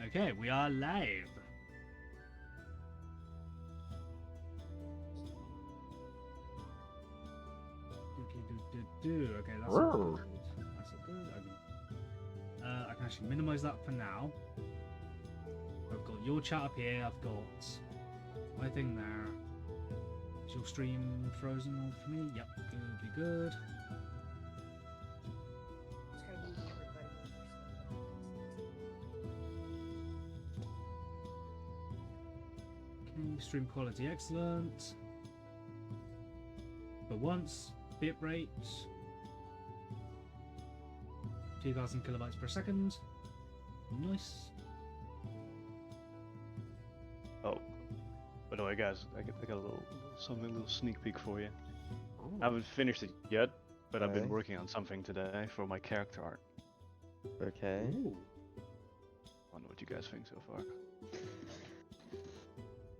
Okay, we are live. Okay, that's all good. That's all good. I can actually minimize that for now. I've got your chat up here. I've got my thing there. Is your stream frozen on for me? Yep, good, be good. Okay, stream quality excellent. For once, bitrate 2000 kilobytes per second. Nice. Oh, by the way, guys, I got a little sneak peek for you. I haven't finished it yet, but I've been Okay. working on something today for my character art. Okay. Ooh. I wonder what you guys think so far.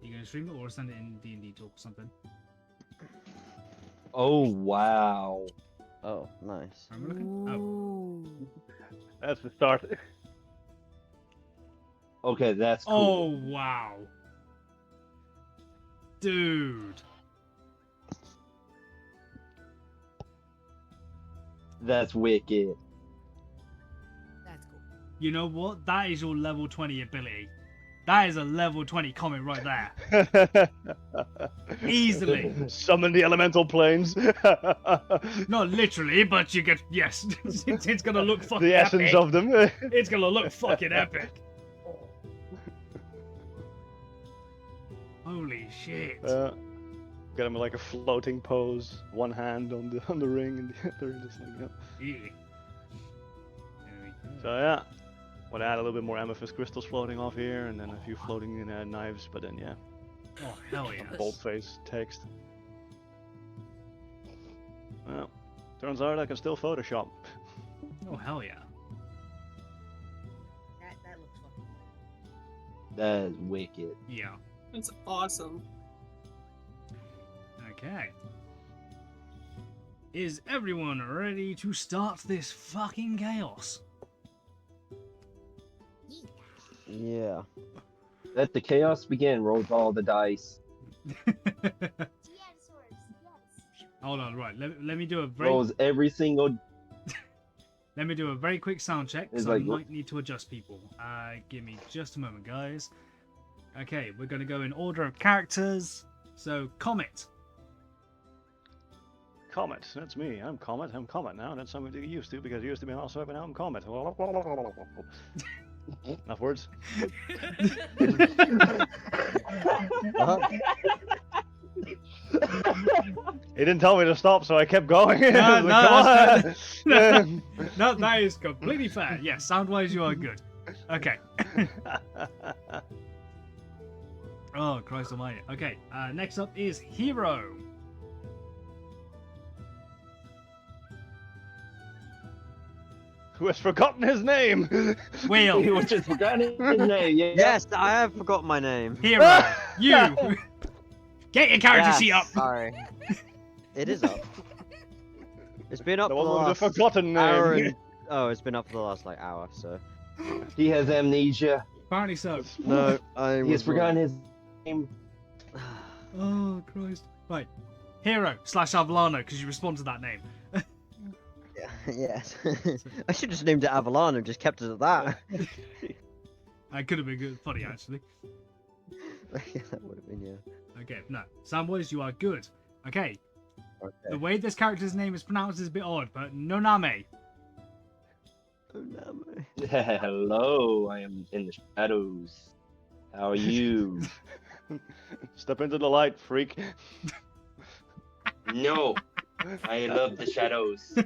You gonna stream it or send it in D&D talk or something? Oh wow. Oh, nice. I'm looking. Oh. That's the start. Okay, that's cool. Oh wow. Dude. That's wicked. That's cool. You know what? That is your level 20 ability. That is a level 20 comment right there. Easily. Summon the elemental planes. Not literally, but you get, yes. It's gonna look fucking The essence epic. of them. It's gonna look fucking epic. Holy shit. Got him like a floating pose, one hand on the ring, and the other just like, Yeah. There we go. So yeah, would add a little bit more amethyst crystals floating off here, and then a few floating knives. But then yeah, Oh, hell yeah. boldface text. Well, turns out I can still Photoshop. Oh, hell yeah. That looks fun. That is wicked. Yeah. It's awesome. Okay. Is everyone ready to start this fucking chaos? Yeah. Let the chaos begin. Rolls all the dice. Hold on, right. Let me do a very Rolls every single. let me do a very quick sound check because It's I like- might need to adjust people. Give me just a moment, guys. Okay, we're gonna go in order of characters. So, Comet. Comet, that's me. I'm Comet. I'm Comet now. That's something to get used to because I used to be also, but now I'm Comet. Enough words. Uh-huh. He didn't tell me to stop, so I kept going. No, I was no, like, that's "Come No, that is completely fair. Yes, sound-wise, you are good. Okay. on." Oh, Christ almighty. Okay, next up is Hero. Who has forgotten his name? Will. He was just forgotten his name. Yeah. Yes, I have forgotten my name. Hero. You. Get your character Yes, sheet up. Sorry. It is up. It's been up The for the one with the last forgotten hour name. and... Oh, it's been up for the last like hour, so. He has amnesia. Apparently so. No, I He has was forgotten his name. Oh, Christ. Right. Hero / Avalano, because you respond to that name. Yes. I should have just named it Avalon and just kept it at that. That could have been good, funny, actually. Yeah, that would have been, yeah. Okay, no. Soundwise, you are good. Okay, the Okay. way this character's name is pronounced is a bit odd, but Noname. Oh, no, man. Hello, I am in the shadows. How are you? Step into the light, freak. No, I love the shadows.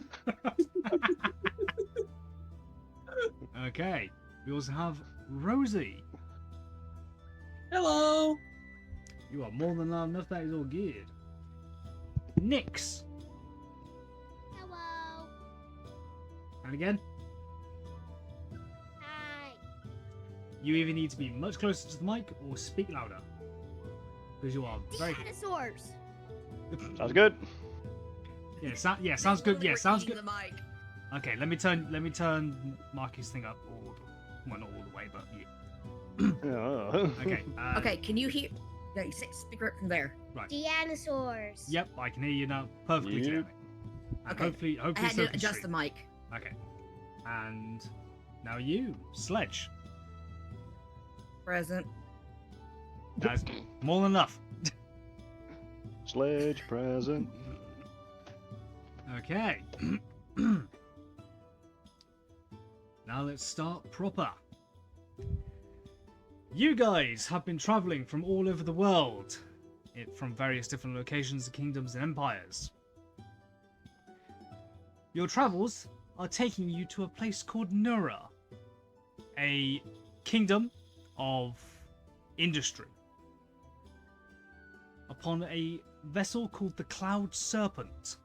Okay, we also have Rosie. Hello. You are more than loud enough, that is all good. Nyx. Hello. And again, Hi. you either need to be much closer to the mic or speak louder. Because you are very... Dinosaurs. Sounds good. Yeah, sounds good. Yeah, sounds good. The mic. Okay, let me turn Marcus' thing up, or well, not all the way, but yeah. Oh. Okay. Okay, can you hear? No, you speak right from there. Dinosaurs. Yep, I can hear you now perfectly Yep. clearly. And Okay. hopefully I had so to can adjust stream. the mic. Okay. And now you, Sledge. Present. That's more than enough. Sledge present. Okay. Now let's start proper. You guys have been traveling from all over the world, from various different locations, kingdoms, and empires. Your travels are taking you to a place called Nura, a kingdom of industry, upon a vessel called the Cloud Serpent.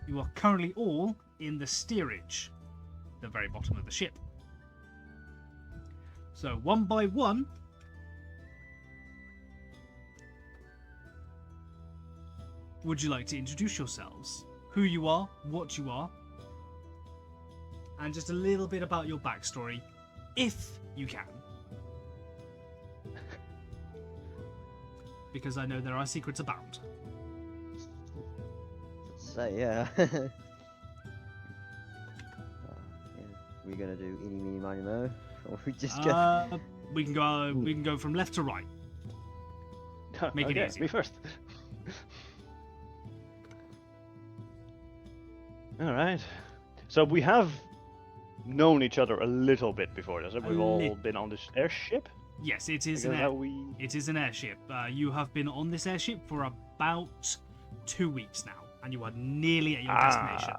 You are currently all in the steerage, the very bottom of the ship. So, one by one, would you like to introduce yourselves? Who you are, what you are, and just a little bit about your backstory, if you can. Because I know there are secrets abound. So yeah. We gonna do eeny meeny miny mo, or we just go? We can go from left to right. Make it Okay, easy. me first. All right. So we have known each other a little bit before this. We've all been on this airship. Yes, it is Because an how we. it is an airship. You have been on this airship for about 2 weeks now, and you are nearly at your destination.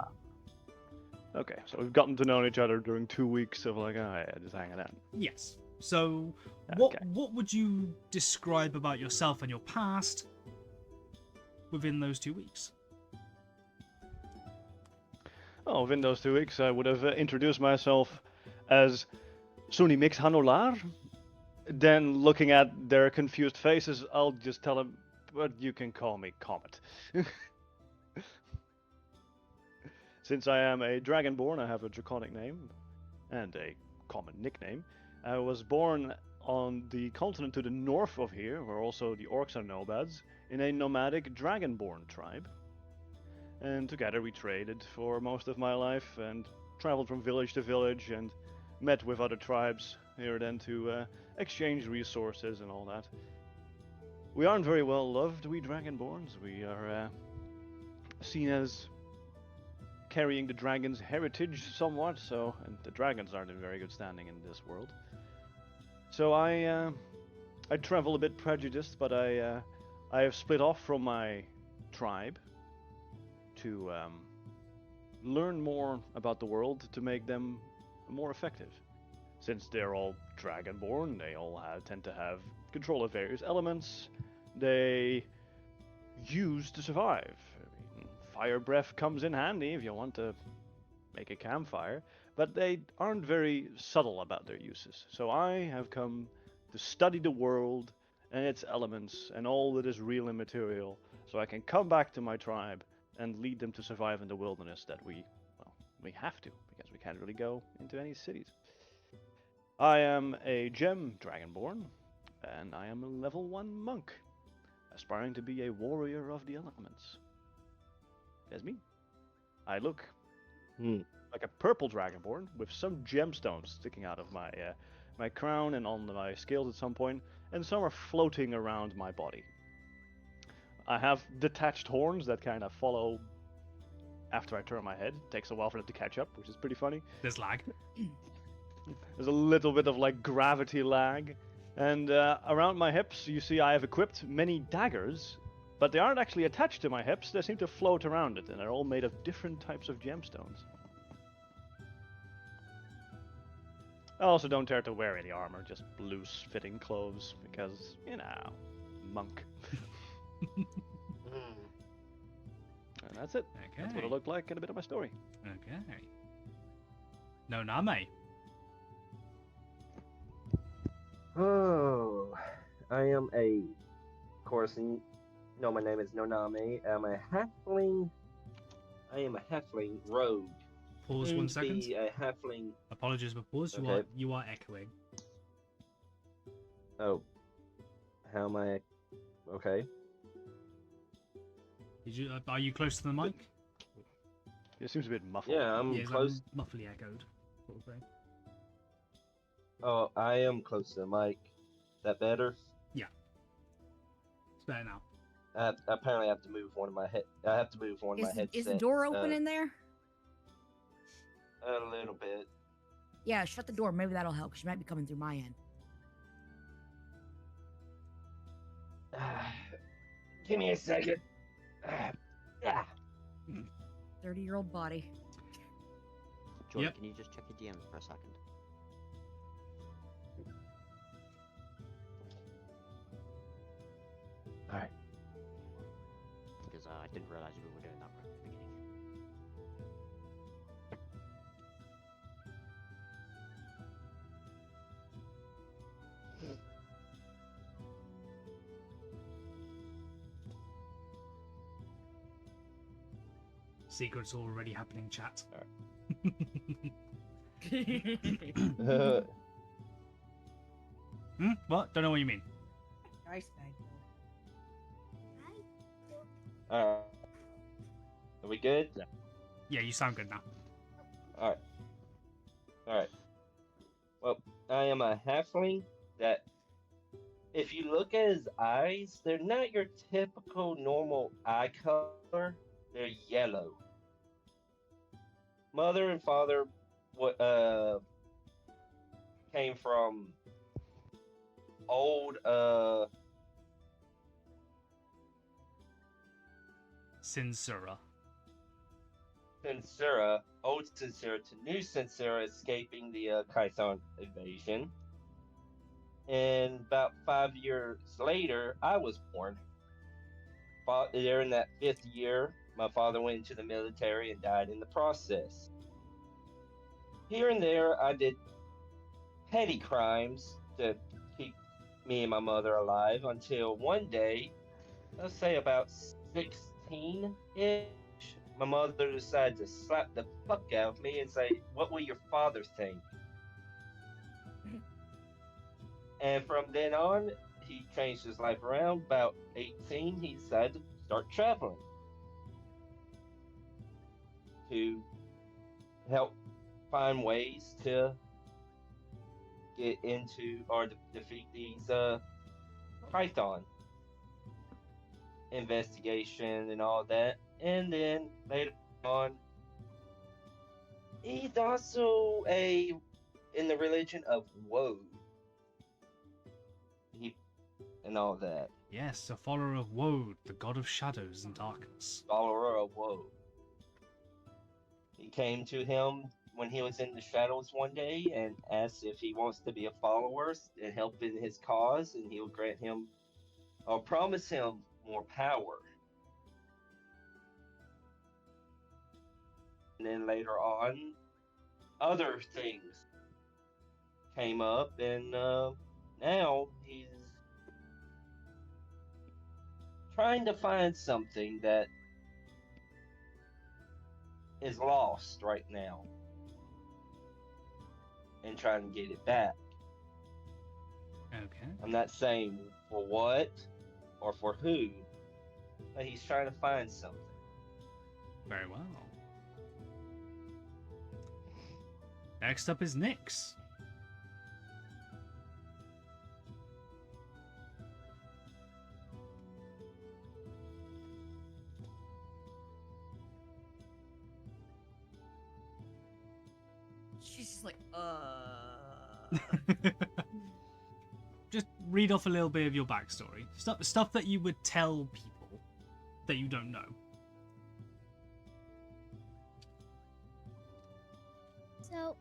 Okay, so we've gotten to know each other during 2 weeks of like, oh yeah, just hanging out. Yes. So, Okay. what would you describe about yourself and your past within those 2 weeks? Oh, within those 2 weeks, I would have introduced myself as Suni Mix Hanolar. Then, looking at their confused faces, I'll just tell them, but you can call me Comet. Since I am a Dragonborn, I have a draconic name and a common nickname. I was born on the continent to the north of here, where also the orcs are nomads, in a nomadic Dragonborn tribe. And together we traded for most of my life and traveled from village to village and met with other tribes here then to exchange resources and all that. We aren't very well loved, we Dragonborns. We are seen as carrying the dragon's heritage somewhat, so, and the dragons aren't in very good standing in this world. So I travel a bit prejudiced, but I have split off from my tribe to learn more about the world to make them more effective. Since they're all Dragonborn, they all tend to have control of various elements they use to survive. I mean, fire breath comes in handy if you want to make a campfire, but they aren't very subtle about their uses. So I have come to study the world and its elements and all that is real and material, so I can come back to my tribe and lead them to survive in the wilderness that we have to, because we can't really go into any cities. I am a gem Dragonborn, and I am a level 1 monk, aspiring to be a warrior of the elements. There's me. I look like a purple Dragonborn with some gemstones sticking out of my my crown and on my scales at some point, and some are floating around my body. I have detached horns that kind of follow after I turn my head. It takes a while for them to catch up, which is pretty funny. There's lag. There's a little bit of like gravity lag. And around my hips, you see I have equipped many daggers, but they aren't actually attached to my hips. They seem to float around it, and they're all made of different types of gemstones. I also don't dare to wear any armor, just loose-fitting clothes, because, you know, monk. And that's it. Okay. That's what it looked like and a bit of my story. Okay. No Name. Oh, I am of course, you know my name is Noname. I'm a halfling. I am a halfling rogue. Pause Soon 1 to second. be a halfling. Apologies for pause. Okay. You are echoing. Oh, how am I? Okay. Did you? Are you close to the mic? It seems a bit muffled. Yeah, I'm Yeah, it's close. like muffly echoed, sort of thing. Oh, I am close to the mic. That better? It's better now. Apparently, I have to move one of my head. I have to move one of my headsets. Is the door open in there? A little bit. Yeah, shut the door. Maybe that'll help, because you might be coming through my end. Give me a second. Yeah. 30-year-old body. Jordan, Yep. can you just check your DMs for a second? All right. Because I didn't realize we were doing that right at the beginning. Secrets already happening, chat. What? Don't know what you mean. Nice bag. All right. Are we good? Yeah, you sound good now. All right. All right. Well, I am a halfling that, if you look at his eyes, they're not your typical normal eye color. They're yellow. Mother and father, came from old, Sincera. Sincera, old Sincera to new Sincera, escaping the Kython invasion. And about 5 years later, I was born. There in that 5th year, my father went into the military and died in the process. Here and there, I did petty crimes to keep me and my mother alive until one day, let's say about 16-ish, my mother decided to slap the fuck out of me and say, "What will your father think?" And from then on, he changed his life around. About 18, he decided to start traveling to help find ways to get into or defeat these Python investigation and all that. And then later on, he's also in the religion of Woe. And all that. Yes, a follower of Woad, the god of shadows and darkness. Follower of Woe. He came to him when he was in the shadows one day and asked if he wants to be a follower and help in his cause, and he will grant him or promise him more power. And then later on, other things came up, and now he's trying to find something that is lost right now and trying to get it back. Okay. I'm not saying for what or for who, but he's trying to find something. Very well. Next up is Nyx. She's just like, Just read off a little bit of your backstory. Stuff that you would tell people that you don't know. So,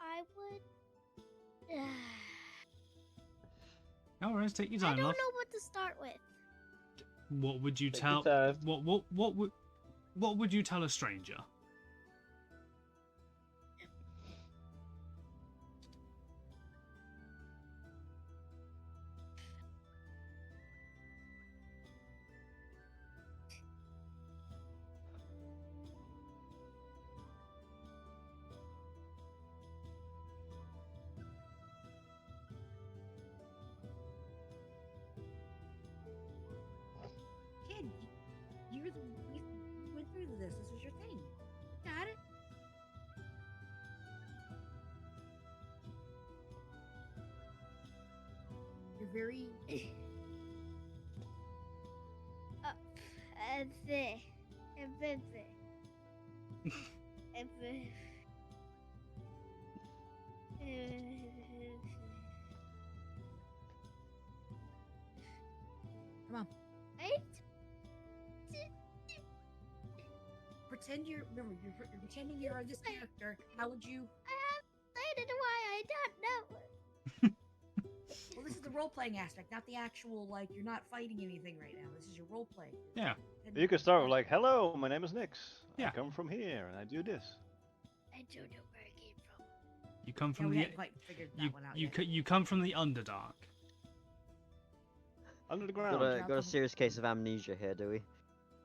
I would. No worries, take your I time, don't love. know what to start with. What would you Take tell? your time. What would you tell a stranger? very. Come on. Pretend you're. Remember, you're pretending you're this character. How would you? I don't know why I don't know. Well, this is the role-playing aspect, not the actual like you're not fighting anything right now. This is your role-playing. Yeah. You could start with like, "Hello, my name is Nix. Yeah. I come from here and I do this." I don't know where I came from. You come Yeah, from we the hadn't quite figured that you one out you yet. you come from the Underdark. Under the Got ground. got a serious case of amnesia here, do we?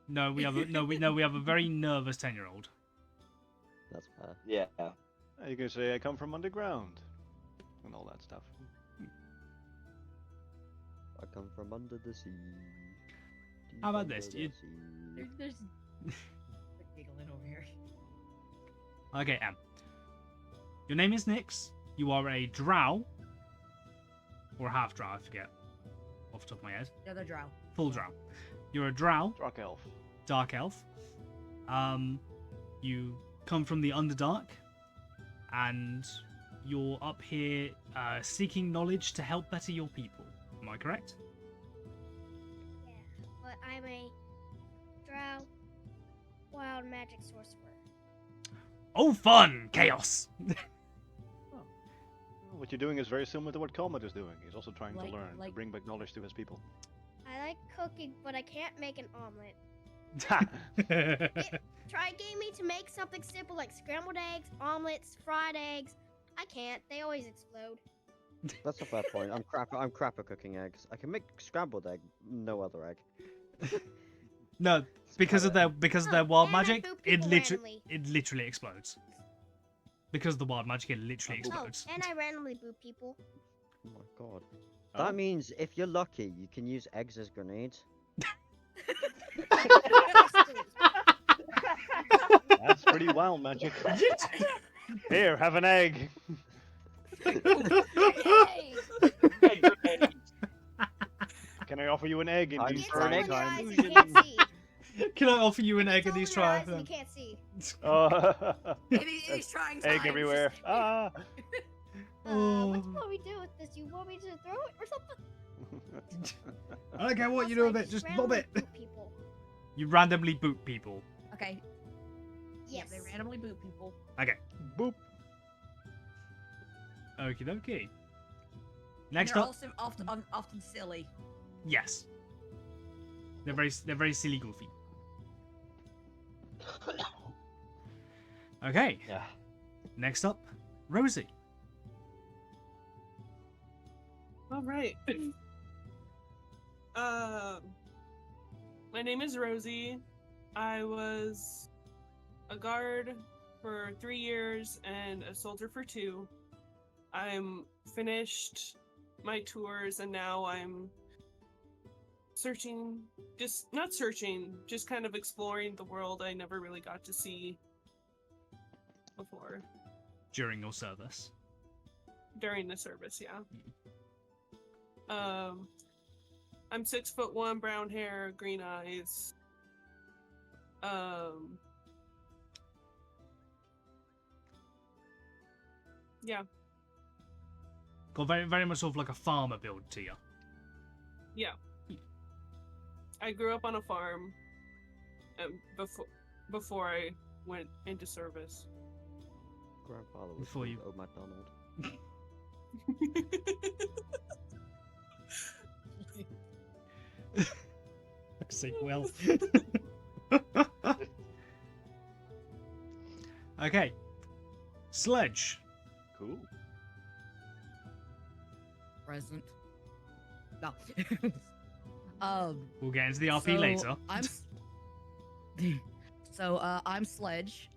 No, we have we have a very nervous 10-year-old. That's fair. Yeah. You can say, "I come from underground," and all that stuff. I come from under the sea. How about deep this? under You- the sea. There's giggling over here. Okay, Em. Your name is Nix. You are a drow. Or half drow, I forget. Off the top of my head. The other drow. Full drow. You're a drow, Dark elf. dark elf. You come from the Underdark. And you're up here seeking knowledge to help better your people. Am I correct? Yeah, but I'm a drow wild magic sorcerer. Oh, fun! Chaos! What you're doing is very similar to what Comet is doing. He's also trying Like- to learn, to like- bring back knowledge to his people. I like cooking, but I can't make an omelet. Ha! Try getting me to make something simple like scrambled eggs, omelets, fried eggs. I can't. They always explode. That's a fair point. I'm crap at cooking eggs. I can make scrambled egg, no other egg. No, because of their wild and I magic, boop it people literally explodes. Because of the wild magic, it literally Oh, explodes. and I randomly boop people. Oh my god. Oh. That means if you're lucky, you can use eggs as grenades. That's pretty wild magic. Here, have an egg. Hey! Hey, grenades. Can I offer you an egg in I'm these It's for all an in trying your egg eyes times? and you can't see. Can I offer you an egg It's in all these in your eyes trials? and you can't see. Oh. He's trying. Egg everywhere. Ah. What do you want me to do with this? You want me to throw it or something? I don't care what you do Also, with I it, just lob randomly it. boop people. You randomly boot people. Okay. Yes. Yeah, they randomly boot people. Okay. Boop. Okie dokie. And Next they're up, also often silly. yes. They're very silly goofy. Okay. Yeah. Next up, Rosie. All right. My name is Rosie. I was a guard for 3 years and a soldier for 2. I'm finished my tours and now I'm searching, just kind of exploring the world I never really got to see before During your service. during the service, yeah. I'm 6'1", brown hair, green eyes. Yeah, Got very much sort of like a farmer build to you. yeah. I grew up on a farm before I went into service. Grandfather was Before you- called O'Macdonald. Say well. Okay. Sledge. Cool. Present. No. We'll get into the RP so later. I'm Sledge.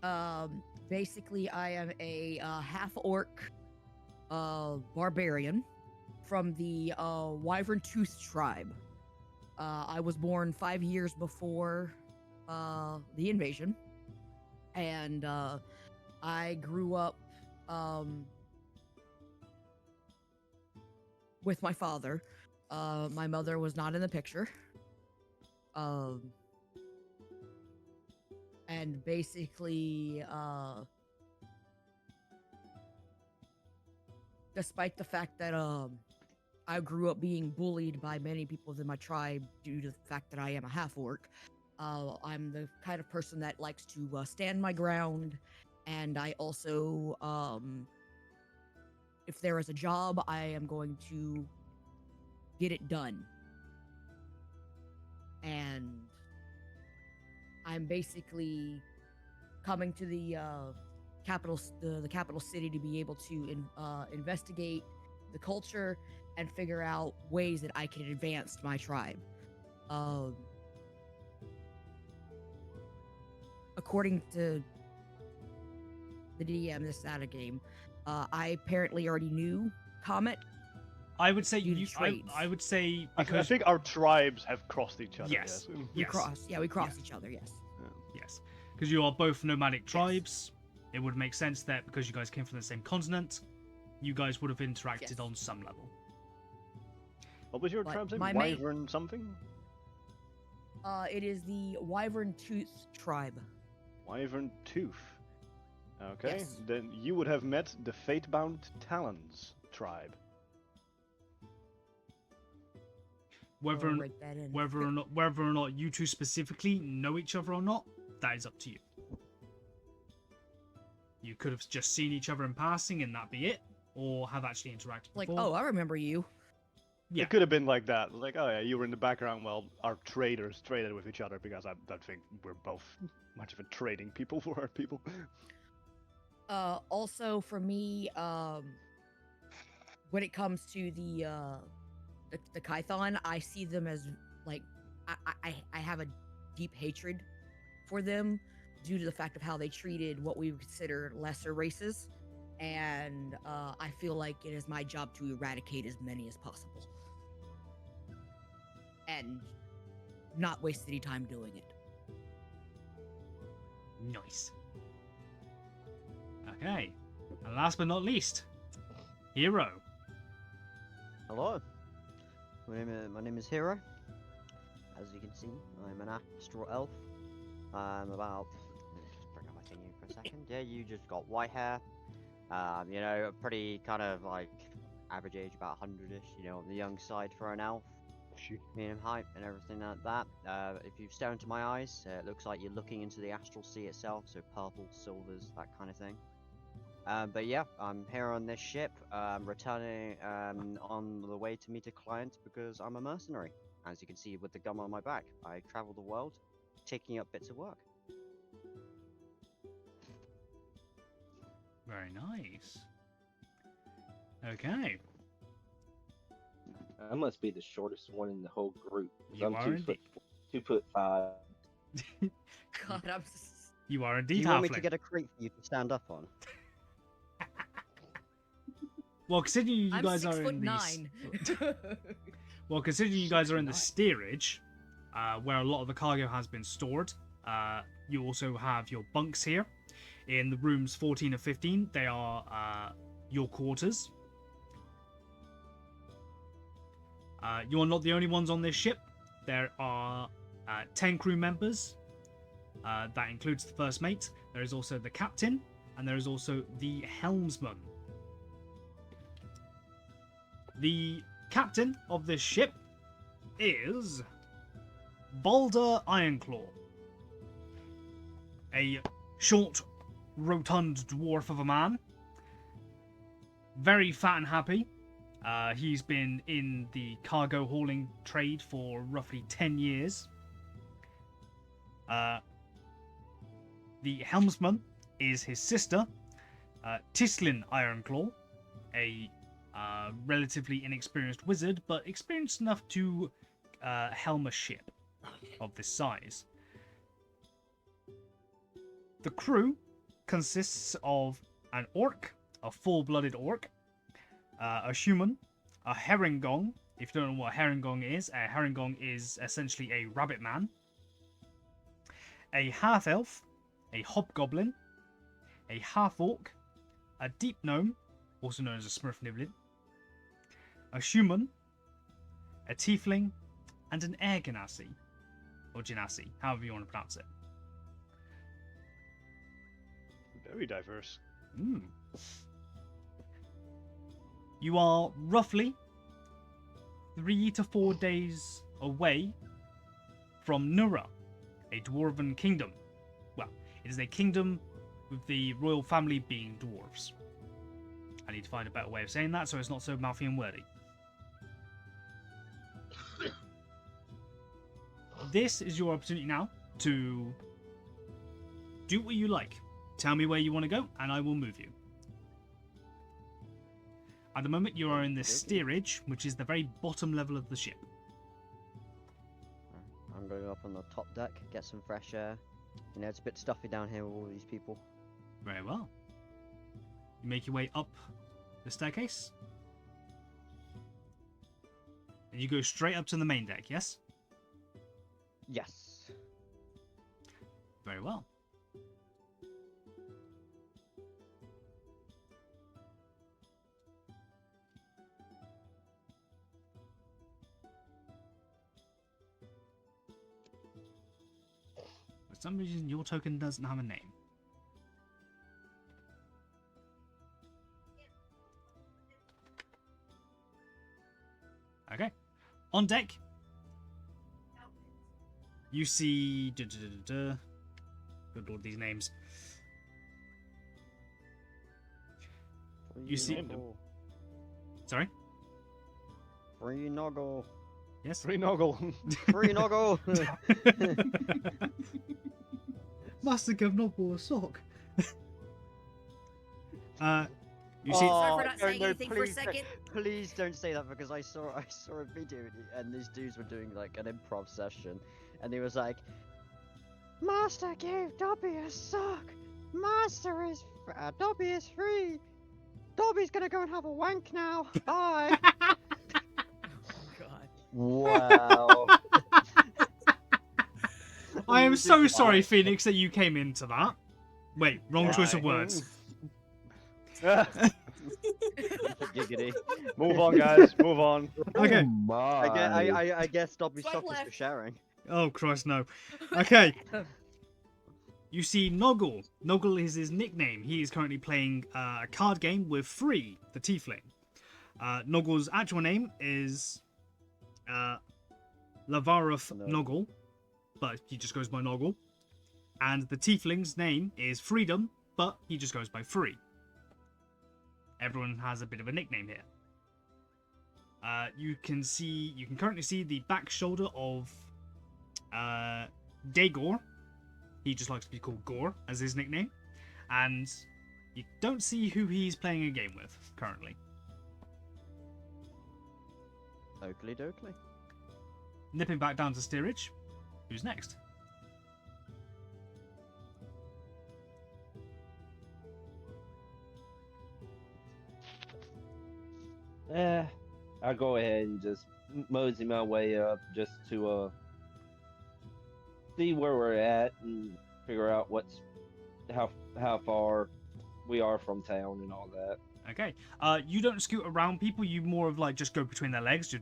Basically, I am a half orc barbarian from the Wyvern Tooth tribe. I was born 5 years before the invasion, and I grew up with my father. My mother was not in the picture. And basically, despite the fact that I grew up being bullied by many people within my tribe due to the fact that I am a half orc, I'm the kind of person that likes to stand my ground, and I also, if there is a job, I am going to get it done. And I'm basically coming to the capital city to be able to investigate the culture and figure out ways that I can advance my tribe. According to the DM, this data game, I apparently already knew Comet. I would say Due to you. traits. I would say I because think our tribes have crossed each other. Yes. Yes. We Yes. cross each other. Yes. yes, because you are both nomadic tribes. It would make sense that because you guys came from the same continent, you guys would have interacted Yes. on some level. What was your But tribe's name? my main- Wyvern something? It is the Wyvern Tooth tribe. Wyvern Tooth. Okay, Yes. then you would have met the Fatebound Talons tribe. Whether I'll or, write that in. whether or not you two specifically know each other or not, that is up to you. You could have just seen each other in passing and that be it, or have actually interacted Like, before. oh, I remember you. Yeah. It could have been like that. Like, oh yeah, you were in the background while our traders traded with each other because I don't think we're both much of a trading people for our people. Also for me, when it comes to the Kython, I see them as like I have a deep hatred for them due to the fact of how they treated what we would consider lesser races, and I feel like it is my job to eradicate as many as possible and not waste any time doing it. Nice. Okay. And last but not least, Hero. Hello. My name is Hero. As you can see, I'm an astral elf. I'm about. Let me just bring up my thingy for a second. Yeah, you just got white hair. You know, pretty kind of like average age, about 100ish. You know, on the young side for an elf. Medium height and everything like that. If you stare into my eyes, it looks like you're looking into the astral sea itself. So purple, silvers, that kind of thing. But yeah, I'm here on this ship, returning on the way to meet a client because I'm a mercenary. As you can see with the gun on my back, I travel the world, taking up bits of work. Very nice. Okay. I must be the shortest one in the whole group. 'Cause You I'm are 2'5". God, I'm. You are Do indeed you want me halfling. to get a crate for you to stand up on? Well, considering you I'm guys are 6'9". well, considering you guys are in the 6'9". steerage, where a lot of the cargo has been stored, you also have your bunks here. In the rooms 14 and 15, they are your quarters. You are not the only ones on this ship. There are 10 crew members. That includes the first mate. There is also the captain, and there is also the helmsman. The captain of this ship is Balder Ironclaw, a short, rotund dwarf of a man, very fat and happy. He's been in the cargo hauling trade for roughly 10 years. The helmsman is his sister, Tislin Ironclaw, a relatively inexperienced wizard, but experienced enough to helm a ship of this size. The crew consists of an orc, a full-blooded orc, a human, a herringong. If you don't know what a herringong is essentially a rabbit man, a half-elf, a hobgoblin, a half-orc, a deep gnome, also known as a smurf niblin, a human, a tiefling, and an air genasi, or genasi, however you want to pronounce it. Very diverse. Mm. You are roughly 3 to 4 days away from Nura, a dwarven kingdom. Well, it is a kingdom with the royal family being dwarves. I need to find a better way of saying that so it's not so mouthy and wordy. This is your opportunity now to do what you like. Tell me where you want to go, and I will move you. At the moment, you are in the steerage, which is the very bottom level of the ship. I'm going up on the top deck, get some fresh air. You know, it's a bit stuffy down here with all these people. Very well. You make your way up the staircase. And you go straight up to the main deck, yes? Yes. Very well. For some reason, your token doesn't have a name. Okay. On deck, you see... Good lord, these names. You see... Noggle. Sorry? Free Noggle. Yes? Free Noggle. Free Noggle. Must have given up a sock. You see... Sorry for not no, saying no, anything for a please don't- second. Please don't say that because I saw a video and these dudes were doing like an improv session, and he was like, "Master gave Dobby a sock. Dobby is free. Dobby's gonna go and have a wank now. Bye." God. Wow. I am so sorry, Phoenix, that you came into that. Wait, wrong choice of words. Giggity. Move on, guys. Move on. Okay. I guess Dobby's Swipe sock is for left. sharing. Oh, Christ, no. Okay. You see Noggle. Noggle is his nickname. He is currently playing a card game with Free, the tiefling. Noggle's actual name is Lavareth No. Noggle, but he just goes by Noggle. And the tiefling's name is Freedom, but he just goes by Free. Everyone has a bit of a nickname here. You can currently see the back shoulder of Daegor. He just likes to be called Gore as his nickname. And you don't see who he's playing a game with currently. Oakley dokley. Nipping back down to steerage. Who's next? I'll go ahead and just mosey my way up just to see where we're at and figure out how far we are from town and all that. Okay. You don't scoot around people. You more of like just go between their legs.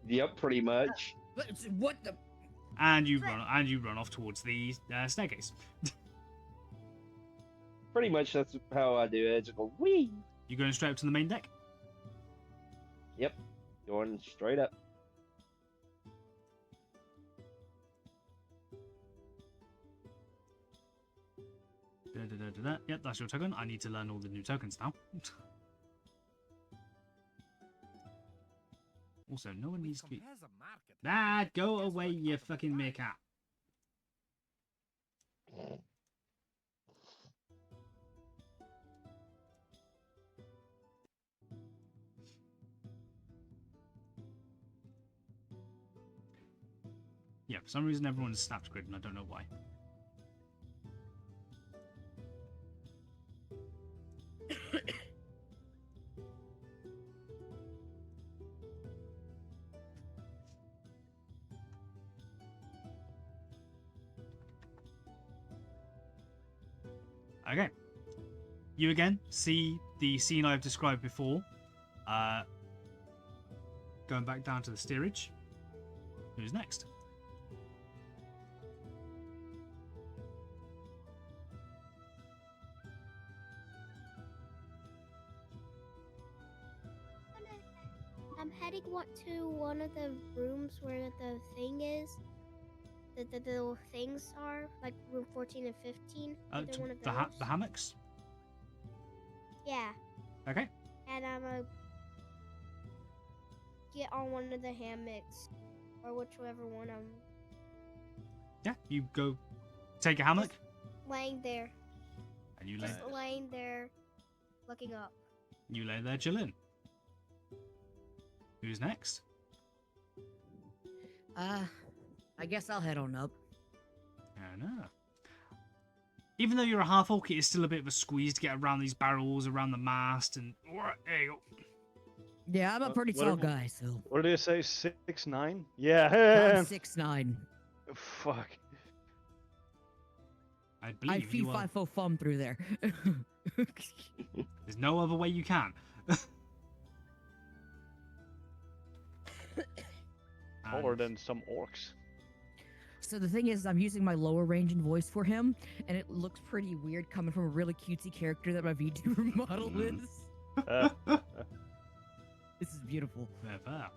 Yep, pretty much. What the? And you run off towards the staircase. Pretty much that's how I do it. Just go wee. You going straight up to the main deck? Yep, going straight up. Yep, that's your token. I need to learn all the new tokens now. Also, no one needs to be... Ah, go away, you fucking meerkat. Yeah, for some reason everyone's snapped grid and I don't know why. Okay. You again see the scene I've described before. going back down to the steerage. Who's next? I'm heading to one of the rooms where the thing is. The little things are, like room 14 and 15. Either To one of the, those. the hammocks. Yeah. Okay. And I'm gonna get on one of the hammocks. Or whichever one I'm Yeah, you go take a hammock laying there. and you lay Just laying there, looking up. there chilling. Who's next? I guess I'll head on up. I don't know. Even though you're a half orc, it is still a bit of a squeeze to get around these barrels, around the mast, and there you go. Yeah, I'm a pretty What tall are- guy, so What did they say? 6'9"? Yeah. I'm 6'9". Fuck. I I believe fee you are. 5 fo fum through there. There's no other way you can. Taller And- than some orcs. So the thing is, I'm using my lower range in voice for him, and it looks pretty weird coming from a really cutesy character that my VTuber model Mm. is. Uh, This is beautiful. Fair, fair.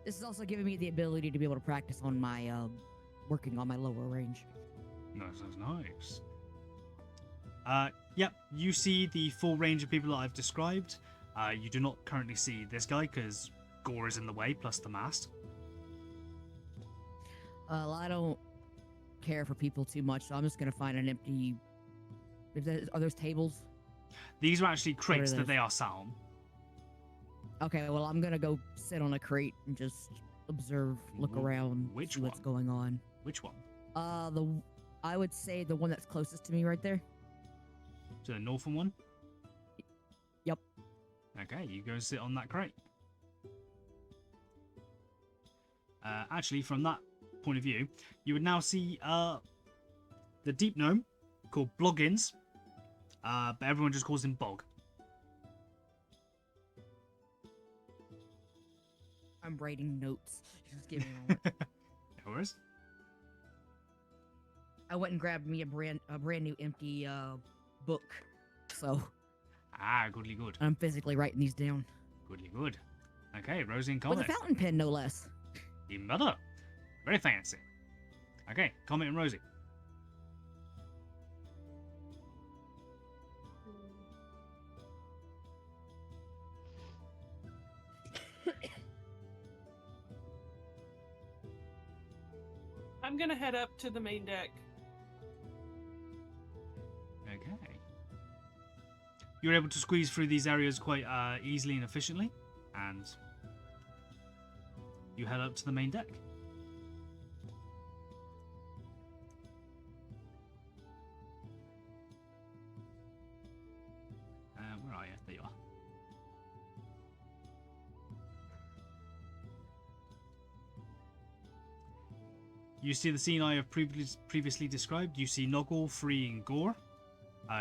This is also giving me the ability to be able to practice on my working on my lower range. Nice, nice, nice. Yep, you see the full range of people that I've described. You do not currently see this guy because Gore is in the way, plus the mast. I don't care for people too much, so I'm just gonna find an empty. Are those tables? These are actually crates that those? they are sat on. Okay, well I'm gonna go sit on a crate and just observe, look Wh- around, which see what's one? going on. Which one? I would say the one that's closest to me right there. To the northern one? Yep. Okay, you go sit on that crate. Actually, from that point of view, you would now see the deep gnome called Bloggins, but everyone just calls him Bog. I'm writing notes. Just give me a moment. No worries. I went and grabbed me a brand new empty book, so Ah, goodly good. I'm physically writing these down Goodly good. Okay, Rosie and with a Comet. fountain pen, no less. Even better. Very fancy. Okay, Comet and Rosie. I'm gonna head up to the main deck. Okay. You're able to squeeze through these areas quite easily and efficiently, and you head up to the main deck. Where are you? There you are. You see the scene I have previously described. You see Noggle freeing Gore.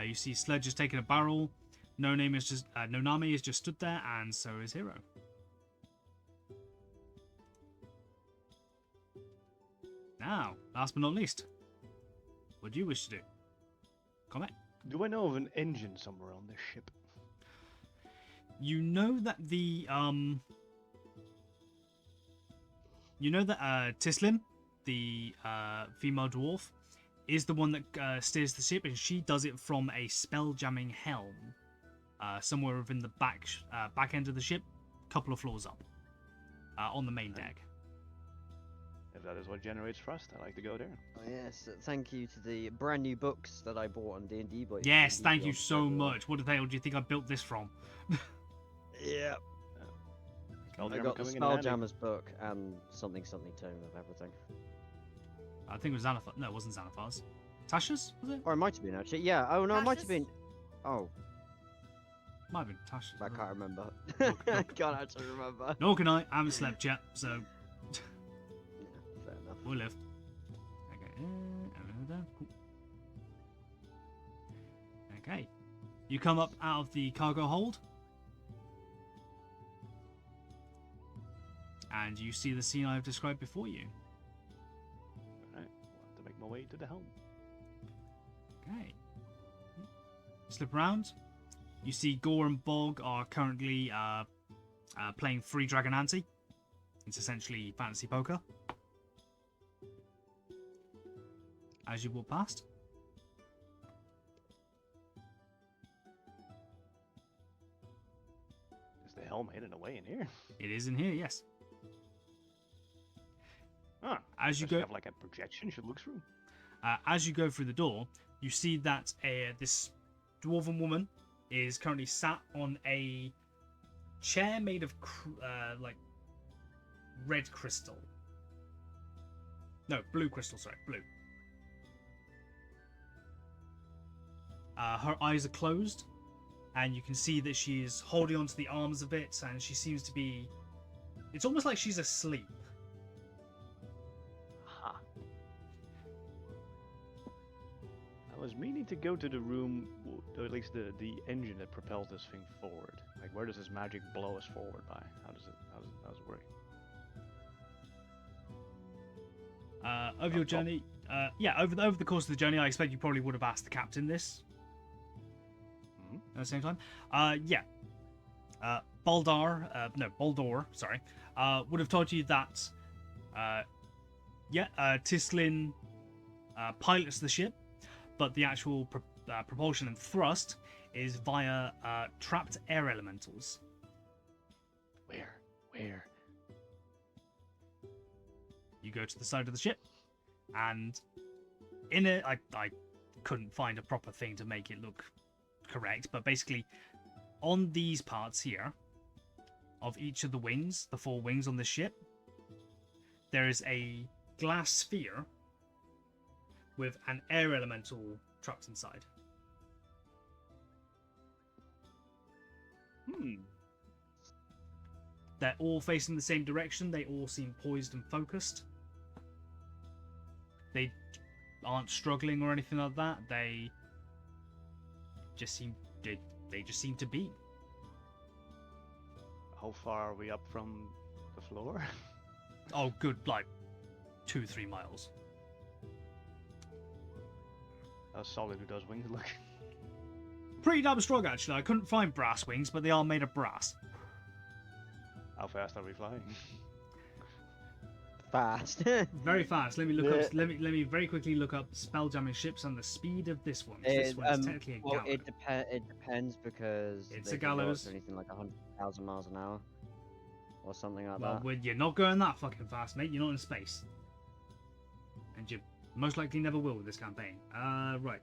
You see Sledge is taking a barrel. Nonami is just stood there, and so is Hero. Now, last but not least, what do you wish to do? Comment. Do I know of an engine somewhere on this ship? You know that Tislim, the female dwarf, is the one that steers the ship, and she does it from a spell jamming helm, somewhere within the back end of the ship, couple of floors up, on the main deck. If that is what generates trust, I like to go there. Oh, yes, thank you to the brand new books that I bought on D&D Boy. Yes, D&D thank you Beyond so Everyone. much. What the hell do you think I built this from? Yeah. I Spelljammer got the coming in handy. Spelljammer's book and something Tome of everything. I think it was Xanathar. No, it wasn't Xanathar's. Tasha's, was it? Or it might have been actually. Yeah. Oh no, it might have Tasha's? been. Oh, Might have been Tasha's. I can't remember. Look, I look. can't actually remember. Nor can I haven't slept yet, so Yeah, fair enough. we'll live. Okay. Cool. Okay. You come up out of the cargo hold. and you see the scene I've described before you. Right, I'll have to make my way to the helm. Okay. Slip around. You see Gore and Bog are currently playing Free Dragon Ante. It's essentially fantasy poker. As you walk past. Is the helm hidden away in here? It is in here, yes. Huh. As you Does it go, have like a projection you should look through? as you go through the door, you see that this dwarven woman is currently sat on a chair made of like red crystal. No, blue crystal. Sorry, blue. Her eyes are closed, and you can see that she is holding onto the arms of it, and she seems to be. It's almost like she's asleep. Aha. I was meaning to go to the room, or at least the engine that propels this thing forward. Like, where does this magic blow us forward by? How does it work? Over your journey, over the course of the journey, I expect you probably would have asked the captain this. At the same time, Baldor, sorry, would have told you that, Tislin pilots the ship, but the actual propulsion and thrust is via trapped air elementals. Where? You go to the side of the ship, and in it, I couldn't find a proper thing to make it look correct, but basically, on these parts here, of each of the wings, the 4 wings on the ship, there is a glass sphere with an air elemental trapped inside. They're all facing the same direction. They all seem poised and focused. They aren't struggling or anything like that. They just seem to be. How far are we up from the floor? Oh, good, like 2-3 miles. How solid do those wings look? Pretty damn strong, actually. I couldn't find brass wings, but they are made of brass. How fast are we flying? Fast. Very fast. Let me look up. Let me very quickly look up spelljamming ships and the speed of this one. 'Cause this one is technically a gallows. It depends because It's they a can go up gallows. to anything like 100,000 miles an hour or something like Well, that. you're not going that fucking fast, mate. You're not in space, and you most likely never will with this campaign. Right.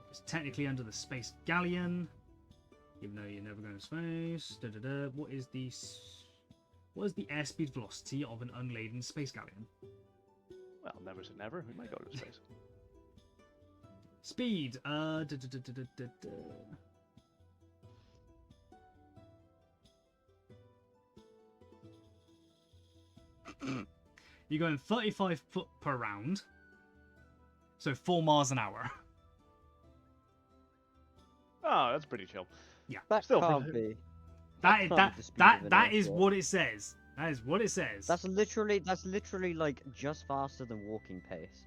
It's technically under the space galleon, even though you're never going to space. What is the airspeed velocity of an unladen space galleon? Well, never say never. We might go to space. Speed. You're going 35 foot per round, so 4 miles an hour. Oh, that's pretty chill. That Still, can't be. That can't be the speed of an that is airport. what it says. That is what it says. That's literally like just faster than walking pace.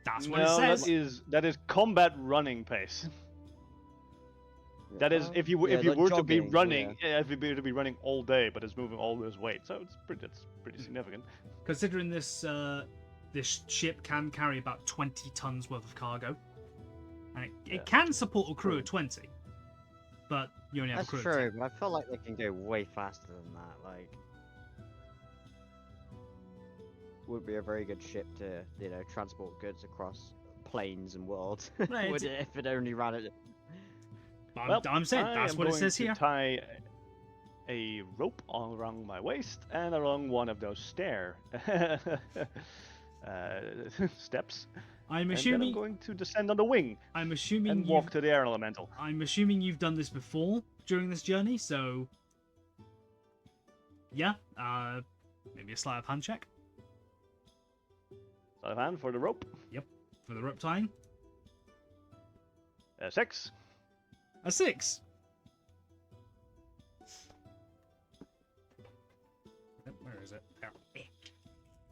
That's what No, it says. that is combat running pace. That is if you yeah, like were to be jogging, running, if you were to be running all day, but it's moving all this weight, so that's pretty significant. Considering this this ship can carry about 20 tons worth of cargo, and it can support a crew of 20, but you only have That's a crew of true, 10. but I feel like they can go way faster than that. Like, would be a very good ship to transport goods across plains and worlds. Right, Would it, if it only ran it? But I'm saying I that's am what it going says to here. Tie a rope around my waist and along one of those steps. I'm And then I'm assuming. going to descend on the wing I'm assuming and you. walk to the air elemental. I'm assuming you've done this before during this journey, so yeah. Maybe a sleight of hand check Sleight of hand for the rope. for the rope tying. 6. A 6. Where is it? There.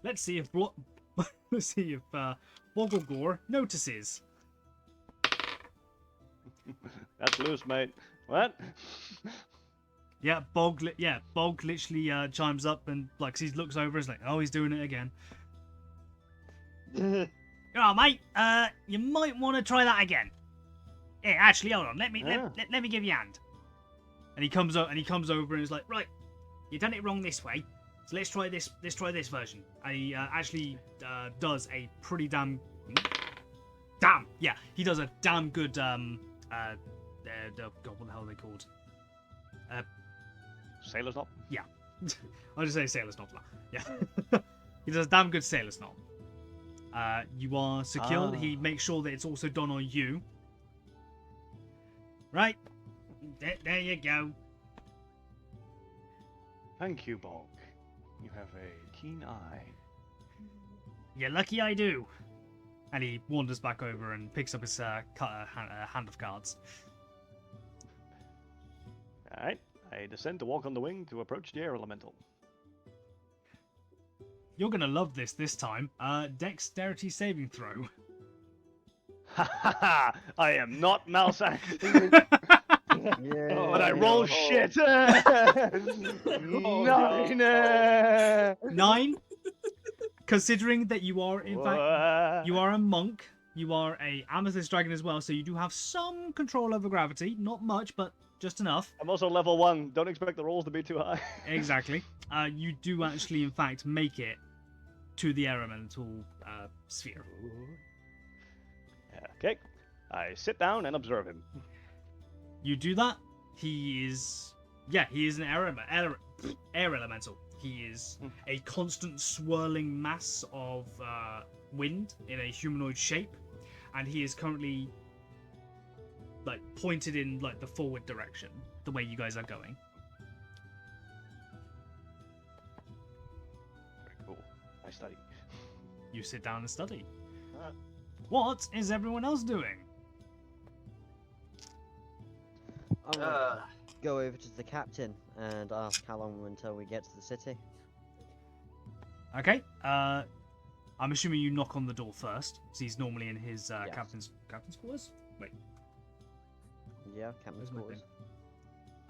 Let's see if Bogglegore notices. That's loose, mate. What? Yeah, Bog literally chimes up and like he looks over and is like, oh, he's doing it again. Oh, mate, you might want to try that again. Yeah, actually, hold on. Let me give you a hand. And he comes over and is like, right, you done it wrong this way, so let's try this. Let's try this version. And he actually does a pretty damn he does a damn good God, what the hell are they called? Sailor's knot? Yeah. I'll just say sailor's knot. Yeah. He does a damn good sailor's knot. You are secured. He makes sure that it's also done on you. Right. There you go. Thank you, Bog. You have a keen eye. You're lucky I do. And he wanders back over and picks up his hand of cards. Alright. I descend to walk on the wing to approach the air elemental. You're gonna love this time. Dexterity saving throw. Ha ha ha! I am not Malsac. Yeah. But I roll shit. 9. 9. Considering that you are in fact you are a monk, you are a amethyst dragon as well, so you do have some control over gravity. Not much, but just enough. I'm also level 1. Don't expect the rolls to be too high. Exactly. You do actually, in fact, make it to the air elemental sphere. Okay. I sit down and observe him. You do that. He is an air elemental. He is a constant swirling mass of wind in a humanoid shape, and he is currently like pointed in like the forward direction, the way you guys are going. Very cool. I study. You sit down and study. What is everyone else doing? I'm gonna go over to the captain and ask how long until we get to the city. Okay. I'm assuming you knock on the door first, because he's normally in his Yes. captain's quarters. Wait. Yeah, captain's Where's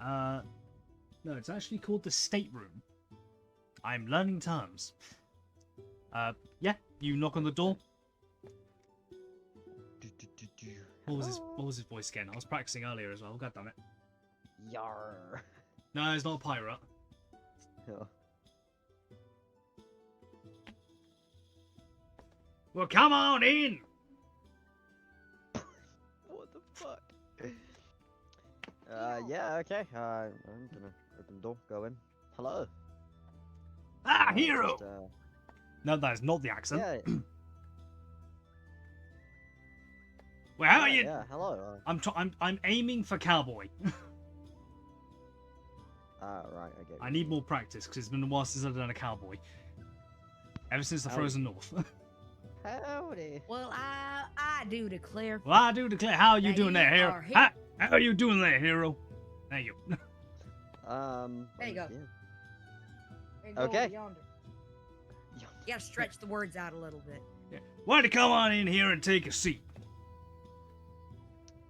my quarters. No, it's actually called the stateroom. I'm learning terms. Yeah, you knock on the door. What was his voice again? I was practicing earlier as well. God damn it. Yar. No, it's not a pirate. Yeah. Well, come on in. What the fuck? Yeah, okay. I'm gonna open the door, go in. Hello. Ah, hero. Just, No, that is not the accent. yeah, Well, how are you? yeah, hello. I'm aiming for cowboy. Right, I get I need more practice because it's been a while since I've done a cowboy. Ever since the Howdy. Frozen North. Howdy. Well, I do declare. Well, I do declare. How are you That doing there, you hero? are How are you doing there, hero? Thank you. There you go. Yeah. There you go, Okay. over yonder. You gotta stretch the words out a little bit. Why don't you come on in here and take a seat?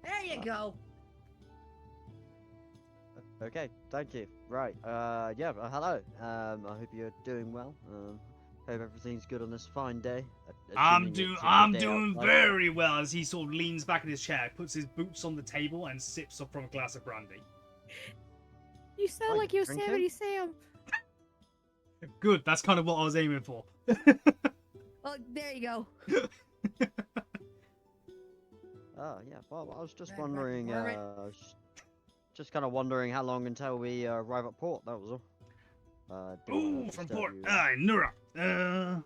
There you go. Okay, thank you. Right, yeah, hello. I hope you're doing well. Hope everything's good on this fine day. I'm assuming it's a I'm day doing outside. very well as he sort of leans back in his chair, puts his boots on the table, and sips up from a glass of brandy. You sound Are like you Yosemite drinking? Sam. Good, that's kind of what I was aiming for. Well, there you go. Oh, yeah, well, I was just Right, wondering, right. just kind of wondering how long until we arrive at port, that was all. Didn't wanna Ooh, from disturb port. you. Nura.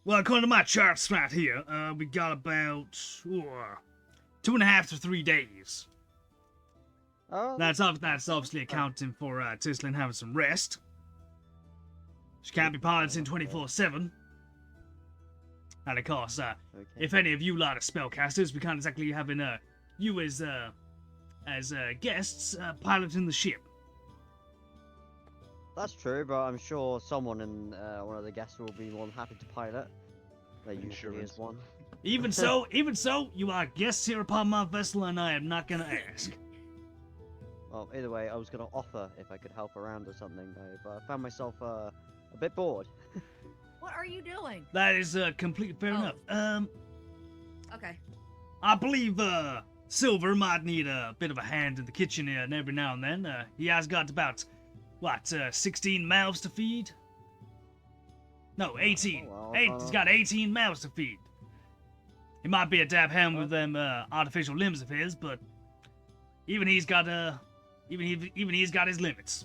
Well, according to my charts right here, we got about 2.5 to 3 days. Oh, That's obviously accounting for Tislin having some rest. She can't be piloting 24/7. And of course, okay. if any of you lot of spellcasters, we can't exactly having you as guests piloting the ship. That's true, but I'm sure someone in one of the guests will be more than happy to pilot. There usually Insurance. is one. Even so, you are guests here upon my vessel, and I am not gonna ask. Well, either way, I was gonna offer if I could help around or something, but I found myself a bit bored. What are you doing? That is completely fair Oh. enough. Okay. I believe Silver might need a bit of a hand in the kitchen here, and every now and then. He has got about 16 mouths to feed. No, 18. well, He's got 18 mouths to feed. He might be a dab hand with them artificial limbs of his, but even he's got even he's got his limits.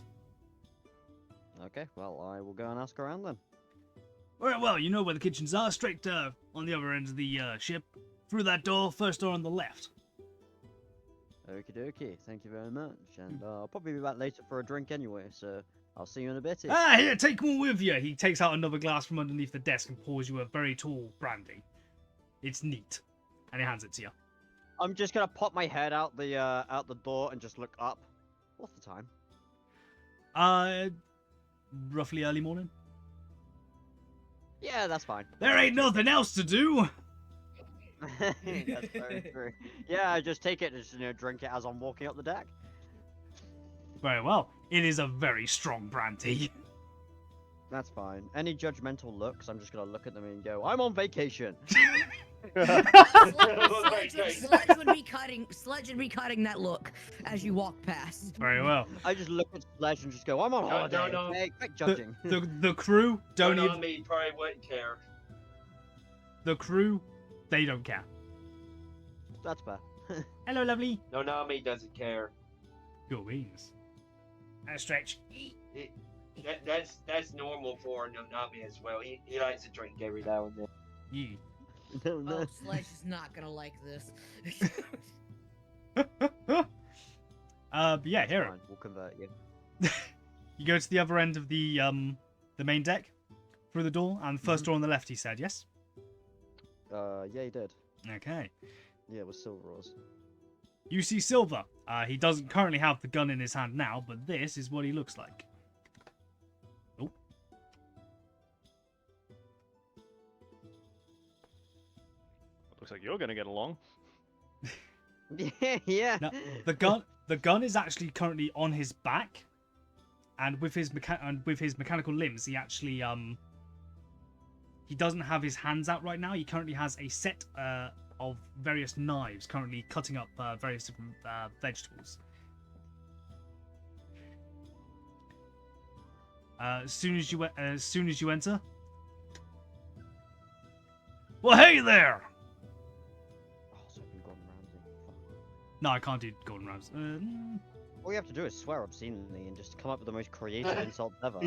Okay, well, I will go and ask around then. Well, you know where the kitchens are, straight on the other end of the ship. Through that door, first door on the left. Okie dokie, thank you very much. And I'll probably be back later for a drink anyway, so I'll see you in a bit. Here, take one with you. He takes out another glass from underneath the desk and pours you a very tall brandy. It's neat. And he hands it to you. I'm just gonna pop my head out the door and just look up. What's the time? Roughly early morning. Yeah, that's fine. There ain't nothing else to do. That's very true. Yeah, I just take it and just, drink it as I'm walking up the deck. Very well. It is a very strong brandy. That's fine. Any judgmental looks, I'm just gonna look at them and go, I'm on vacation. Sledge would be cutting that look as you walk past. Very well. I just look at Sledge and just go, I'm on holiday. no. Okay, quit judging. The crew don't even. Me probably wouldn't care. The crew, they don't care. That's fair. Hello, lovely. No, Nami doesn't care. Your wings. And stretch. That's normal for Nami as well. He likes to drink every now and then. Yeah. No, no. Oh, Sledge is not gonna like this. But yeah, That's here. fine, we'll convert you. You go to the other end of the main deck, through the door, and the first door on the left. He said, yes. Yeah, he did. Okay. Yeah, it was Silver Oars. You see Silver. He doesn't currently have the gun in his hand now, but this is what he looks like. Oh. Looks like you're gonna get along. Yeah. Now, the gun is actually currently on his back, and with his mechanical limbs, he actually he doesn't have his hands out right now. He currently has a set of various knives, currently cutting up various different vegetables. As soon as you enter. Well, hey there! Oh, so I've been Gordon Ramsay. Fuck. No, I can't do Gordon Ramsay. All you have to do is swear obscenely and just come up with the most creative insults ever.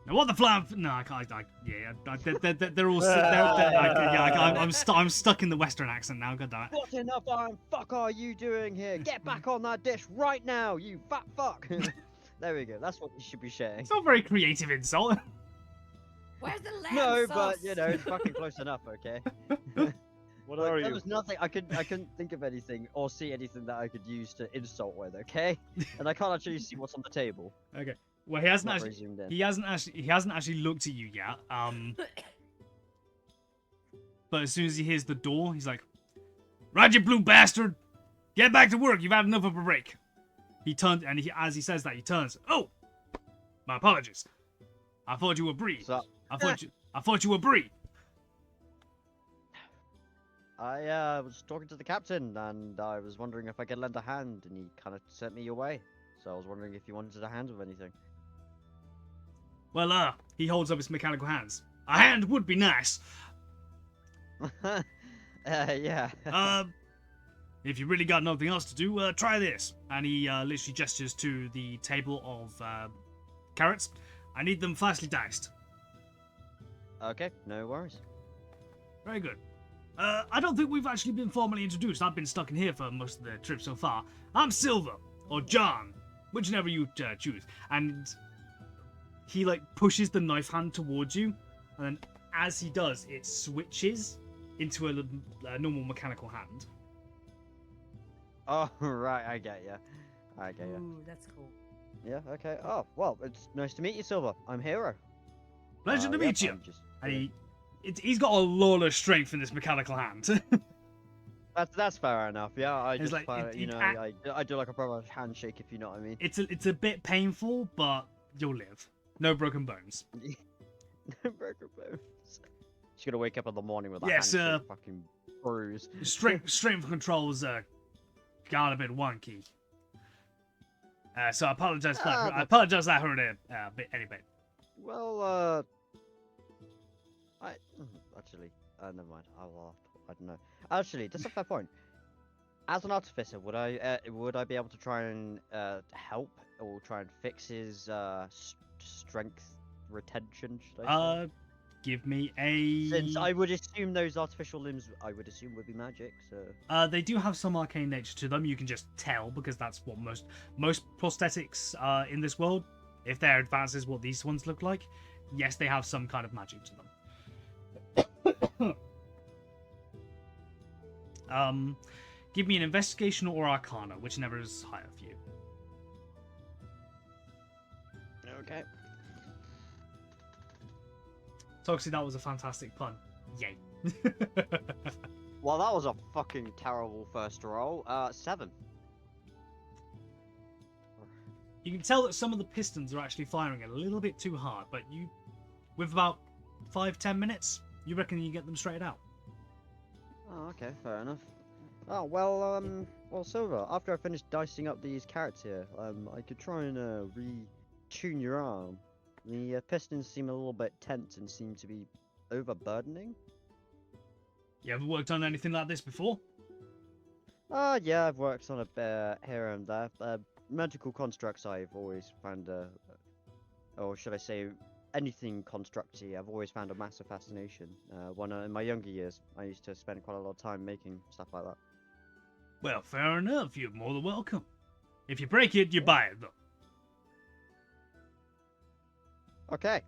Now what the flying? No, I can't. They're all. I'm stuck in the Western accent now. God damn it. What in the fuck are you doing here? Get back on that dish right now, you fat fuck! There we go. That's what you should be sharing. It's not a very creative insult. Where's the lamb No, sauce? but it's fucking close enough, okay? What Like, are there you? was nothing. I couldn't think of anything or see anything that I could use to insult with, okay? And I can't actually see what's on the table. Okay. Well, he hasn't Not actually. very zoomed in. He hasn't actually looked at you yet. But as soon as he hears the door, he's like, "Right, you blue bastard! Get back to work. You've had enough of a break." He turns, and as he says that, he turns. Oh, my apologies. I thought you were Bree. So, I thought you were Bree. I was talking to the captain, and I was wondering if I could lend a hand, and he kind of sent me your way. So I was wondering if you wanted a hand with anything. Well, he holds up his mechanical hands. A hand would be nice. Yeah. If you really got nothing else to do, try this. And he literally gestures to the table of carrots. I need them finely diced. Okay, no worries. Very good. I don't think we've actually been formally introduced. I've been stuck in here for most of the trip so far. I'm Silver, or John, whichever you choose. And he, pushes the knife hand towards you. And then as he does, it switches into a normal mechanical hand. Oh, right, I get ya. Okay, yeah. Ooh, that's cool. Yeah, okay. Oh, well, it's nice to meet you, Silver. I'm Hero. Pleasure to Yep, meet you. I'm just, He's got a lawless strength in this mechanical hand. That's fair enough. Yeah, I It's just like, find, I do like a proper handshake, if you know what I mean. it's a bit painful, but you'll live. No broken bones. Broken bones. Just gonna wake up in the morning with a Yes, handshake fucking bruise. Strength controls got a bit wonky. So I apologize for that. I apologize that I heard it a bit anyway. Well, actually, never mind. I don't know. Actually, that's a fair point. As an artificer, would I be able to try and help or try and fix his strength retention? Should I say? Give me a. Since I would assume those artificial limbs, would be magic. So They do have some arcane nature to them. You can just tell because that's what most prosthetics in this world, if they're advanced, is what these ones look like. Yes, they have some kind of magic to them. Give me an investigation or arcana, whichever is higher for you. okay. Toxie, that was a fantastic pun. Yay. Well, that was a fucking terrible first roll. 7. You can tell that some of the pistons are actually firing a little bit too hard, but you, with about 5-10 minutes, you reckon you get them straightened out. Oh, okay, fair enough. Oh well, Silver. After I finish dicing up these carrots here, I could try and retune your arm. The pistons seem a little bit tense and seem to be overburdening. You ever worked on anything like this before? Yeah, I've worked on a bit here and there. Magical constructs I've always found, or should I say, anything constructy, I've always found a massive fascination. In my younger years, I used to spend quite a lot of time making stuff like that. Well, fair enough. You're more than welcome. If you break it, you buy it, though. Okay.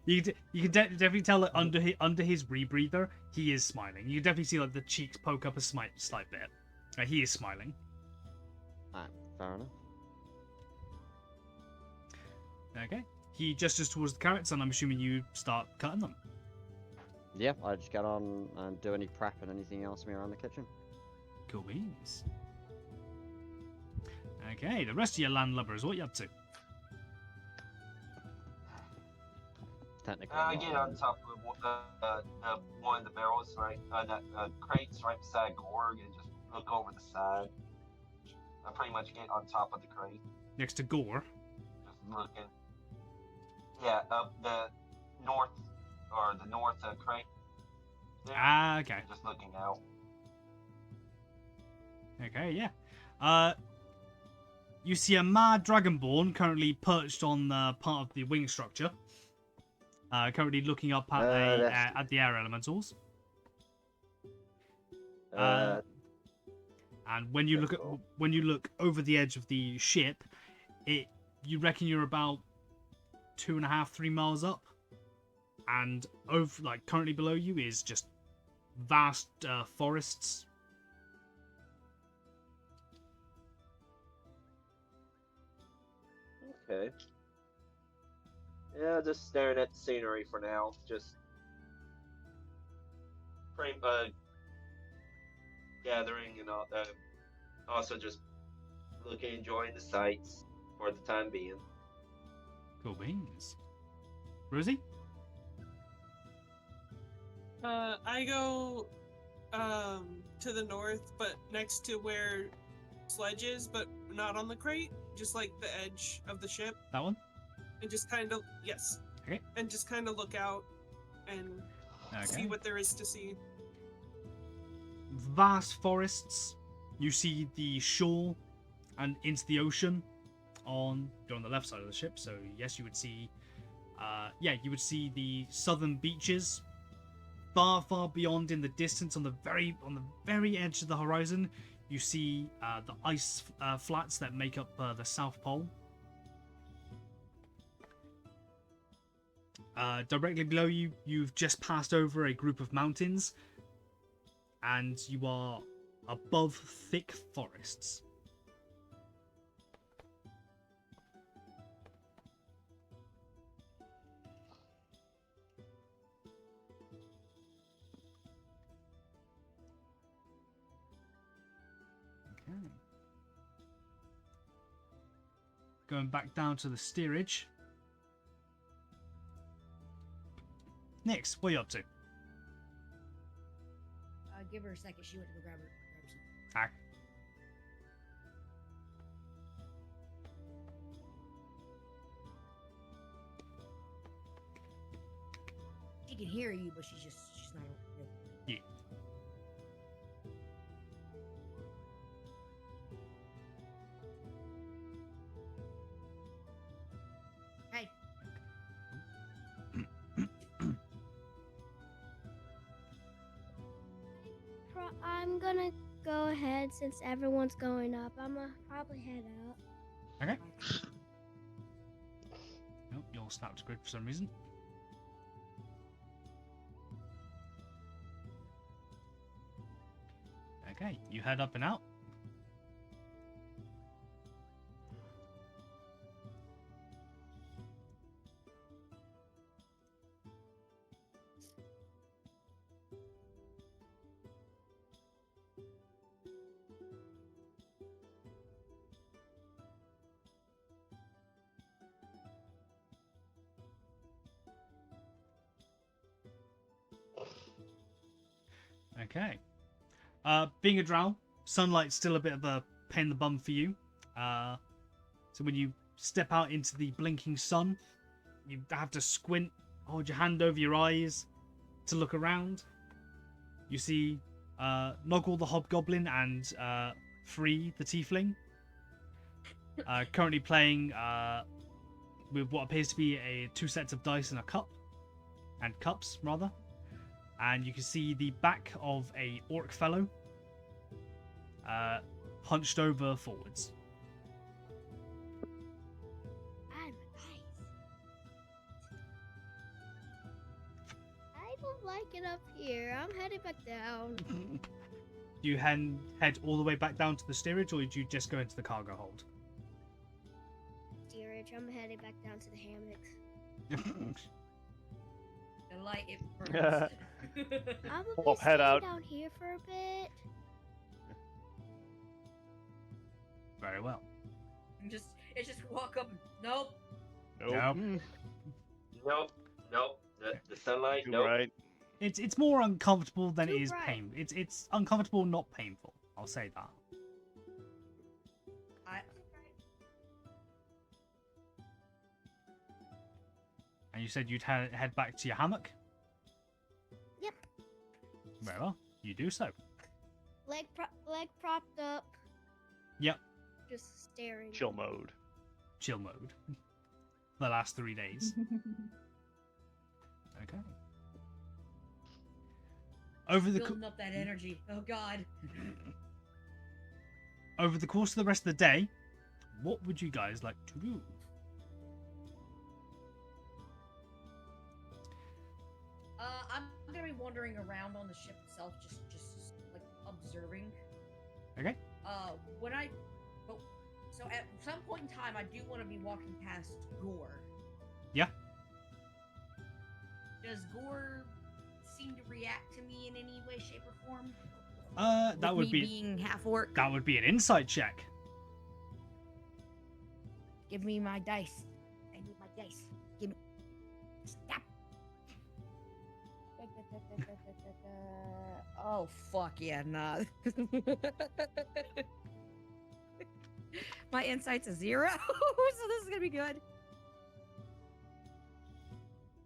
You can definitely tell that under his rebreather, he is smiling. You can definitely see like the cheeks poke up a slight bit. He is smiling. Fair enough. Okay. He gestures towards the carrots, and I'm assuming you start cutting them. Yeah, I just get on and do any prep and anything else me around the kitchen. Cool beans. Okay, the rest of your landlubbers, what you up to? Technically. I get on top of one of the barrels, right? Crates right beside Gorg, and just look over the side. I pretty much get on top of the crate. Next to Gore. Just looking. Yeah, up the north crate. There, Ah, okay. just looking out. Okay, yeah. You see a mad dragonborn currently perched on part of the wing structure. Currently looking up at the air elementals. And when you look over the edge of the ship, you reckon you're about 2.5-3 miles up, and currently below you is just vast forests. Okay. Yeah, just staring at the scenery for now. Just gathering and all that. Also just looking, enjoying the sights for the time being. Cool beans. Rosie? I go to the north, but next to where Sledge is, but not on the crate, just like the edge of the ship. That one? And just kind of, yes. Okay. And just kind of look out and see what there is to see. Vast forests. You see the shore and into the ocean you're on the left side of the ship, so yes, you would see you would see the southern beaches. Far beyond in the distance, on the very edge of the horizon, you see the ice flats that make up the South Pole. Directly below you, you've just passed over a group of mountains, and you are above thick forests. Okay. Going back down to the steerage. Nix, what are you up to? Give her a second. She went to go grab her. Ah. She can hear you, but she's not. Yeah. Hey. I'm gonna go ahead since everyone's going up. I'm gonna probably head out. Okay. Nope, you're snapped grid for some reason. Okay, you head up and out. Okay. Being a drow, sunlight's still a bit of a pain in the bum for you. So when you step out into the blinking sun, you have to squint, hold your hand over your eyes to look around. You see Noggle the Hobgoblin and Free the Tiefling currently playing with what appears to be two sets of dice and a cup. And cups, rather. And you can see the back of a orc fellow hunched over forwards. I'm nice. I don't like it up here. I'm heading back down. Do you head all the way back down to the steerage, or do you just go into the cargo hold? Steerage, I'm heading back down to the hammocks. The light it burns. I'm Well, gonna head stay out. down here for a bit. Very well. It's just walk up. Nope. Nope. Nope. Nope. Nope. The sunlight. Too Nope. bright. It's more uncomfortable than it Too is bright. pain. It's uncomfortable, not painful. I'll say that. And you said you'd head back to your hammock? Yep. Very well. You do so. Leg propped up. Yep. Just staring. Chill mode. Chill mode. The last 3 days. Okay. Over the Building up that energy. Oh God. over the course of the rest of the day, what would you guys like to do? I'm gonna be wandering around on the ship itself, just like observing. Okay. When I, oh, so at some point in time, I do want to be walking past Gore. Yeah. Does Gore seem to react to me in any way, shape, or form? That With would me be being half orc. that would be an insight check. Give me my dice. I need my dice. Give me. Stop. Oh fuck yeah, nah. My insight's a 0, so this is gonna be good.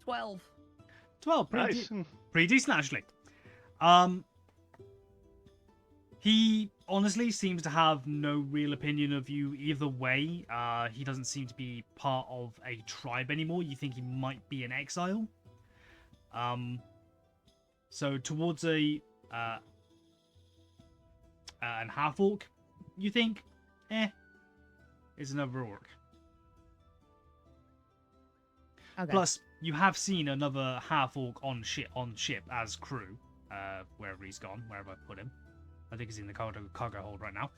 12. 12, pretty, Nice. pretty decent actually. He honestly seems to have no real opinion of you either way. He doesn't seem to be part of a tribe anymore. You think he might be an exile. So towards an half orc, you think, is another orc. Okay. Plus, you have seen another half orc on ship as crew, wherever he's gone, wherever I put him. I think he's in the cargo hold right now.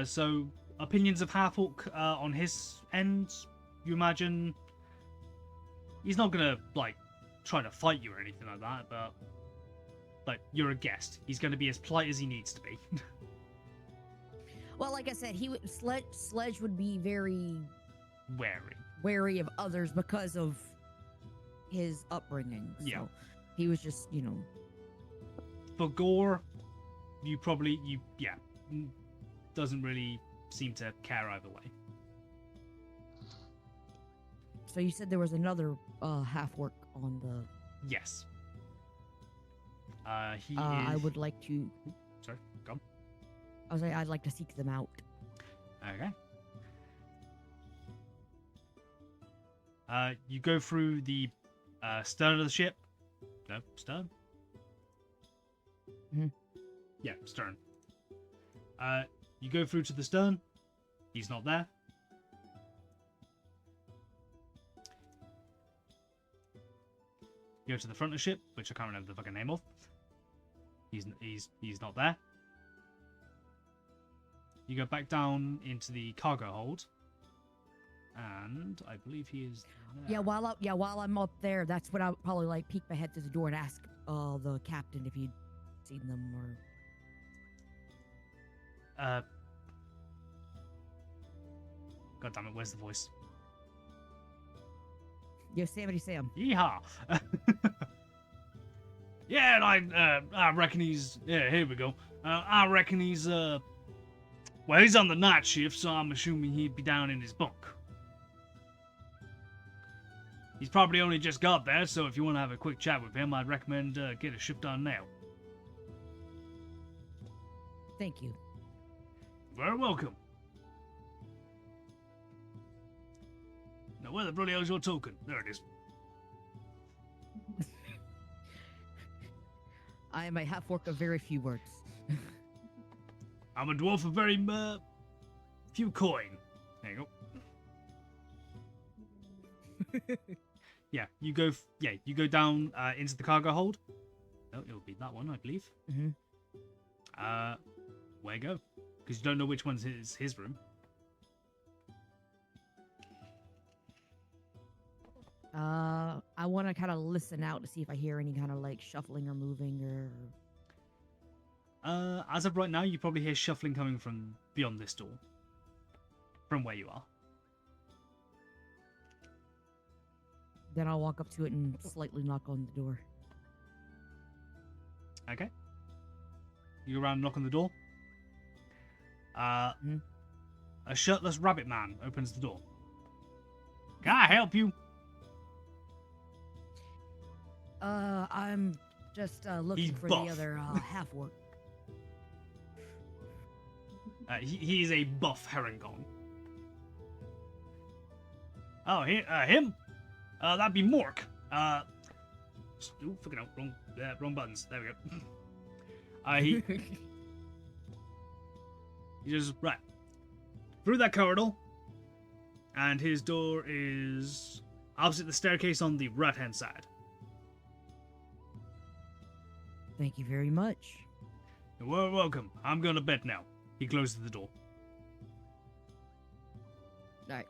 So opinions of half orc on his end, you imagine he's not gonna like try to fight you or anything like that, but like you're a guest. He's going to be as polite as he needs to be. Well, like I said, he would Sledge would be very Wary. wary of others because of his upbringing. Yeah. So he was just, For Gore, doesn't really seem to care either way. So you said there was another half orc on the. Yes. He I is. would like to. Sorry, go on. I was like, I'd like to seek them out. Okay. You go through the stern of the ship. No, stern. Mhm. Yeah, stern. You go through to the stern. He's not there. You go to the front of the ship, which I can't remember the fucking name of. He's not there. You go back down into the cargo hold, and I believe he is there. Yeah, while I'm up there, that's when I'll probably like peek my head through the door and ask the captain if he'd seen them or. God damn it! Where's the voice? Yosemite Sam. Yeehaw! Yeah, and I reckon he's. Yeah, here we go. I reckon he's. Well, he's on the night shift, so I'm assuming he'd be down in his bunk. He's probably only just got there, so if you want to have a quick chat with him, I'd recommend get a shift done now. Thank you. Very welcome. Now, where the bloody hell's your token? There it is. I am a half orc of very few words. I'm a dwarf of very few coin. There you go. Yeah, you go. You go down into the cargo hold. Oh, it'll be that one, I believe. Mm-hmm. Where go? Because you don't know which one's his room. I want to kind of listen out to see if I hear any kind of like shuffling or moving or. As of right now, you probably hear shuffling coming from beyond this door, from where you are. Then I'll walk up to it and slightly knock on the door. Okay. You go around and knock on the door. A shirtless rabbit man opens the door. Can I help you? I'm just looking He's for buff. the other half orc. He is a buff Herringon. Oh, him? That'd be Mork. Fucking out, wrong buttons. There we go. He just right through that corridor, and his door is opposite the staircase on the right-hand side. Thank you very much. You're welcome. I'm going to bed now. He closes the door. All right.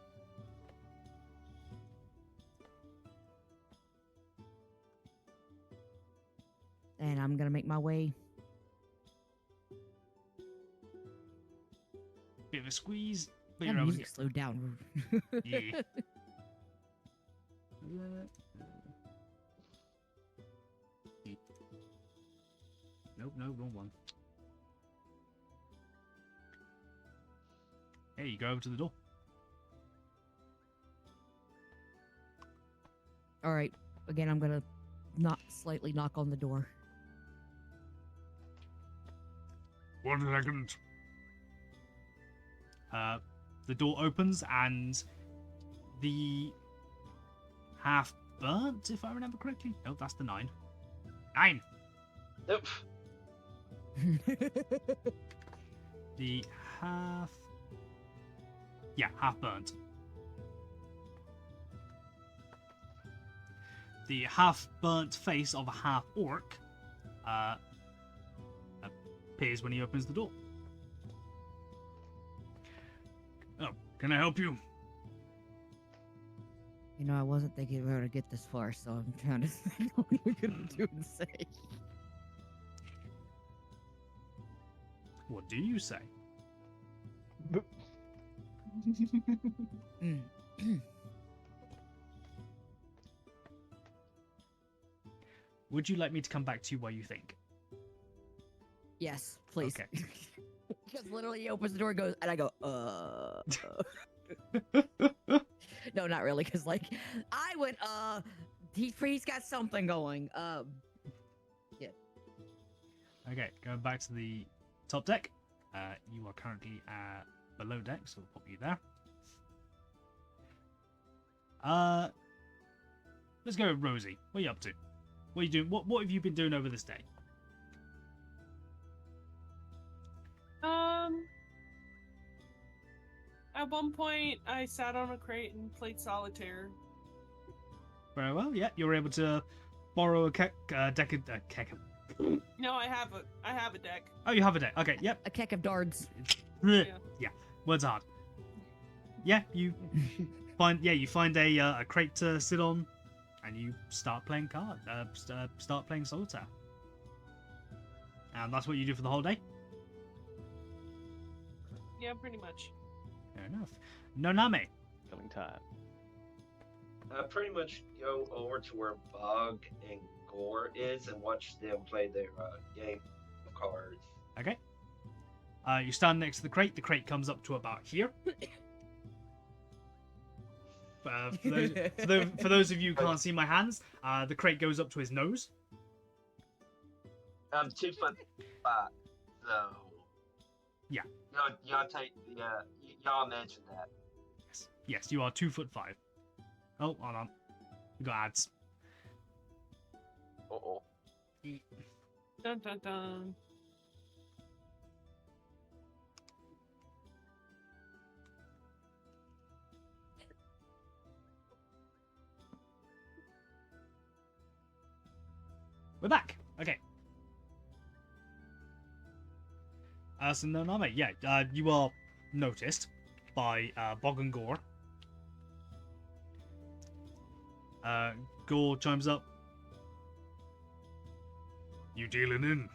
And I'm gonna make my way. Bit of a squeeze. But That you're able to music slowed down. Yeah. Nope, no, wrong one. Hey, you go over to the door. All right. Again, I'm gonna slightly knock on the door. 1 second. The door opens and the half burnt, if I remember correctly. No, that's the 9. 9. Nope. The half. Yeah, half burnt. The half burnt face of a half orc appears when he opens the door. Oh, can I help you? You know, I wasn't thinking we were gonna get this far, so I'm trying to think what we're gonna do and say. What do you say? Mm. Would you like me to come back to you while you think? Yes, please. Okay. Because literally he opens the door and goes, and I go, No, not really, because like I went, he's got something going. Okay, going back to the top deck. You are currently below deck, so we'll pop you there. Let's go with Rosie. What are you up to? What are you doing? What have you been doing over this day? At one point, I sat on a crate and played solitaire. Very well. Yeah, you were able to borrow a deck. No, I have a deck. Oh, you have a deck. Okay. Yep. A keck of dards. Yeah. Words hard. Yeah, you find a crate to sit on, and you start playing start playing solitaire. And that's what you do for the whole day. Yeah, pretty much. Fair enough. Noname. Killing time. I pretty much go over to where Bog and Gore is and watch them play their game of cards. Okay. You stand next to the crate. The crate comes up to about here. For those of you who can't see my hands, the crate goes up to his nose. I'm 2'5", so yeah. Y'all take y'all mentioned that. Yes, you are 2'5". Oh, hold on. We got ads. Uh-oh. Dun dun dun. We're back. Okay. So Noname, yeah, you are noticed by Bog and Gore. Gore chimes up. You dealing in?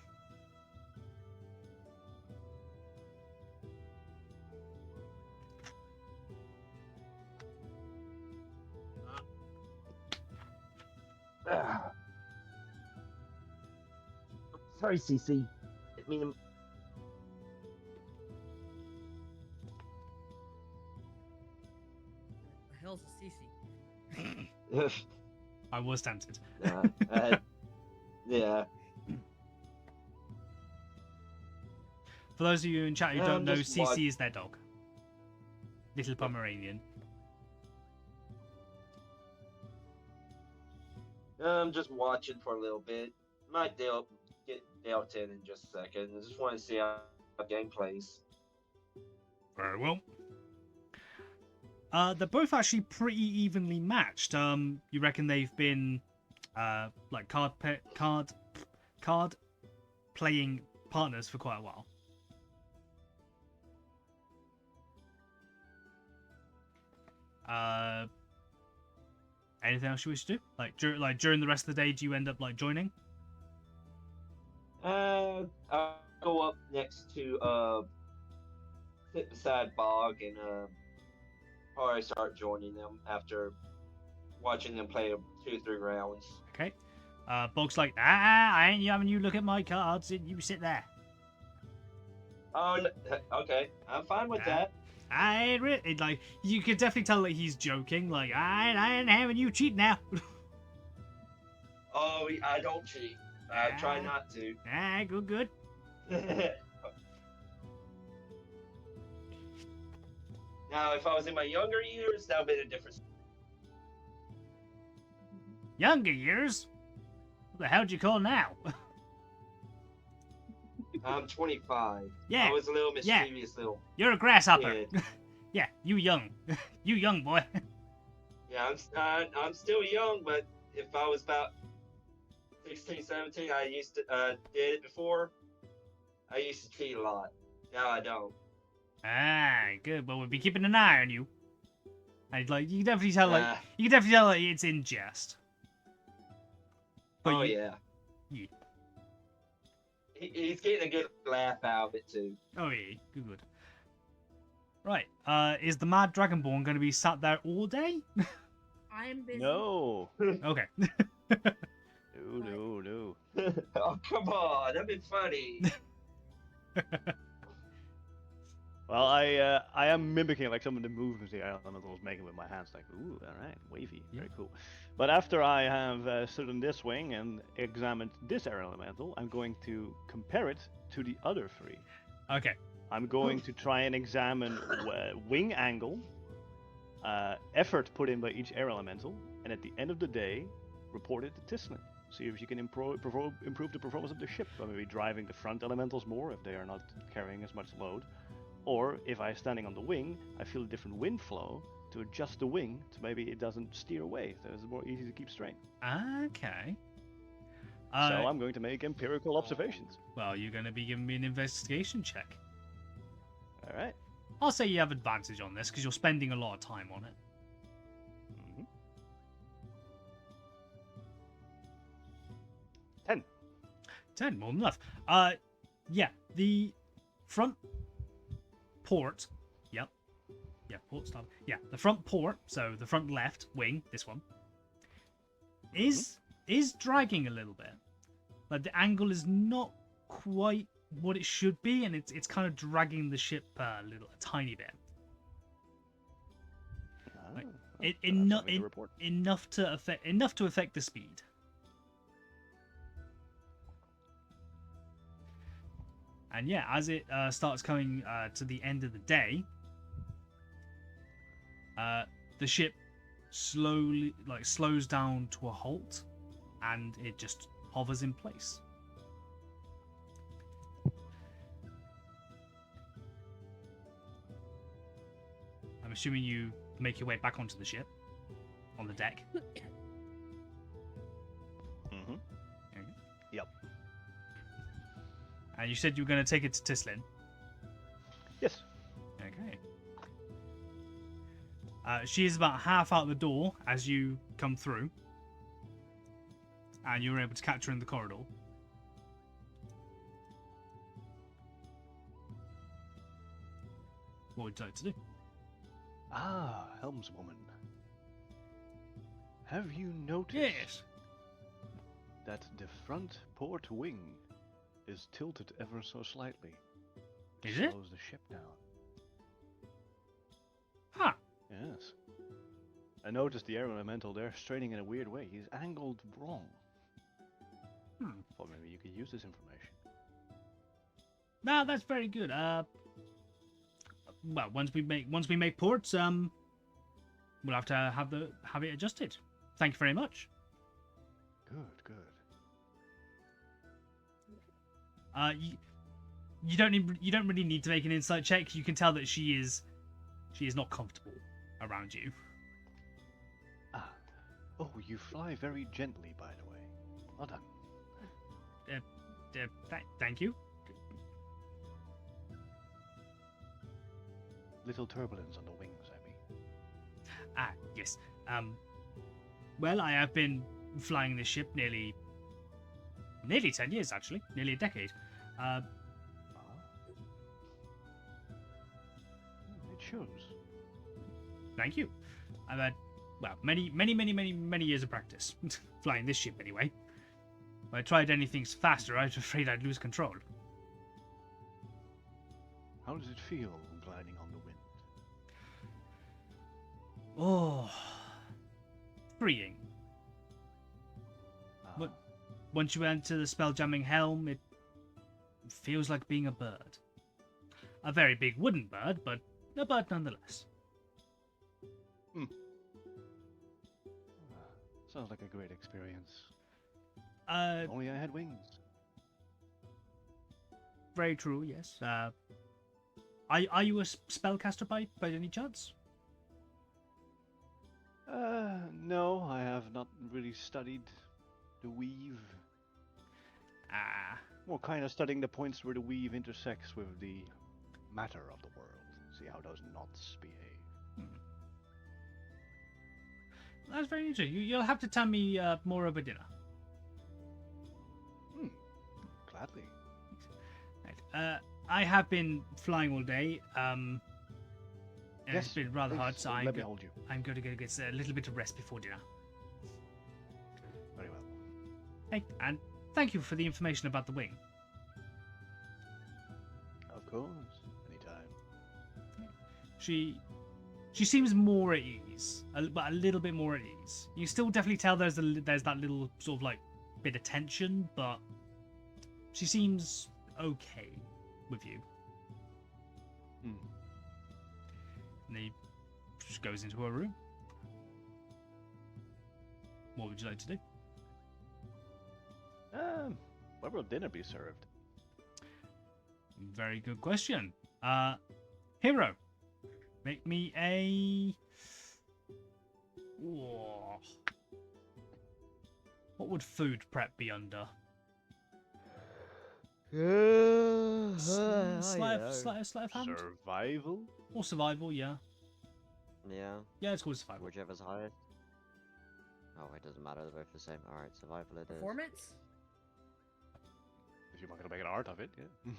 Sorry, CC. I mean, The hell's a CC? I was tempted. Yeah. For those of you in chat who don't know, just CC is their dog. Little Pomeranian. I'm just watching for a little bit. Might get dealt in just a second. I just want to see how the game plays. Very well. They're both actually pretty evenly matched. You reckon they've been like card playing partners for quite a while. Anything else you wish to do? Like during the rest of the day, do you end up like joining? I'll go up next to sit beside Bog and probably start joining them after watching them play 2-3 rounds. Okay. Bog's like, I ain't having you look at my cards. You sit there. Oh, okay. I'm fine with that. I ain't really like. You can definitely tell that he's joking. Like, I ain't having you cheat now. Oh, I don't cheat. I try not to. Good. Now, if I was in my younger years, that would have been a difference. Younger years? What the hell'd you call now? I'm 25. Yeah. I was a little mischievous little. You're a grasshopper. kid. Yeah, you young. You young boy. Yeah, I'm still young, but if I was about 16, 17, I used to did it before. I used to cheat a lot. Now I don't. Good. Well, we'll be keeping an eye on you. And like, you can definitely tell, like, it's in jest. But Oh you- yeah. Yeah. He's getting a good laugh out of it too. Oh yeah, good. Right. Is the Mad Dragonborn going to be sat there all day? I am busy. No. Okay. No. Oh, come on, that'd be funny. Well, I am mimicking like some of the movements the elemental was making with my hands, like ooh, all right, wavy, very cool. But after I have stood in this wing and examined this air elemental, I'm going to compare it to the other three. Okay. I'm going to try and examine wing angle, effort put in by each air elemental, and at the end of the day, report it to Tislin. See if you can improve the performance of the ship by maybe driving the front elementals more if they are not carrying as much load. Or if I'm standing on the wing, I feel a different wind flow to adjust the wing so maybe it doesn't steer away, so it's more easy to keep straight. Okay. So I'm going to make empirical observations. Well, you're going to be giving me an investigation check. All right. I'll say you have advantage on this because you're spending a lot of time on it. Mm-hmm. 10. 10, more than enough. Yeah, the front port. Yep. Yeah, port stop. Yeah, the front port. So the front left wing, this one, is dragging a little bit. Like the angle is not quite what it should be, and it's kind of dragging the ship a tiny bit. Like, enough to affect the speed. And yeah, as it starts coming to the end of the day, the ship slowly slows down to a halt, and it just hovers in place. I'm assuming you make your way back onto the ship, on the deck. Mm-hmm. Yep. And you said you were going to take it to Tislin. Yes. Okay. She is about half out the door as you come through, and you're able to catch her in the corridor. What would you like to do? Ah, helmswoman. Have you noticed Yes. that the front port wing is tilted ever so slightly? Is it? Slows the ship down. Huh. Yes. I noticed the air elemental there straining in a weird way. He's angled wrong. Well, maybe you could use this information. No, that's very good. Well, once we make ports, we'll have to have it adjusted. Thank you very much. Good. You don't really need to make an insight check. You can tell that she is not comfortable around you. Ah. Oh, you fly very gently, by the way. Well done. Thank you. Little turbulence on the wings, I mean. Ah, yes. Well, I have been flying this ship nearly 10 years, actually. Nearly a decade. It shows. Thank you. I've had, well, many years of practice. Flying this ship, anyway. If I tried anything faster, I was afraid I'd lose control. How does it feel gliding on the wind? Oh, freeing. But once you enter the spelljamming helm, it feels like being a bird. A very big wooden bird, but a bird nonetheless. Sounds like a great experience. Only I had wings. Very true, yes. Are you a spellcaster by any chance? No, I have not really studied the weave. More kind of studying the points where the weave intersects with the matter of the world. See how those knots behave. That's very interesting. You'll have to tell me more over dinner. Gladly. I have been flying all day. And Yes, it's been rather hard, please, so let me hold you. I'm going to go get a little bit of rest before dinner. Very well. Hey, and thank you for the information about the wing. Of course. Anytime. She seems more at ease, but a little bit more at ease. You still definitely tell there's that little sort of like bit of tension, but she seems okay with you. Hmm. And he just goes into her room. What would you like to do? Where will dinner be served? Very good question. Hero, make me a. Whoa. What would food prep be under? Sleight of hand? Survival? Or survival, yeah. Yeah, Yeah, it's called survival. whichever's highest. Oh, it doesn't matter. They're both the same. All right, survival it is. Performance? If you're not gonna make an art of it, yeah.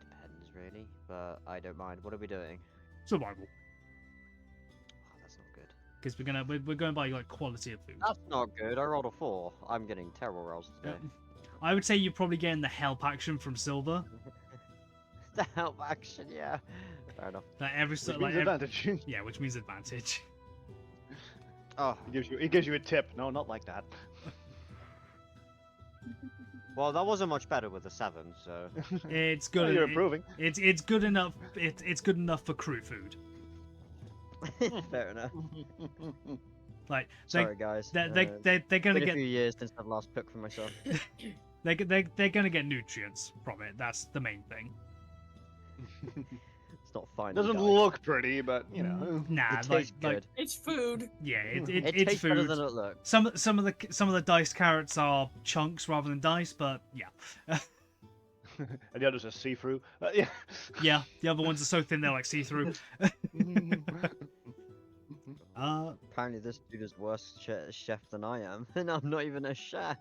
Depends really, but I don't mind. What are we doing? Survival. Oh, that's not good. Because we're going by like quality of food. That's not good. I rolled a 4. I'm getting terrible rolls Yeah. today. I would say you're probably getting the help action from Silver. The help action, yeah. Fair enough. That every Which like means advantage. yeah, which means advantage. Oh, He gives you a tip. No, not like that. well, that wasn't much better with a 7, so. It's Well, good. you're improving. It's good enough. It's good enough for crew food. Fair enough. Like Sorry, guys. they're gonna Been a get few years since I've last cooked for myself. they're gonna get nutrients from it. That's the main thing. It's not fine. Doesn't look pretty, but you know. Nah, It like tastes like good. It's food. yeah, It it's tastes better food. than it looks. Some of the diced carrots are chunks rather than dice, but yeah, And the others are see-through. Yeah. yeah. The other ones are so thin they're like see through. Apparently, this dude is worse chef than I am, and I'm not even a chef.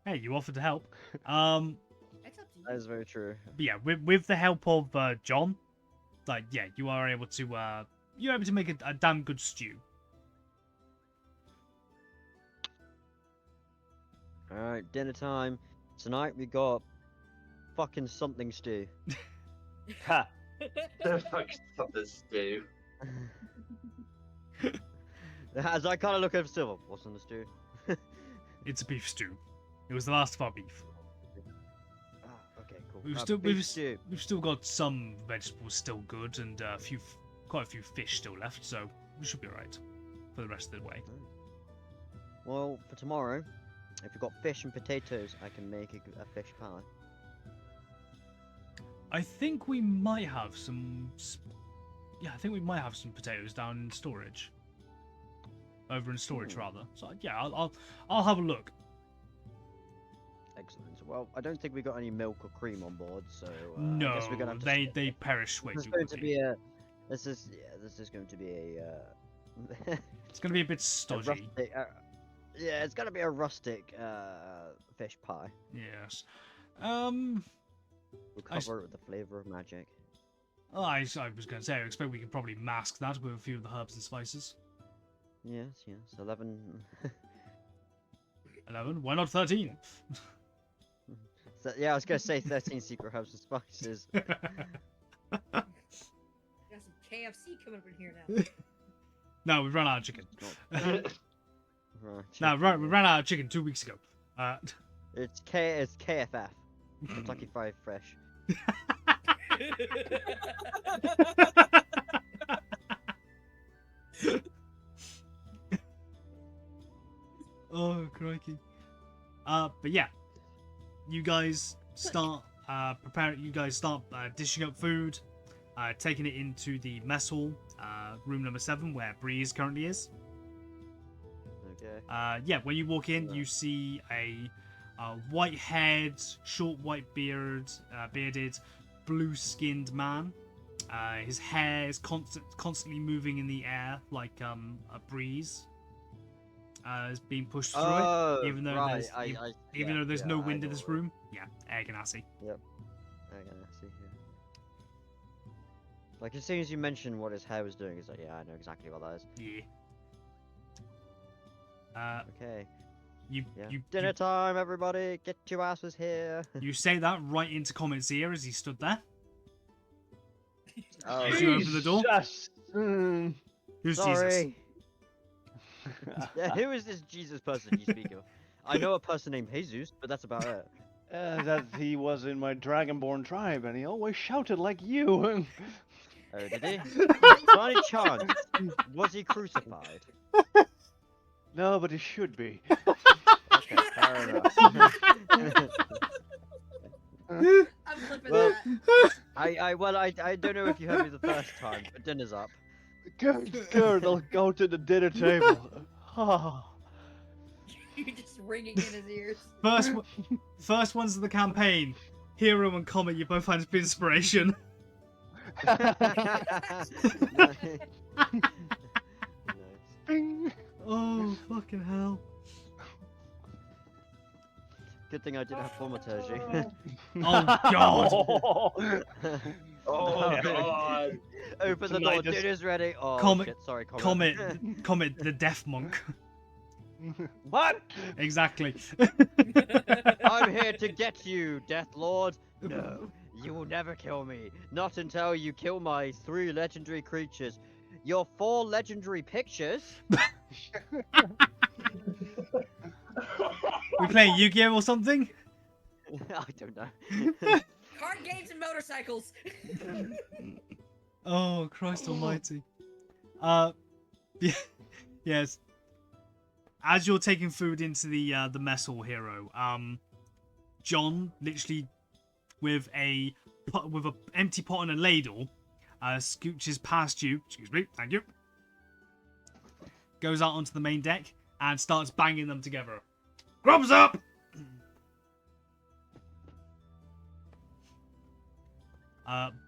Hey, you offered to help. It's up to you. That is very true. But yeah, with the help of John, like yeah, you are able to make a damn good stew. All right, dinner time. Tonight we got fucking something stew. Ha! The fuck something stew. As I kind of look over Silver, what's in the stew? It's a beef stew. It was the last of our beef. Ah, okay, cool. We've beef stew. still got some vegetables still good and quite a few fish still left, so we should be alright for the rest of the way. Well, for tomorrow, if you've got fish and potatoes, I can make a fish pie. I think we might have some. Yeah, I think we might have some potatoes down in storage. Over in storage, rather. So yeah, I'll have a look. Excellent. Well, I don't think we got any milk or cream on board, so I No, guess we're gonna have to they skip they it. perish way This is too going to quickly. be a. This is going to be a. It's gonna be a bit a stodgy. rustic, yeah, it's gonna be a rustic fish pie. Yes. We'll I s- cover it with the flavor of magic. I was gonna say I expect we can probably mask that with a few of the herbs and spices. Yes, 11. 11. Why not 13? So, yeah, I was gonna say 13 secret herbs and spices. Got some KFC coming up in here now. No, we ran out of chicken. Right, No, check we it. ran out of chicken 2 weeks ago. It's KFF. Kentucky Fried Fresh. Oh, crikey. But yeah, you guys start dishing up food, taking it into the mess hall, room number 7, where Breeze currently is. Okay. Yeah, when you walk in, you see a white-haired, short white bearded, blue-skinned man. His hair is constantly moving in the air like a breeze. is being pushed through Oh, it, even though right. there's even yeah, though there's yeah, no I wind in know this what- room. Yeah, air ganassi. Okay, I see. Yeah. Like as soon as you mentioned what his hair was doing, it's like, yeah, I know exactly what that is. Yeah. Okay. You Yeah. you Dinner you, time, everybody! Get your asses here. you say that right into Comet's ear as he stood there. Oh, As you open the door. Jesus. Who's Jesus? sorry. Yeah, who is this Jesus person you speak of? I know a person named Jesus, but that's about it. That he was in my Dragonborn tribe, and he always shouted like you. Oh, did he? By any chance, was he crucified? No, but he should be. Okay, fair enough. I'm flipping Well, that. I don't know if you heard me the first time, but dinner's up. Good, I'll go to the dinner table. Oh. You're just ringing in his ears. First ones of the campaign. Hero and Comet, you both had inspiration. Nice. Bing. Oh, fucking hell. Good thing I didn't have thaumaturgy. Oh, God. Oh god. Open the Tonight door, is- dinner's ready. Oh Comet- shit, sorry, Comet. Comet, the deaf monk. What? Exactly. I'm here to get you, Death Lord. No, you will never kill me. Not until you kill my 3 legendary creatures. Your 4 legendary pictures? We playing Yu-Gi-Oh or something? I don't know. Card games and motorcycles. Oh, Christ almighty. Yes. As you're taking food into the mess hall, Hero, John literally with a empty pot and a ladle scooches past you. Excuse me, thank you. Goes out onto the main deck and starts banging them together. Grubs up!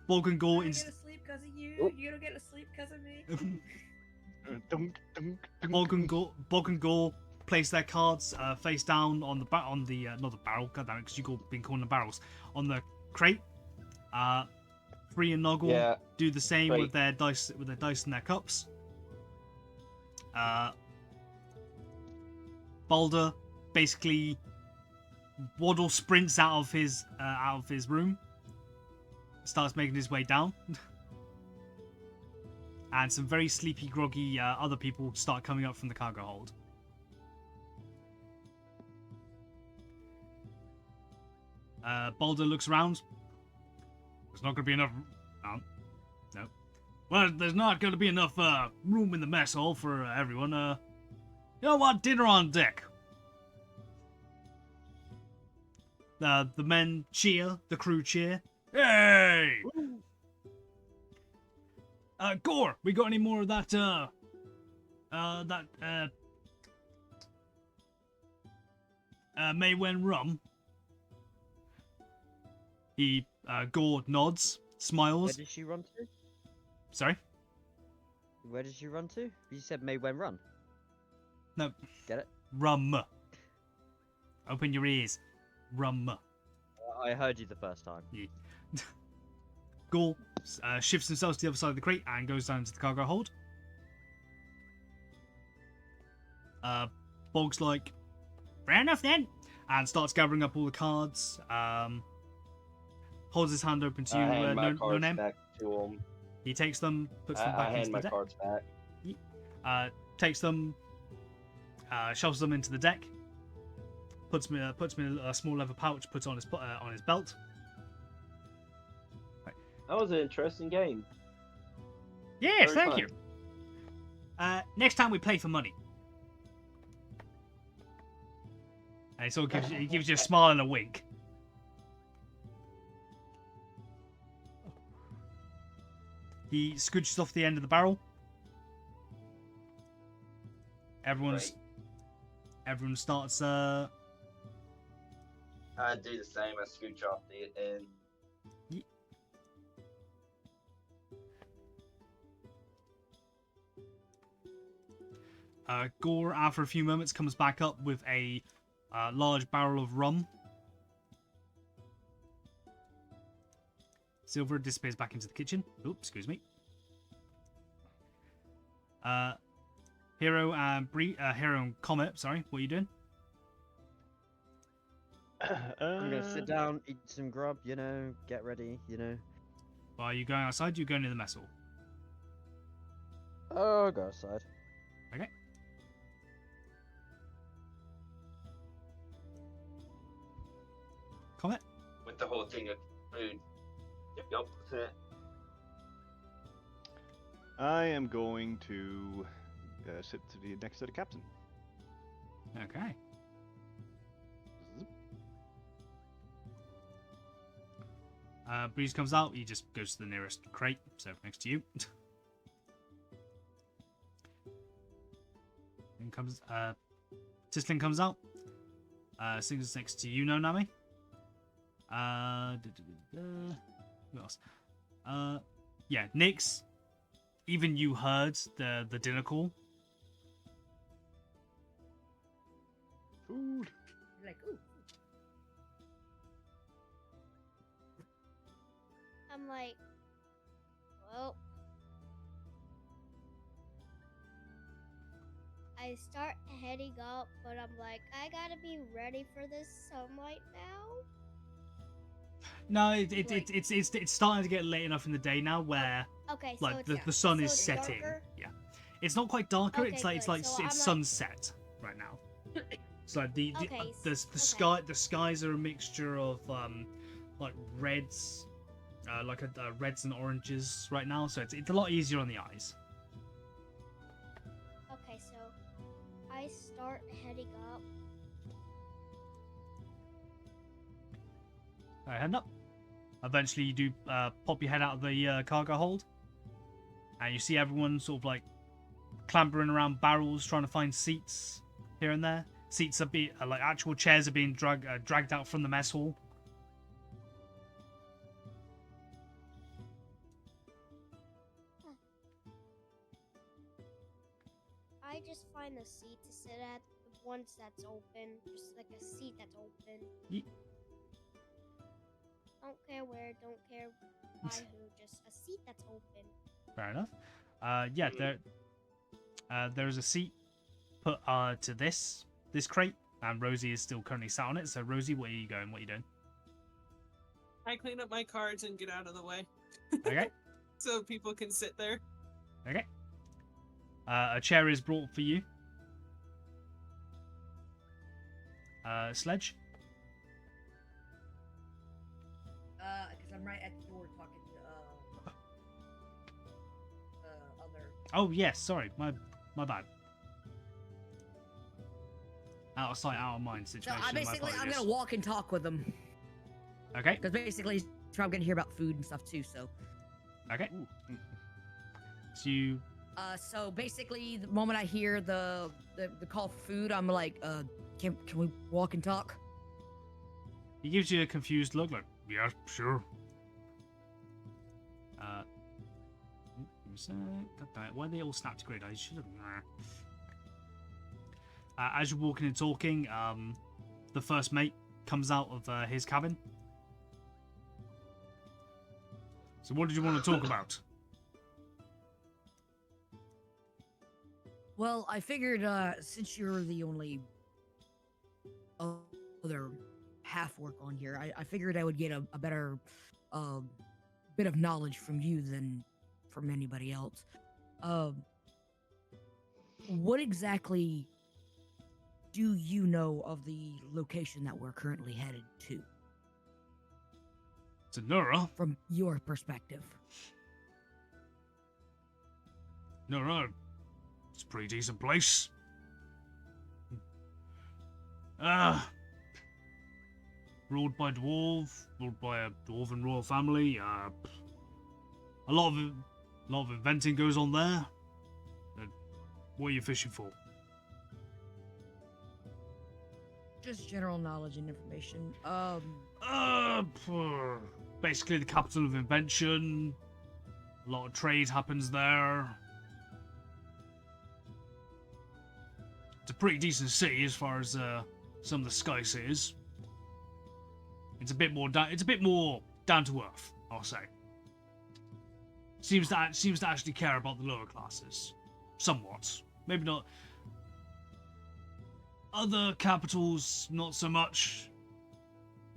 Borgengor I is get to sleep because of you. Oh. You don't get to sleep because of me. Dunk, dunk, dunk. Borgengor place their cards face down on the not the barrel, goddamn it, because you've been calling them barrels, on the crate. Free and Noggle Yeah. do the same Crate. with their dice and their cups. Balder basically waddle sprints out of his room, starts making his way down. And some very sleepy, groggy other people start coming up from the cargo hold. Balder looks around. There's not going to be enough... No. Well, there's not going to be enough room in the mess hall for everyone. You know what? Dinner on deck. The men cheer. The crew cheer. Hey! Gore, we got any more of that, Maywen rum? He, Gore nods, Where smiles. did she run to? Sorry? Where did she run to? You said Maywen run. No. Get it? Rum. Open your ears. Rum. I heard you the first time. Gore shifts himself to the other side of the crate and goes down to the cargo hold. Bog's like, fair enough then, and starts gathering up all the cards. Holds his hand open to you, I hand my no cards name. back to him. He takes them, puts I them back hand into my the deck. cards back. Takes them, shoves them into the deck. Puts me in a small leather pouch. Puts it on his belt. That was an interesting game. Yes, Very thank fun. you. Next time we play for money. And he sort of gives you a smile and a wink. He scooches off the end of the barrel. Everyone starts. I do the same. I scooch off the end. Gore, after a few moments, comes back up with a large barrel of rum. Silver disappears back into the kitchen. Oops, excuse me. Hero and Hero and Comet, sorry, what are you doing? I'm gonna sit down, eat some grub, you know, get ready, you know. Well, are you going outside? Or you going near the mess hall? Oh, I'll go outside. Okay. Comet? With the whole thing of food. Yep. I am going to sit to the next to the captain. Okay. Breeze comes out. He just goes to the nearest crate, so next to you. Then comes Tisling comes out. Sings next to you, no Nami. Who else? Yeah, Nyx. Even you heard the dinner call. Food. Like, ooh. I'm like, well, I start heading up, but I'm like, I gotta be ready for this sunlight now. No, it's starting to get late enough in the day now where Okay, so like it's, the sun so is it's setting. darker? Yeah, it's not quite darker. Okay, it's like good. So I'm like- sunset right now. It's like the Okay, the skies are a mixture of like reds, reds and oranges right now. So it's a lot easier on the eyes. Okay, so I start heading up. Heading up. Eventually, you do pop your head out of the cargo hold, and you see everyone sort of like clambering around barrels, trying to find seats here and there. Seats are like actual chairs are being dragged out from the mess hall. I just find a seat to sit at, the ones that's open, just like a seat that's open. Don't care where, don't care by who, just a seat that's open. Fair enough. Yeah, there's a seat put to this crate, and Rosie is still currently sat on it. So Rosie, where are you going? What are you doing? I clean up my cards and get out of the way Okay. so people can sit there. Okay. A chair is brought for you. Sledge. Because I'm right at the door talking to other. Oh yes, sorry, my bad. Out of sight, out of mind So situation. I basically, I'm my gonna walk and talk with them Okay. because basically, I'm gonna hear about food and stuff too. So, Okay. So you. so basically, the moment I hear the call for food, I'm like, can we walk and talk? He gives you a confused look, like, yeah, sure. Why are they all snapped to grid? I should have. As you're walking and talking, the first mate comes out of his cabin. So, what did you want to talk about? Well, I figured since you're the only other half work on here, I figured I would get a better bit of knowledge from you than from anybody else. What exactly do you know of the location that we're currently headed to, To Nura? from your perspective? Nura, it's a pretty decent place. Ruled by a dwarven royal family. A lot of inventing goes on there. What are you fishing for? Just general knowledge and information. Basically the capital of invention. A lot of trade happens there. It's a pretty decent city as far as some of the Sky Cities. It's a bit more down to earth, I'll say. Seems to actually care about the lower classes, somewhat. Maybe not. Other capitals, not so much.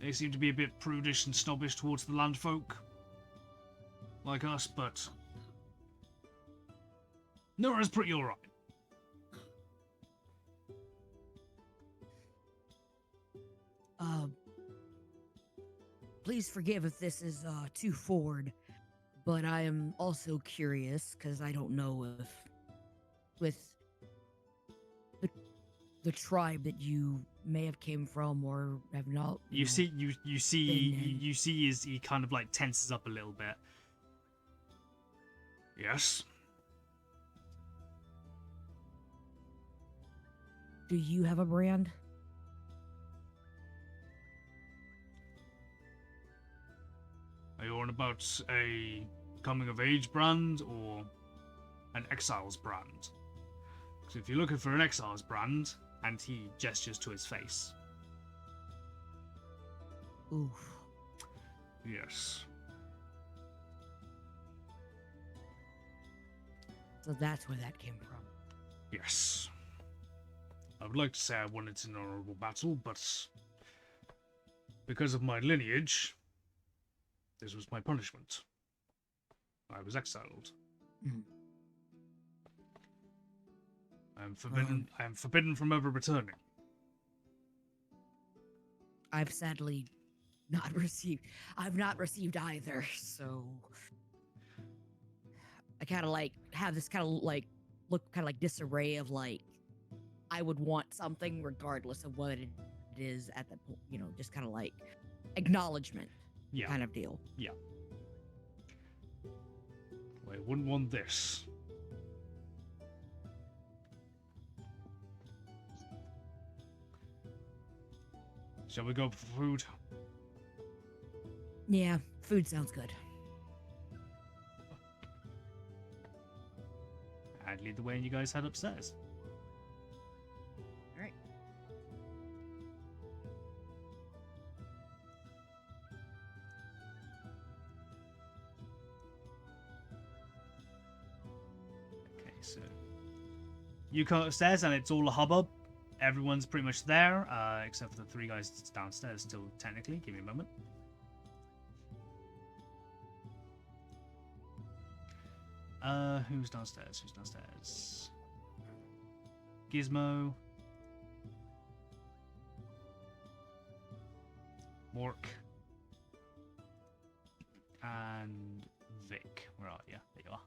They seem to be a bit prudish and snobbish towards the landfolk, like us. But Nora's pretty alright. Please forgive if this is too forward, but I am also curious because I don't know if with the tribe that you may have came from or have not. You see as he kind of like tenses up a little bit. Yes. Do you have a brand? Are you on about a coming-of-age brand or an exiles brand? Because if you're looking for an exiles brand, and he gestures to his face. Oof. Yes. So that's where that came from. Yes. I would like to say I won it in an honorable battle, but because of my lineage, this was my punishment. I was exiled. Mm. I am forbidden from ever returning. I've sadly not received. I've not received either. So I kind of like have this kind of like look kind of like disarray of like I would want something regardless of what it is at that point. You know, just kind of like acknowledgement. Yeah. Kind of deal. Yeah. Well, I wouldn't want this. Shall we go for food? Yeah, food sounds good. I'd lead the way and you guys head upstairs. All right. Okay, so you come upstairs and it's all a hubbub. Everyone's pretty much there, except for the three guys downstairs still, technically. Give me a moment. Who's downstairs? Who's downstairs? Gizmo. Mork. And Vic. Where are you? There you are.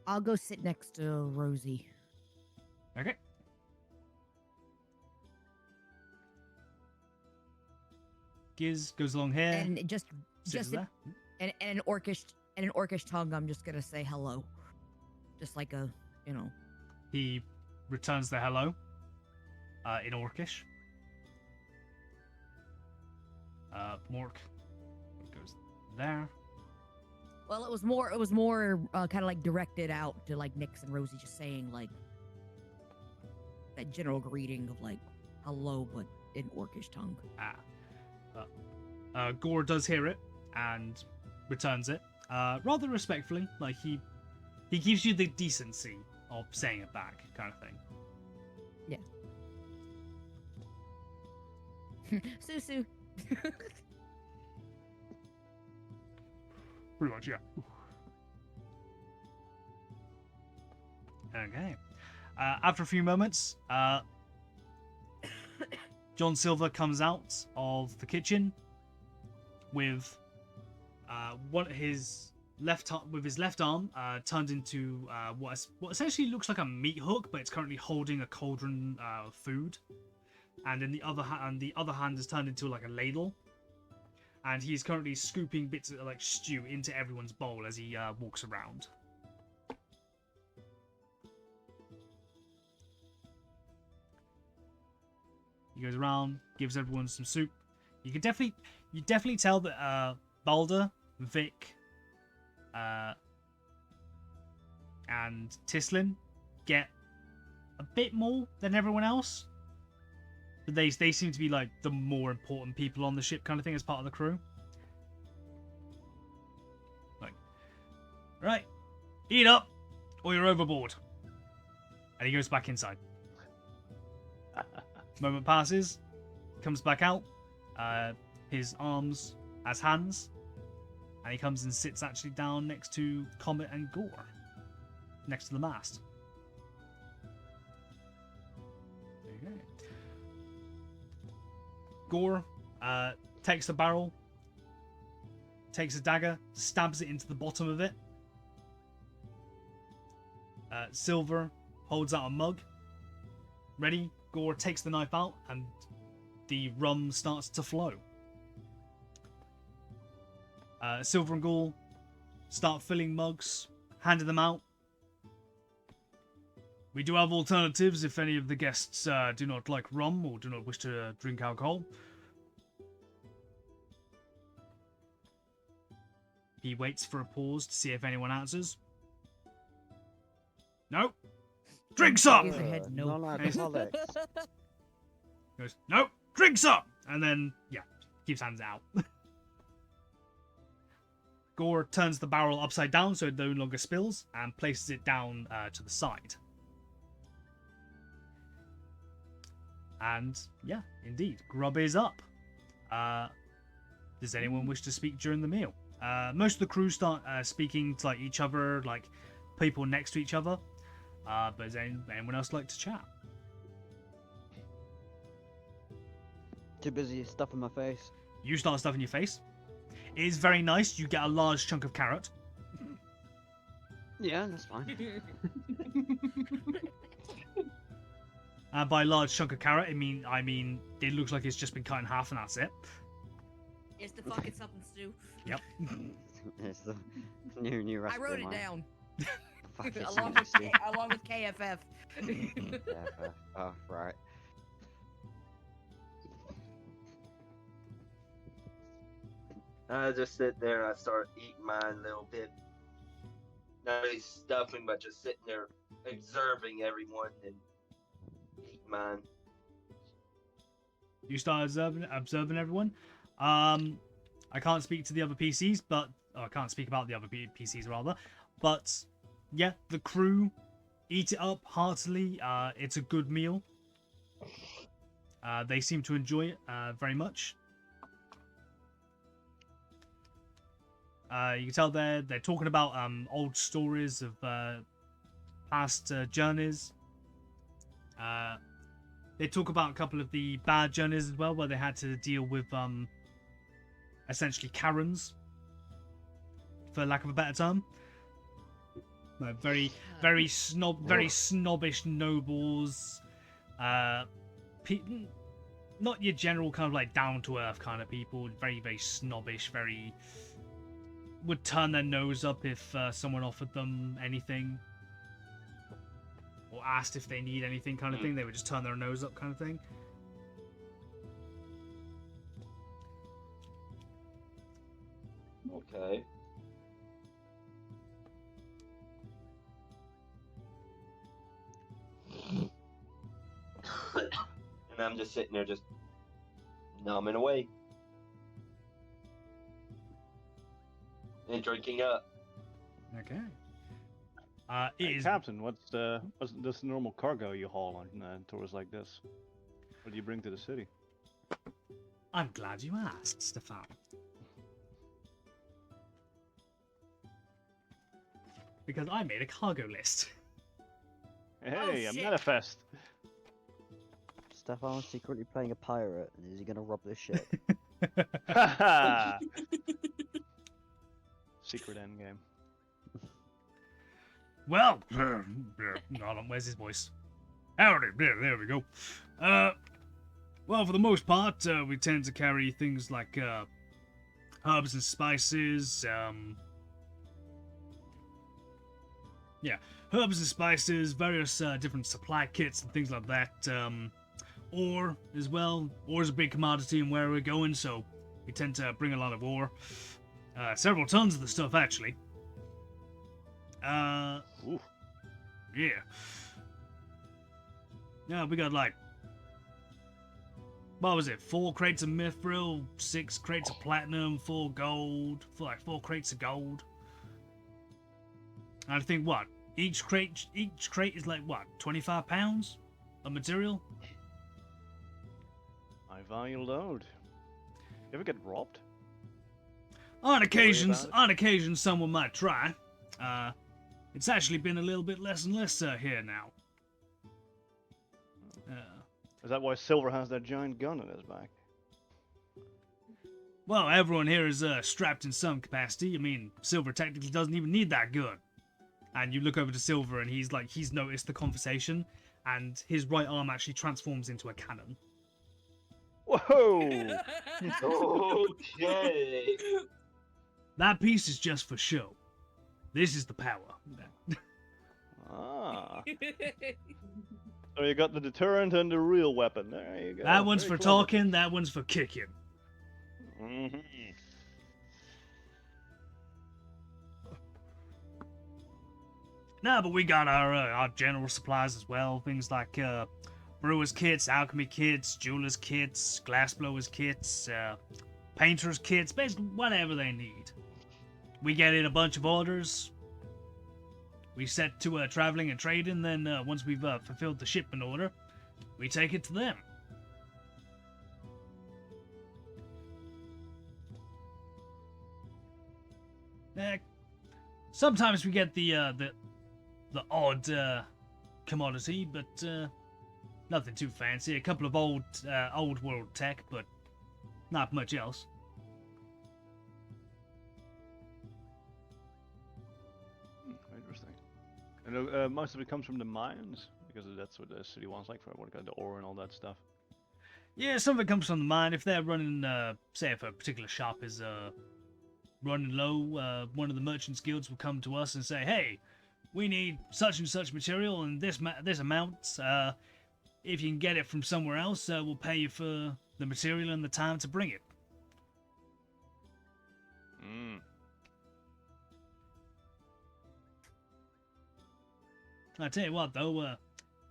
I'll go sit next to Rosie. Okay. Giz goes along here. And just sits there. in an orcish tongue, I'm just gonna say hello. Just like a, you know. He returns the hello in Orcish. Mork goes there. Well, it was more kind of like directed out to like Nix and Rosie, just saying like that general greeting of like hello, but in Orcish tongue. Gore does hear it and returns it rather respectfully. Like he gives you the decency of saying it back, kind of thing. Yeah. Susu. Pretty much, yeah. Okay. After a few moments, John Silver comes out of the kitchen with his left arm turned into what essentially looks like a meat hook, but it's currently holding a cauldron of food, and in the other hand is turned into like a ladle. And he's currently scooping bits of like stew into everyone's bowl as he walks around. He goes around, gives everyone some soup. You definitely tell that Balder, Vic, and Tislin get a bit more than everyone else. But they seem to be like the more important people on the ship kind of thing as part of the crew. Like, right, eat up or you're overboard. And he goes back inside. Moment passes, comes back out, his arms as hands, and he comes and sits actually down next to Comet and Gore, next to the mast. Okay. Gore takes the barrel, takes a dagger, stabs it into the bottom of it. Silver holds out a mug. Ready? Gore takes the knife out and the rum starts to flow. Silver and Gore start filling mugs, handing them out. We do have alternatives if any of the guests do not like rum or do not wish to drink alcohol. He waits for a pause to see if anyone answers. No. Drinks up! His head, no. Non-alcoholics. Goes, no, drinks up! And then, yeah, keeps hands out. Gore turns the barrel upside down so it no longer spills and places it down to the side. And, yeah, indeed, grub is up. Does anyone wish to speak during the meal? Most of the crew start speaking to like each other, like people next to each other. But does anyone else like to chat? Too busy stuffing my face. You start stuffing your face. It is very nice. You get a large chunk of carrot. Yeah, that's fine. And by large chunk of carrot, I mean it looks like it's just been cut in half and that's it. It's the fucking something stew. Yep. It's the new I recipe. wrote it man. down. Fucking along with stew. KFF. Yeah, oh, right. I just sit there and I start eating mine a little bit. Not really stuffing, but just sitting there observing everyone and eating mine. You start observing everyone. I can't speak to the other PCs, but I can't speak about the other PCs rather. But yeah, the crew eat it up heartily. It's a good meal. They seem to enjoy it very much. You can tell they're talking about old stories of past journeys. They talk about a couple of the bad journeys as well, where they had to deal with essentially Karens, for lack of a better term. Very snobbish nobles. Not your general kind of like down to earth kind of people. Very snobbish. Would turn their nose up if someone offered them anything or asked if they need anything kind of thing. They would just turn their nose up kind of thing. Okay. And I'm just sitting there just numbing away. And drinking up. Okay. Hey, Is Captain, what's this normal cargo you haul on tours like this? What do you bring to the city? I'm glad you asked, Stefan. Because I made a cargo list. Hey, a shit. manifest. Stefan's secretly playing a pirate, and is he gonna rob this ship? Secret endgame. Well, hold on, where's his voice? Howdy, there we go. Well, for the most part, we tend to carry things like herbs and spices. Herbs and spices, various different supply kits and things like that. ore as well. Ore's a big commodity in where we're going, so we tend to bring a lot of ore. Several tons of the stuff, actually. Ooh. Yeah. Yeah, we got like, what was it? 4 crates of mithril, 6 crates of platinum, 4 gold, 4 crates of gold. And I think what? Each crate is like what? 25 pounds of material? I value load. You ever get robbed? On about occasion, someone might try. It's actually been a little bit less and less here now. Is that why Silver has that giant gun in his back? Well, everyone here is strapped in some capacity. I mean, Silver technically doesn't even need that gun. And you look over to Silver and he's noticed the conversation, and his right arm actually transforms into a cannon. Whoa! Okay. That piece is just for show. This is the power. Ah. So you got the deterrent and the real weapon. There you go. That one's Very for clever. talking, that one's for kicking. Mm-hmm. No, but we got our general supplies as well. Things like brewers kits, alchemy kits, jewelers kits, glassblowers kits, painters kits, basically whatever they need. We get in a bunch of orders. We set to traveling and trading. Then once we've fulfilled the shipment order, we take it to them. Sometimes we get the odd commodity, but nothing too fancy. A couple of old world tech, but not much else. Interesting. And most of it comes from the mines, because that's what the city wants, like for what kind of ore and all that stuff. Yeah, some of it comes from the mine. If they're running, say, if a particular shop is running low, one of the merchants' guilds will come to us and say, "Hey, we need such and such material and this amount. If you can get it from somewhere else, we'll pay you for the material and the time to bring it." Mm. I tell you what, though,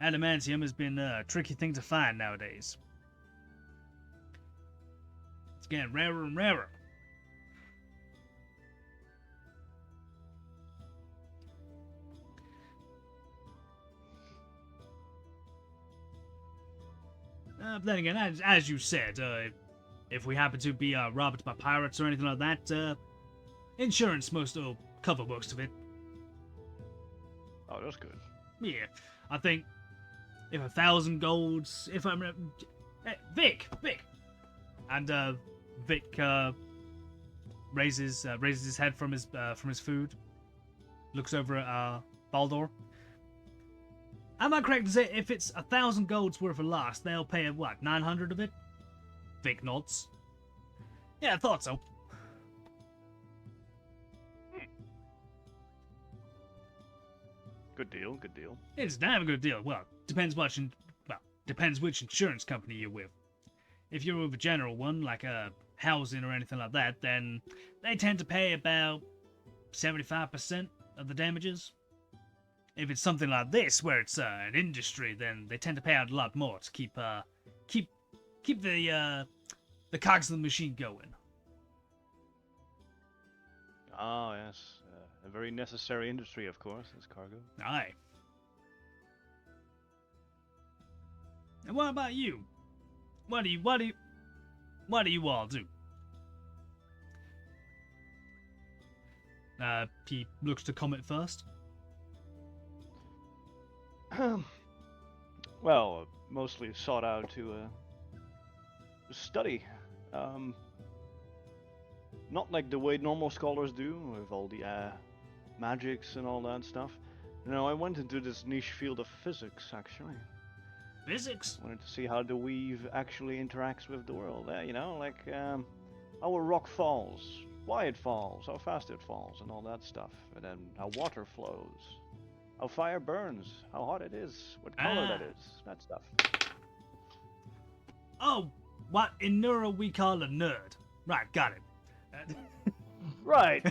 adamantium has been a tricky thing to find nowadays. It's getting rarer and rarer. But then again, as you said, if we happen to be robbed by pirates or anything like that, insurance will cover most of it. Oh, that's good. Yeah, I think if 1,000 golds, if I'm Vic, and Vic raises his head from his food, looks over at Baldur. Am I correct to say if it's 1,000 golds worth of loss, they'll pay what, 900 of it? Vic nods. Yeah, I thought so. Good deal, good deal. It's a damn good deal. Well, depends which insurance company you're with. If you're with a general one, like a housing or anything like that, then they tend to pay about 75% of the damages. If it's something like this, where it's an industry, then they tend to pay out a lot more to keep the cogs of the machine going. Ah, yes. A very necessary industry, of course, is cargo. Aye. And what about you? What do you all do? He looks to Comet first. Well, mostly sought out to study. Not like the way normal scholars do, with all the magics and all that stuff. No, I went into this niche field of physics, actually. Physics? Wanted to see how the weave actually interacts with the world. You know, like how a rock falls, why it falls, how fast it falls, and all that stuff. And then how water flows, how fire burns, how hot it is, what color that is, that stuff. Oh, what in Neuro we call a nerd. Right, got it. Right.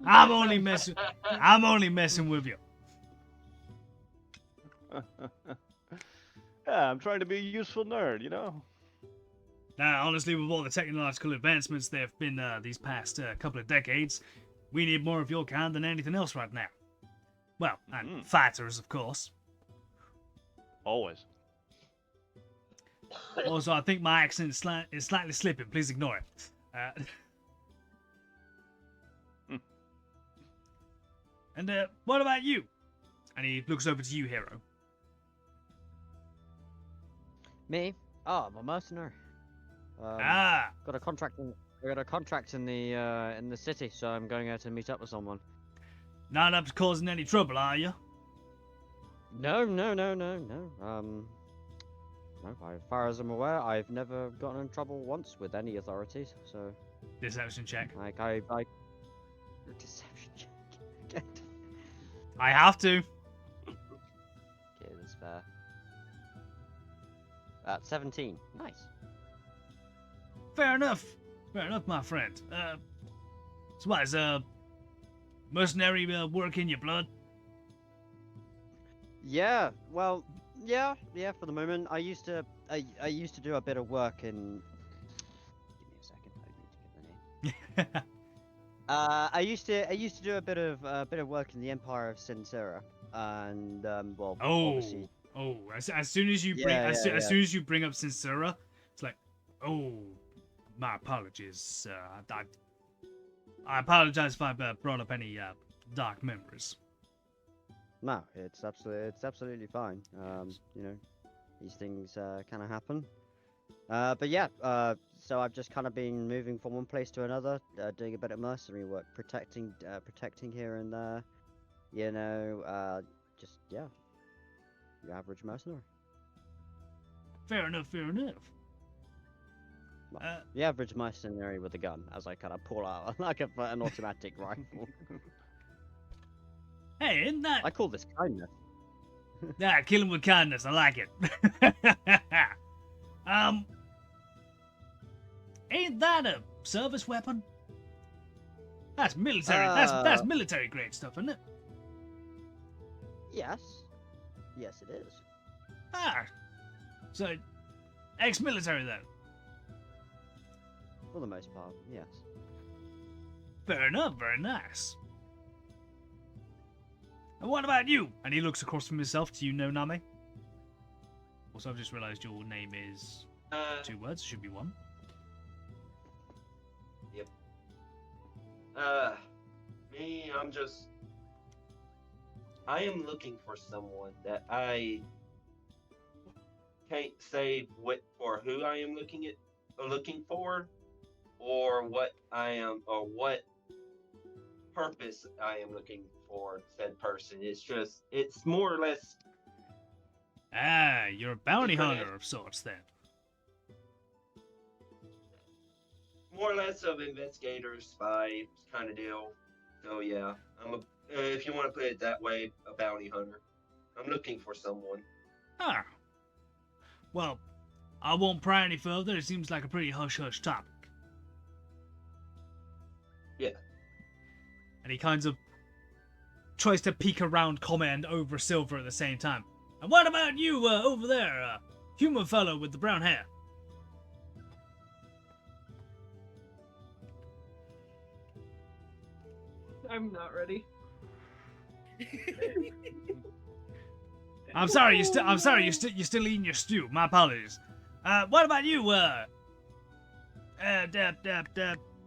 I'm only messing with you. Yeah, I'm trying to be a useful nerd, you know? Now, honestly, with all the technological advancements there have been these past couple of decades, we need more of your kind than anything else right now. Well, and fighters, of course. Always. Also, I think my accent is slightly slipping. Please ignore it. And what about you? And he looks over to you, Hero. Me? Oh, I'm a mercenary. Got a contract. I got a contract in the city, so I'm going out to meet up with someone. Not up to causing any trouble, are you? No. No, as far as I'm aware, I've never gotten in trouble once with any authorities. So. Deception check. Like deception check. I have to. Okay, that's fair. 17. Nice. Fair enough, my friend. So what is mercenary work in your blood? Yeah. Well, yeah. For the moment, I used to do a bit of work in. Give me a second. I need to get the name. I used to do a bit of work in the Empire of Sincera, and well, obviously. Oh, as soon as you bring as soon as you bring up Sincera, it's like, oh, my apologies. I apologize if I brought up any dark memories. No, it's absolutely fine. You know, these things kind of happen. But yeah, so I've just kind of been moving from one place to another, doing a bit of mercenary work, protecting here and there. You know, just yeah, your average mercenary. Fair enough. Well, the average mercenary with a gun, as I kind of pull out like an automatic rifle. Hey, isn't that? I call this kindness. Yeah, kill him with kindness. I like it. Ain't that a service weapon? That's military. That's military grade stuff, isn't it? Yes, it is. Ah, so ex-military then. For the most part, yes. Fair enough. Very nice. And what about you? And he looks across from himself to you, know Nami. Also, I've just realised your name is 2 words. It should be 1. Yep. Me, I am looking for someone that I can't say who I am looking for, or what purpose I am looking for said person. It's more or less. Ah, you're a bounty hunter of sorts then. More or less of investigator, spy kind of deal. So yeah, if you want to put it that way, a bounty hunter. I'm looking for someone. Ah. Well, I won't pry any further. It seems like a pretty hush-hush topic. Yeah. And he kind of tries to peek around Comment over Silver at the same time. And what about you over there, human fellow with the brown hair? I'm not ready. I'm sorry. You're still eating your stew. My apologies. What about you,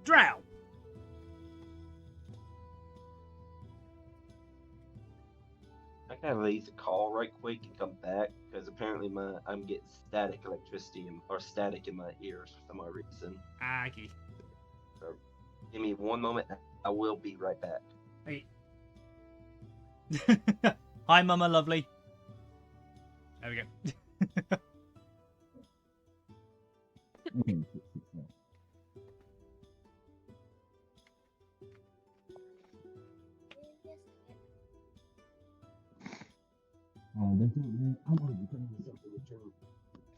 Drow? I gotta leave the call right quick and come back because apparently I'm getting static electricity or static in my ears for some odd reason. Okay. So give me one moment. I will be right back. Hey. Hi, Mama Lovely. There we go.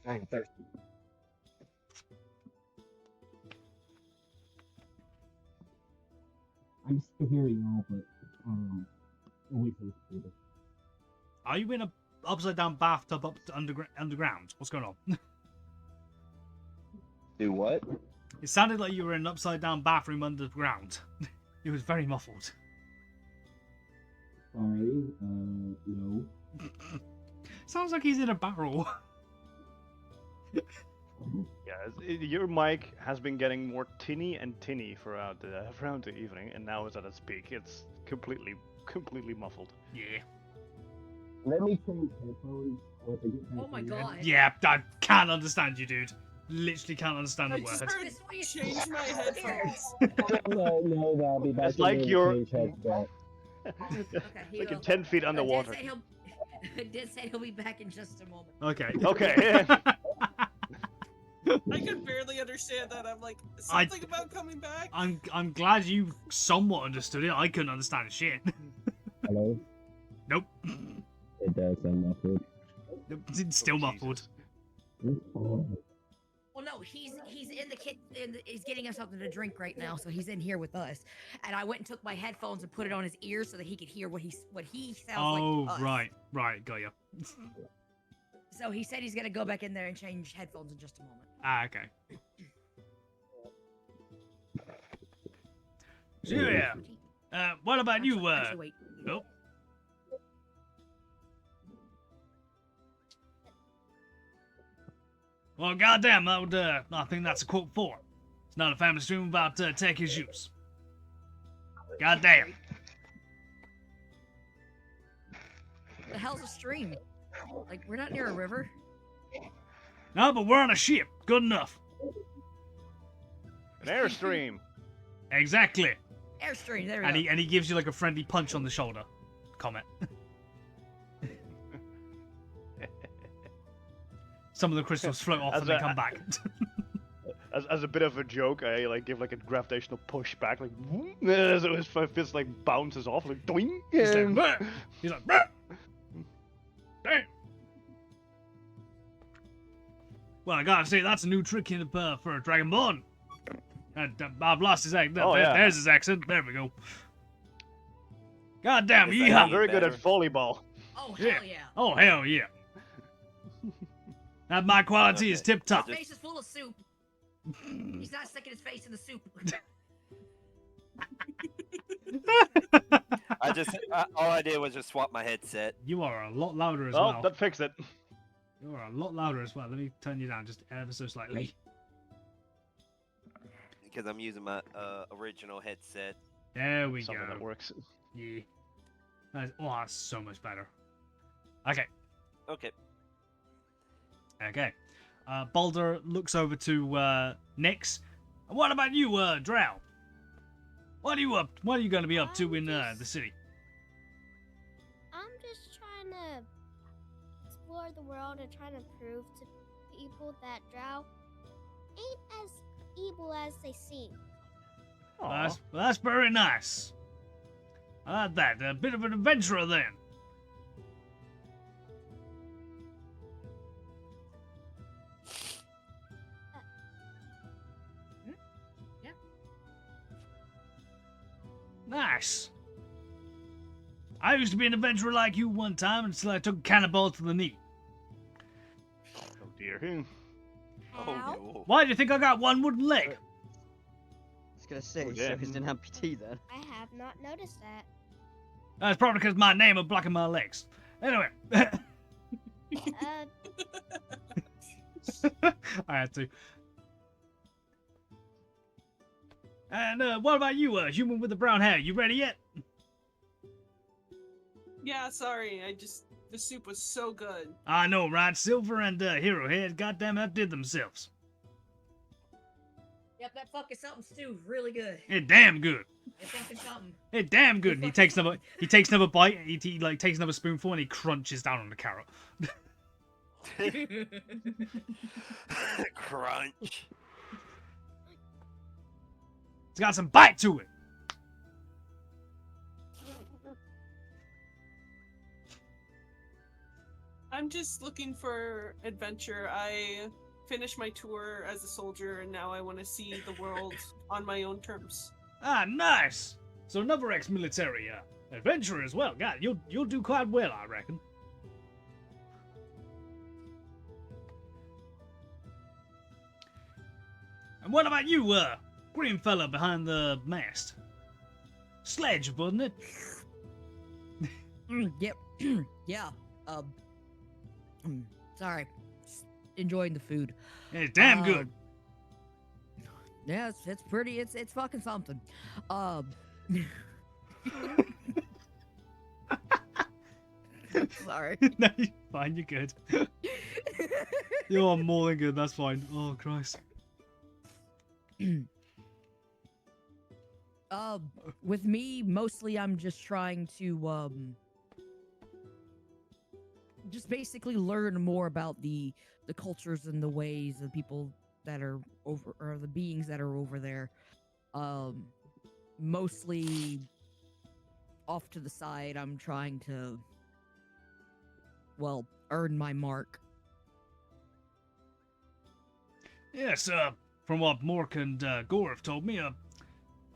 I'm thirsty. I'm still here, y'all, but I'll wait for this computer. Are you in a upside down bathtub up to underground? What's going on? Do what? It sounded like you were in an upside down bathroom underground. It was very muffled. Sorry, no. Sounds like he's in a barrel. Yeah, your mic has been getting more tinny and tinny throughout the evening, and now it's at its peak. It's completely muffled. Yeah. Let me change headphones once I get Oh my god. Yeah, I can't understand you, dude. Literally can't understand I a just word. heard change my headphones. No, I'll be back. It's like you're Okay, he like will. you're 10 feet underwater. Did say he'll be back in just a moment. Okay. Okay. I could barely understand that. I'm like, something about coming back? I'm glad you somewhat understood it. I couldn't understand shit. Hello? Nope. It does sound muffled. Nope, it's still muffled. Well, no, he's in the kit. He's getting us something to drink right now, so he's in here with us. And I went and took my headphones and put it on his ears so that he could hear what he sounds like. To us. Right, got you. So he said he's gonna go back in there and change headphones in just a moment. Okay. So yeah. What about you? Actually, wait. Nope. Well, goddamn, that would, I think that's a quote for. It's not a family stream about tech issues. Goddamn. The hell's a stream? Like, we're not near a river. No, but we're on a ship. Good enough. An airstream. Exactly. Airstream, there we And go. he gives you like a friendly punch on the shoulder. Comment. Some of the crystals float off and they come back. As a bit of a joke, I like give like a gravitational push back, like as his fist like bounces off, like doing. He's like, "Bah!" He's like, "Bah!" Damn. Well, I gotta say, that's a new trick in the, for a Dragonborn. I've lost his accent. Oh, yeah. There's his accent. There we go. God damn, Is that I'm yeehaw. very good at better? volleyball. Oh, Yeah. hell yeah. Oh, hell yeah. That my quality is Okay. tip top. His face is full of soup. He's not sticking his face in the soup. All I did was just swap my headset. You are a lot louder as Oh, well. that fixed it. You are a lot louder as well. Let me turn you down just ever so slightly. Because I'm using my original headset. There we Something go. that works. Yeah. That's so much better. Okay. Okay. Okay. Baldur looks over to Nyx. What about you, Drow? What are you up? What are you going to be up to in the city? I'm just trying to explore the world and trying to prove to people that Drow ain't as evil as they seem. Well, that's very nice. I like that. A bit of an adventurer then. Yeah. Nice. I used to be an adventurer like you one time until I took a cannonball to the knee. Oh dear. Oh How? no. Why do you think I got one wooden leg? I was gonna say, Oh, yeah. so he's an amputee then. I have not noticed that. That's probably because my name is blocking my legs. Anyway. I had to. And what about you, human with the brown hair? You ready yet? Yeah, sorry. The soup was so good. I know, right? Silver and Hero Head, goddamn outdid themselves. Yep, that fucking something stew really good. It damn good. It's fucking something. It damn good. And he takes another bite. He like takes another spoonful and he crunches down on the carrot. Crunch. It's got some bite to it. I'm just looking for adventure. I finished my tour as a soldier, and now I want to see the world on my own terms. Ah, nice. So another ex-military adventurer as well. God, you'll do quite well, I reckon. And what about you, green fella behind the mast? Sledge, wasn't it? Yep. Yeah. Sorry. Just enjoying the food. Yeah, it's damn good. Yeah, it's pretty. It's fucking something. Sorry. No, you're fine. You're good. You're more than good. That's fine. Oh Christ. With me, mostly I'm just trying to just basically learn more about the cultures and the ways of people that are over, or the beings that are over there. Mostly off to the side, I'm trying to, well, earn my mark. Yes, from what Mork and Gore have told me, a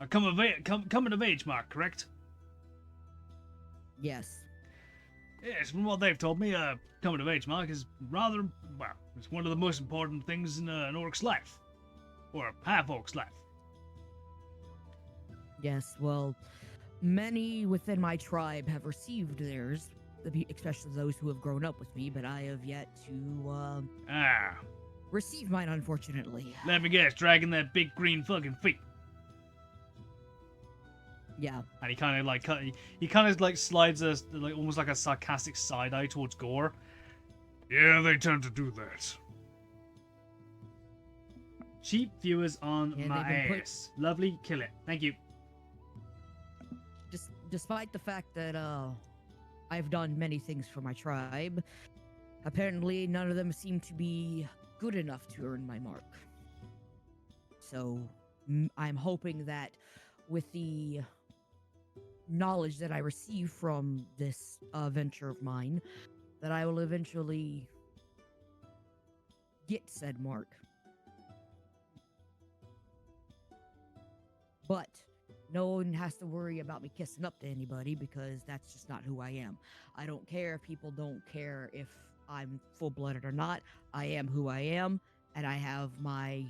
coming of age mark, correct? Yes. Yes, from what they've told me, coming of age mark is rather, well, it's one of the most important things in an orc's life. Or a half-orc's life. Yes, well, many within my tribe have received theirs, especially those who have grown up with me, but I have yet to, receive mine, unfortunately. Let me guess, dragging that big green fucking feet. Yeah. And he kind of like slides a like almost like a sarcastic side eye towards Gore. Yeah, they tend to do that. Cheap viewers on Yeah, my they've been ass. Lovely, kill it. Thank you. Despite the fact that I've done many things for my tribe, apparently none of them seem to be good enough to earn my mark. So I'm hoping that with the knowledge that I receive from this venture of mine, that I will eventually get said mark. But no one has to worry about me kissing up to anybody, because that's just not who I am. I don't care if people don't care if I'm full-blooded or not. I am who I am, and I have my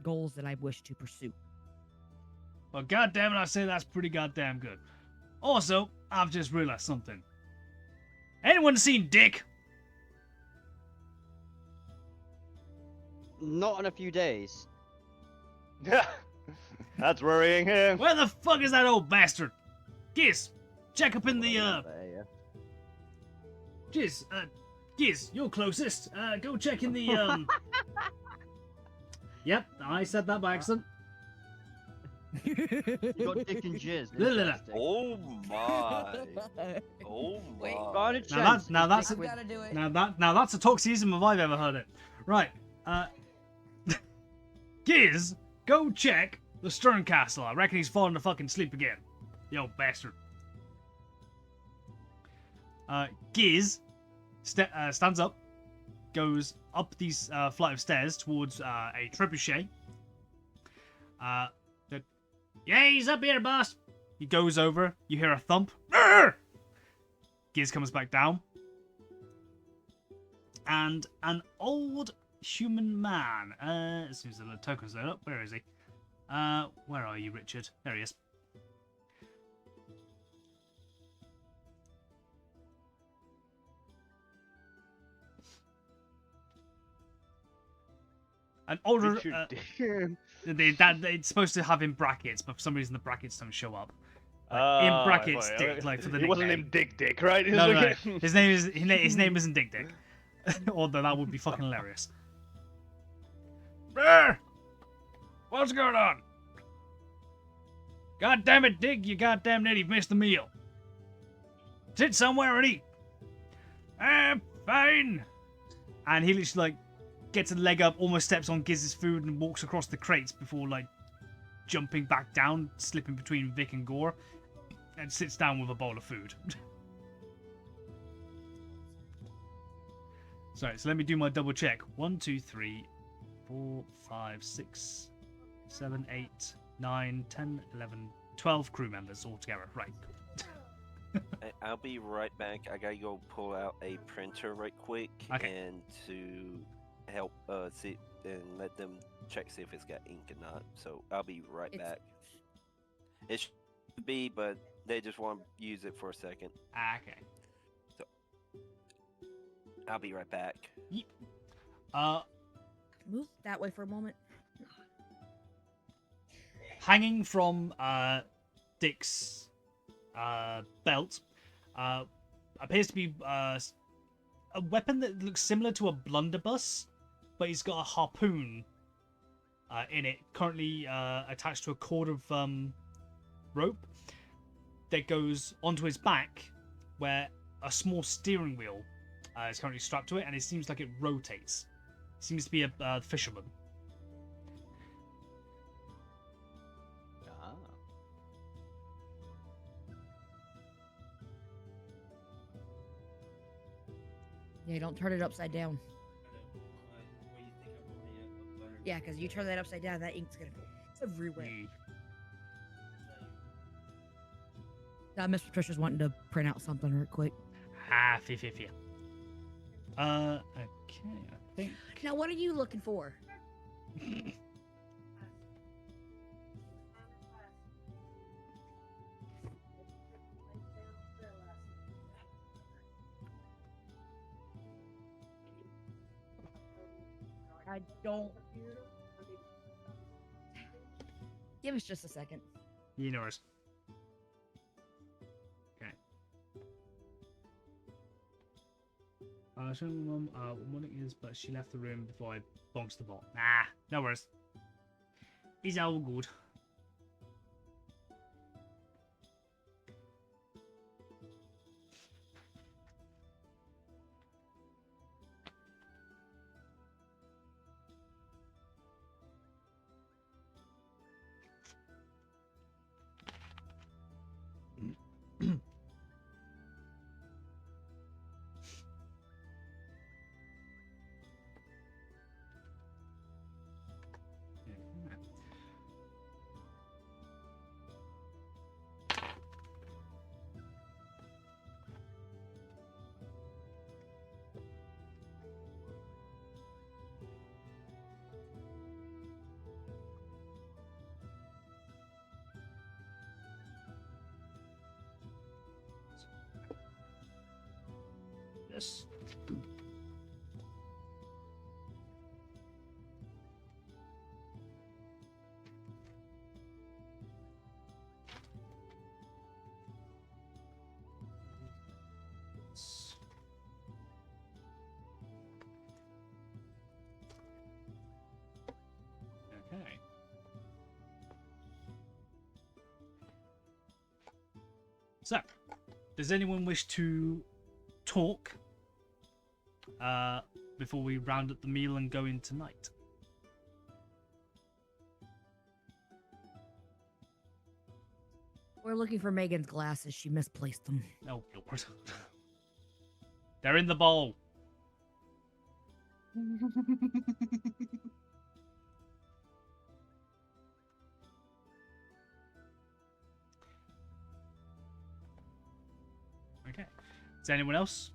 goals that I wish to pursue. Well, goddamn it, I say that's pretty goddamn good. Also, I've just realized something. Anyone seen Dick? Not in a few days. That's worrying him. Where the fuck is that old bastard? Giz, check up in the Giz, you're closest. Go check in the Yep, I said that by accident. You got dick and jizz. La, la, la. Interesting. Oh my. Oh Wait. my. Got a Now chance. that's- now that's- Dick with- Gotta do it. Now that's a toxism if I've ever heard it. Right, Giz, go check the Stern Castle. I reckon he's fallen to fucking sleep again. Yo, bastard. Giz stands up, goes up these flight of stairs towards a trebuchet. Yeah, he's up here, boss. He goes over. You hear a thump. Arr! Giz comes back down. And an old human man. As soon as the token's load up, where is he? Where are you, Richard? There he is. An older. Richard It's supposed to have in brackets, but for some reason the brackets don't show up. In brackets, Dick, like for the He wasn't nickname. named Dick, right? He was No, like- no, his name isn't Dick Dick. Although that would be fucking hilarious. Brr! What's going on? God damn it, Dick! You goddamn net, you've missed the meal. Sit somewhere and eat. Fine. And he literally like gets a leg up, almost steps on Giz's food, and walks across the crates before like jumping back down, slipping between Vic and Gore, and sits down with a bowl of food. Sorry, so let me do my double check. 1, 2, 3, 4, 5, 6, 7, 8, 9, 10, 11, 12 crew members altogether. Right. I'll be right back. I gotta go pull out a printer right quick Okay. and to help see and let them check see if it's got ink or not. So I'll be right It's- back. It should be, but they just want to use it for a second. Okay. I'll be right back. Move that way for a moment. Hanging from Dick's belt appears to be a weapon that looks similar to a blunderbuss, but he's got a harpoon in it, currently attached to a cord of rope that goes onto his back, where a small steering wheel is currently strapped to it, and it seems like it rotates. Seems to be a fisherman. Ah. Yeah, don't turn it upside down. Yeah, because you turn that upside down, that ink's gonna go everywhere. Miss Patricia's wanting to print out something real quick. Fear. Okay, I think. Now, what are you looking for? I don't. Give us just a second. You know us. Okay. Show my mum what it is, but she left the room before I bonks the ball. Nah, no worries. It's all good. Yes. Okay. So, does anyone wish to talk before we round up the meal and go in tonight? We're looking for Megan's glasses. She misplaced them. Oh, Lord. They're in the bowl. Okay. Is anyone else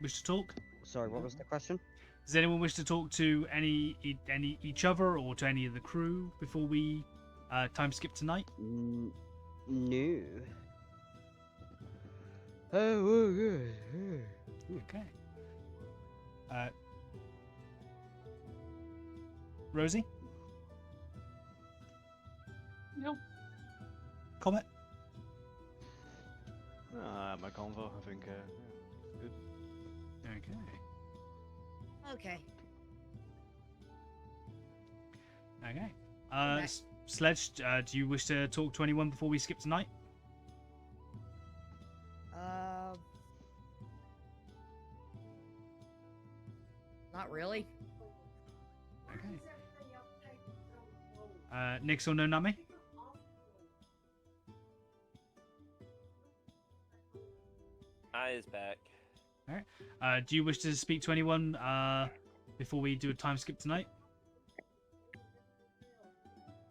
wish to talk? Sorry, what was the question? Does anyone wish to talk to any each other or to any of the crew before we time skip tonight? No. Okay. Rosie? No. Comment? My convo, I think, good. Okay. Okay. Okay. Okay. Sledge, do you wish to talk to anyone before we skip tonight? Not really. Okay. Nix or no Nami? I is back. Do you wish to speak to anyone before we do a time skip tonight?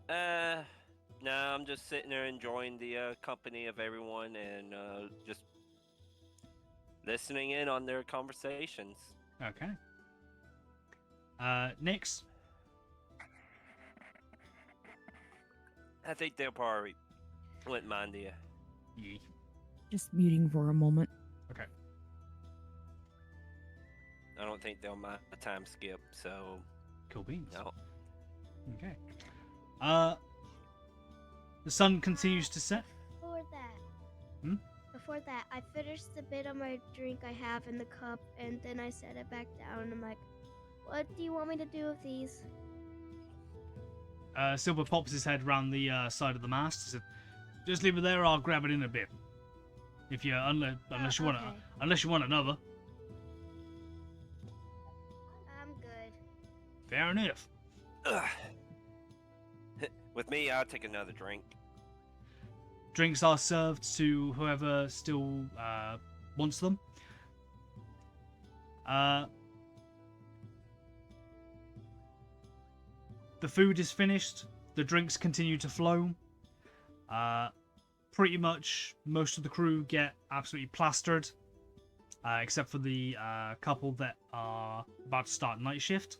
No, I'm just sitting there enjoying the company of everyone and just listening in on their conversations. Okay. Nix? I think they'll probably wouldn't mind the. Yeah. Just muting for a moment. Okay. I don't think they'll mind a time skip, so. Cool beans. No. Okay. The sun continues to set. Before that. Hmm? Before that, I finished the bit of my drink I have in the cup, and then I set it back down. And I'm like, "What do you want me to do with these?" Silver pops his head round the side of the mast. He said, "Just leave it there. I'll grab it in a bit. If you unless you want okay. unless you want another." I'm good. Fair enough. With me, I'll take another drink. Drinks are served to whoever still wants them. The food is finished. The drinks continue to flow. Pretty much most of the crew get absolutely plastered, except for the couple that are about to start night shift.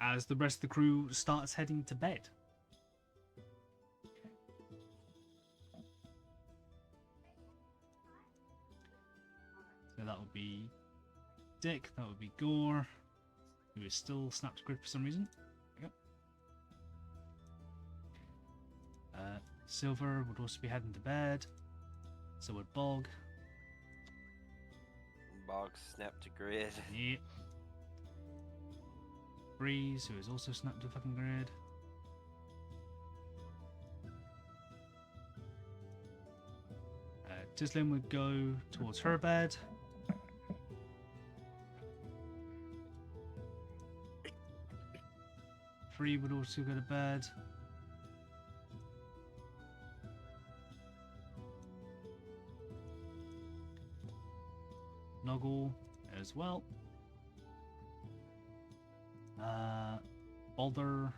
As the rest of the crew starts heading to bed. So that would be Dick, that would be Gore, who is still snapped to grid for some reason. There we go. Silver would also be heading to bed. So would Bog. Bog snap to grid. Yep. Breeze, who is also snapped to fucking grid. Tislin would go towards her bed. Free would also go to bed. Noggle as well. Boulder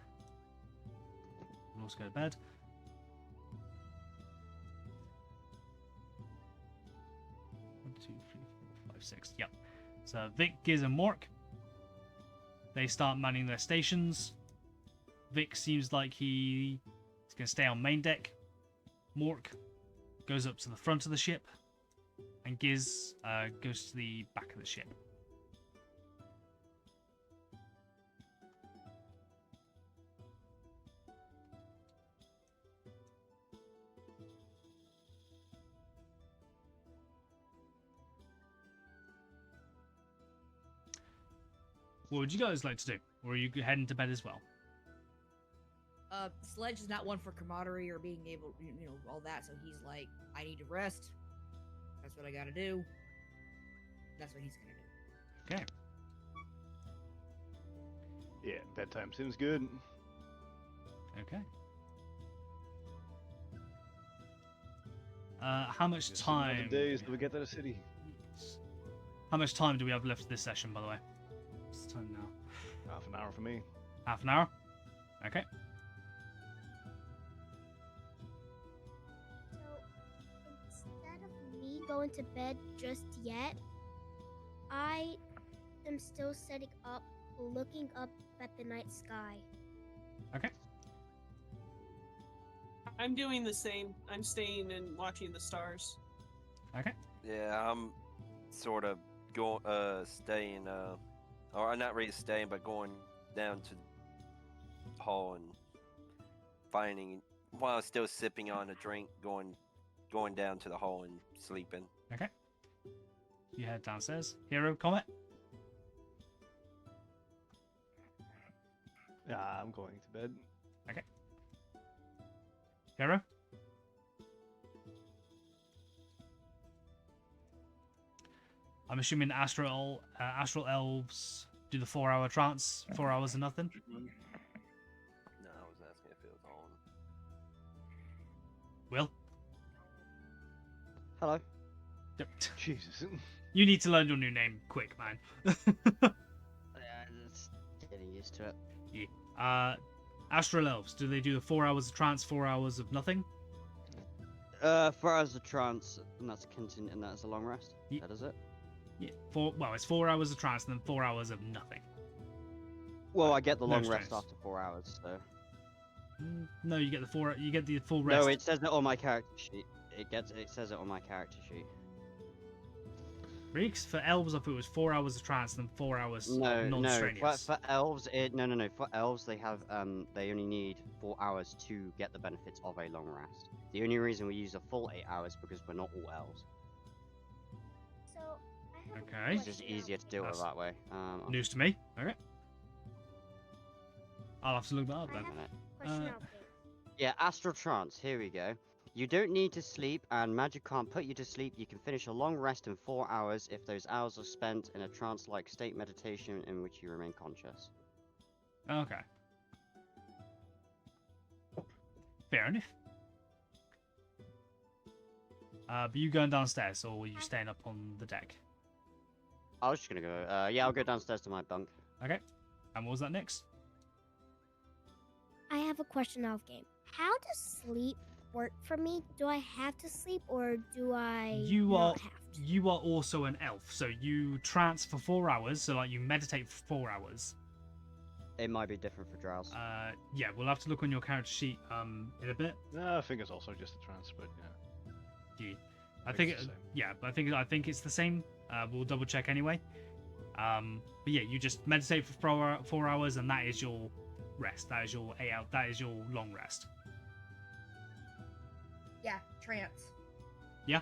will also go to bed. One, two, three, four, five, six. Yep. So Vic, Giz, and Mork. They start manning their stations. Vic seems like he's going to stay on main deck. Mork goes up to the front of the ship. And Giz goes to the back of the ship. What would you guys like to do? Or are you heading to bed as well? Sledge is not one for camaraderie or being able, all that. So he's like, I need to rest. That's what I gotta do. That's what he's gonna do. Okay. Yeah, bedtime seems good. Okay. How much Just another time? days till we get to the city. How much time do we have left of this session, by the way? What's the time now? Half an hour for me. Half an hour? Okay. So instead of me going to bed just yet, I am still setting up, looking up at the night sky. Okay. I'm doing the same. I'm staying and watching the stars. Okay. Yeah, I'm sort of going, staying, or not really staying, but going down to the hall and finding, while still sipping on a drink, going down to the hall and sleeping. Okay. You head downstairs. Hero, comment? Yeah, I'm going to bed. Okay. Hero? I'm assuming astral elves do the 4-hour trance, 4 hours and nothing. No, I was asking if it was on. Will? Hello. Jesus. You need to learn your new name quick, man. Just getting used to it. Astral elves, do they do the 4 hours of trance, 4 hours of nothing? 4 hours of trance, and that's and that's a long rest. Ye- That is it. Yeah. It's 4 hours of trance and then 4 hours of nothing. Well, I get the No long rest stress. after 4 hours, so. No, you get the full rest. No, it says it on my character sheet. It says it on my character sheet. Really? 'Cause for elves, I thought it was 4 hours of trance and then 4 hours No, no. non-strenuous. For elves, no. For elves, they have they only need 4 hours to get the benefits of a long rest. The only reason we use a full 8 hours because we're not all elves. So I have a Okay. It's just question easier now. to do it That's that way. News to me. Okay. I'll have to look that up I then. have minute. a question out there. Yeah, astral trance. Here we go. You don't need to sleep, and magic can't put you to sleep. You can finish a long rest in 4 hours if those hours are spent in a trance-like state meditation in which you remain conscious. Okay. Fair enough. But you going downstairs, or were you staying up on the deck? I was just gonna go. Yeah, I'll go downstairs to my bunk. Okay. And what was that next? I have a question out of game. How does sleep work for me? Do I have to sleep or do I not have to? You are also an elf, so you trance for 4 hours. So like you meditate for 4 hours. It might be different for drows. Yeah, we'll have to look on your character sheet in a bit. No, I think it's also just a trance, but yeah. Yeah. I think it's the same. yeah, but I think it's the same. We'll double check anyway. But yeah, you just meditate for 4 hours, and that is your rest. That is your That is your long rest. Yeah, trance. Yeah.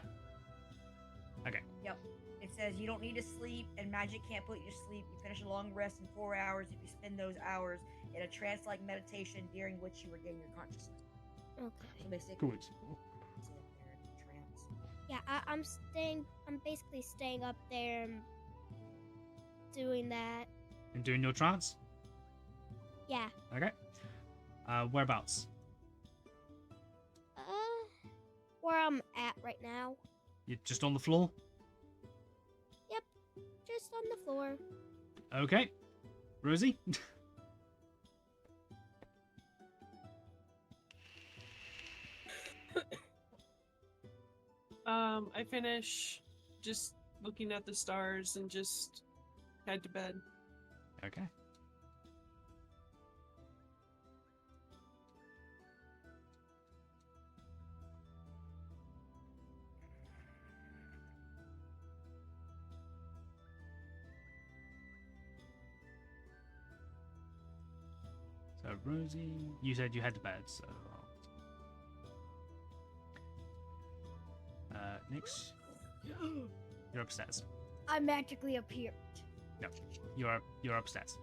Okay. Yep. It says you don't need to sleep, and magic can't put you to sleep. You finish a long rest in 4 hours if you spend those hours in a trance-like meditation during which you regain your consciousness. Okay. So basically, Good. it's in there in trance. Yeah, I'm basically staying up there and doing that. And doing your trance. Yeah. Okay. Whereabouts? Where I'm at right now. You're just on the floor. Just on the floor. Okay. Rosie. I finish just looking at the stars and just head to bed. Okay. So Rosie, you said you had to bed, so Nix, you're upstairs. I magically appeared. You're upstairs.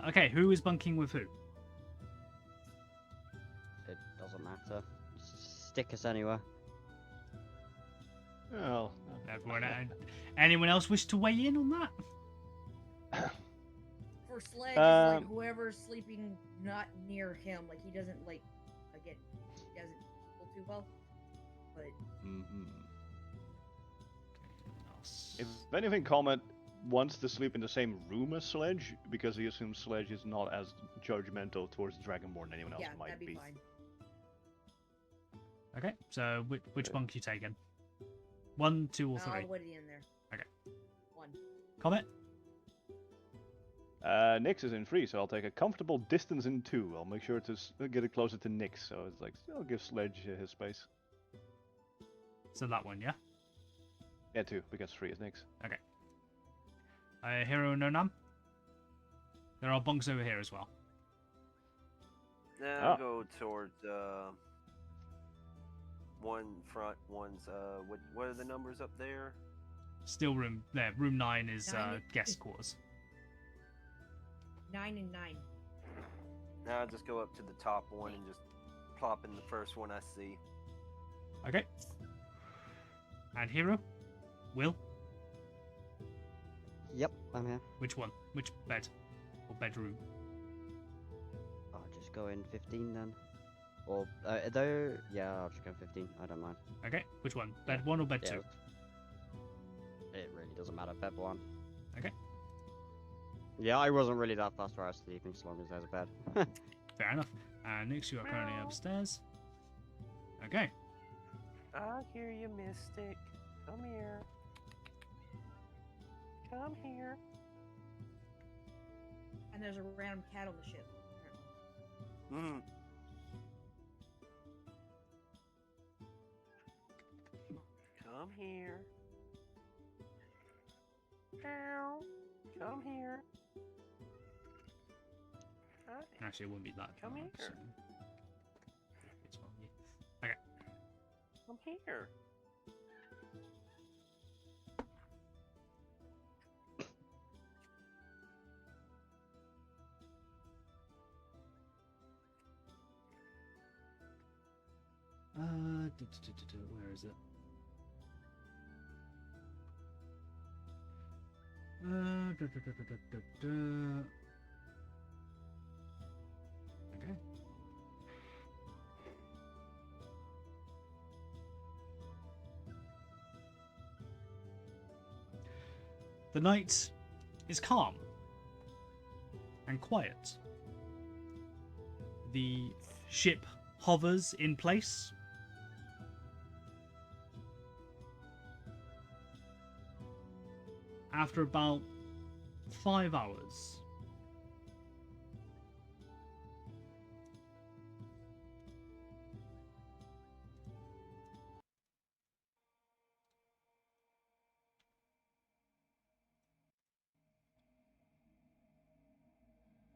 Okay, who is bunking with who? It doesn't matter. Just stick us anywhere. Well, Everyone, anyone else wish to weigh in on that? For Sledge, it's like Um, whoever's sleeping not near him, like he doesn't like again, he doesn't feel too well. But if anything, Comet wants to sleep in the same room as Sledge because he assumes Sledge is not as judgmental towards Dragonborn than anyone else yeah, might that'd be be. fine. Okay, so which bunk you taking? 1, 2, or 3? I'll put it in there. Okay. 1. Comment? Nyx is in 3, so I'll take a comfortable distance in 2. I'll make sure to get it closer to Nyx, so it's like I'll give Sledge his space. So that one, yeah? Yeah, 2 because 3 is Nyx. Okay. Hero no Nam? There are bunks over here as well. Now Ah. go towards one front, one's what are the numbers up there? Still room there. Room 9 is Nine- guest quarters. 9 and 9. Now I'll just go up to the top one and just plop in the first one I see. Okay. And Hero? Will? Yep, I'm here. Which one? Which bed? Or bedroom? I'll just go in 15 then. Or though, yeah, I'll just go 15. I don't mind. Okay, which one? Bed 1 or bed 2? It really doesn't matter. Bed 1. Okay. Yeah, I wasn't really that fast where I was sleeping, as long as there's a bed. Fair enough. And Nix, you are currently upstairs. Okay. I hear you, Mystic. Come here. Come here. And there's a random cat on the ship. Mm. Come here. Meow. Come here. Hi. Actually, it wouldn't be that. Come hard, here. so- It's one of you. Okay. Come here. Where is it? Okay. The night is calm and quiet. The ship hovers in place. After about 5 hours,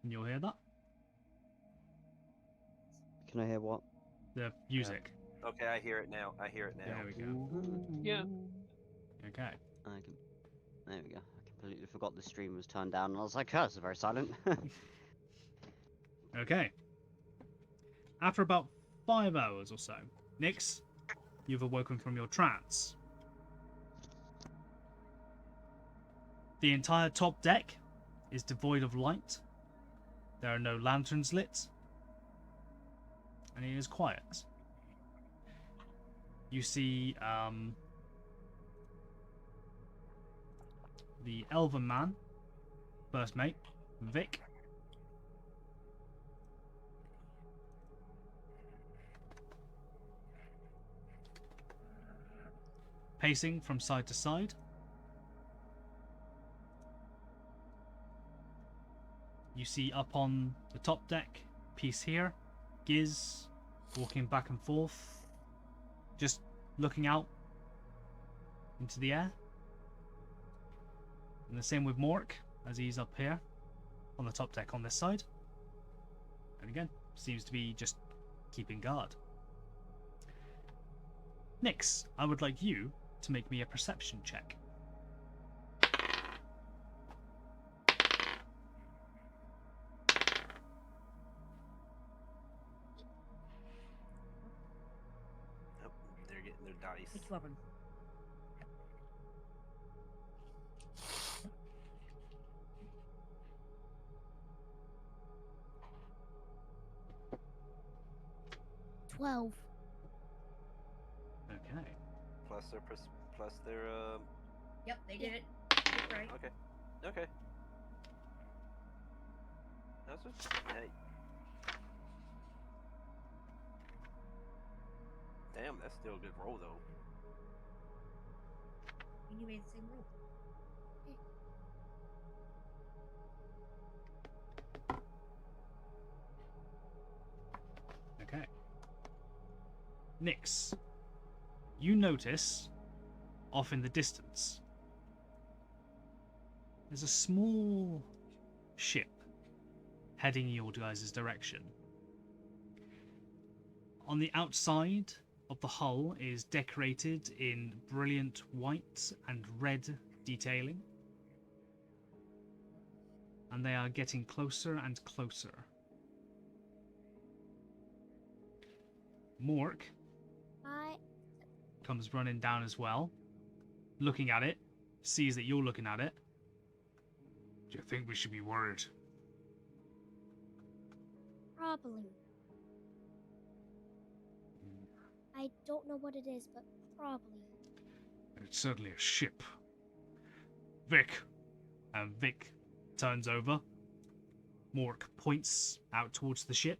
and you'll hear that Can I hear what? the music. Okay, I hear it now. I hear it now. There we go. Yeah. Okay. There we go. I completely forgot the stream was turned down, and I was like, oh, it's very silent. Okay. After about 5 hours or so, Nix, you've awoken from your trance. The entire top deck is devoid of light. There are no lanterns lit. And it is quiet. You see the elven man, first mate, Vic. Pacing from side to side. You see up on the top deck, piece here, Giz walking back and forth, just looking out into the air. And the same with Mork, as he's up here on the top deck on this side. And again, seems to be just keeping guard. Nix, I would like you to make me a perception check. Oh, they're getting their dice. It's 11. $12. Okay. Plus their Yep, they did it. Did it right. Okay. Okay. That's just hey. Damn, that's still a good roll though. And you made the same roll. Okay. Nix, you notice off in the distance there's a small ship heading your guys' direction. On the outside of the hull is decorated in brilliant white and red detailing, and they are getting closer and closer. Mork I comes running down as well, looking at it, sees that you're looking at it. Do you think we should be worried? probably. I don't know what it is, but probably. It's certainly a ship. Vic. And Vic turns over. Mork points out towards the ship.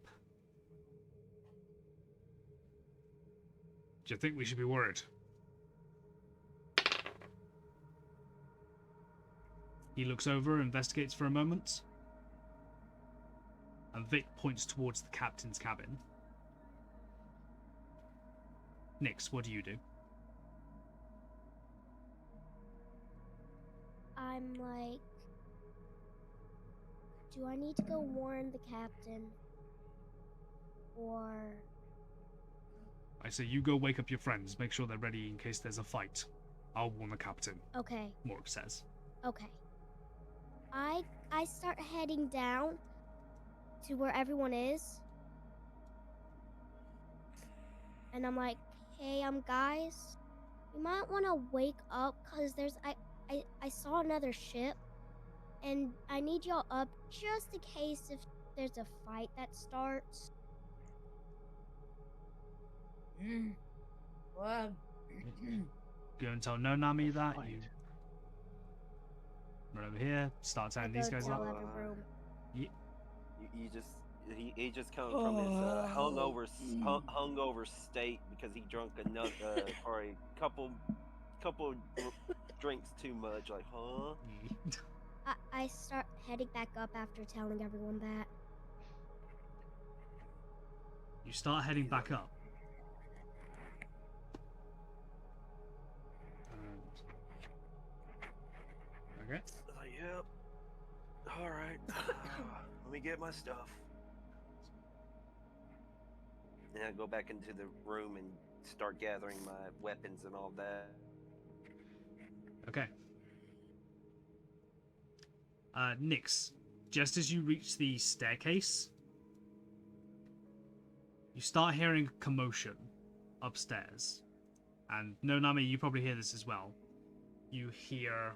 Do you think we should be worried? He looks over, investigates for a moment. And Vic points towards the captain's cabin. Nix, what do you do? I'm like, do I need to go warn the captain? Or I say you go wake up your friends, make sure they're ready in case there's a fight. I'll warn the captain, okay, Mork says. okay. I start heading down to where everyone is. And I'm like, hey, guys, you might want to wake up because I saw another ship and I need y'all up just in case if there's a fight that starts. Well, Go and tell Nonami that. Fight. You run over here, start I telling go these guys tell up. everyone. He just comes from his hungover state because he drunk enough or a couple drinks too much. Like, huh? I start heading back up after telling everyone that. You start heading back up. Okay. Yep. All right. Let me get my stuff. And I go back into the room and start gathering my weapons and all that. Okay. Nix, just as you reach the staircase, you start hearing commotion upstairs. And Nonami, you probably hear this as well. You hear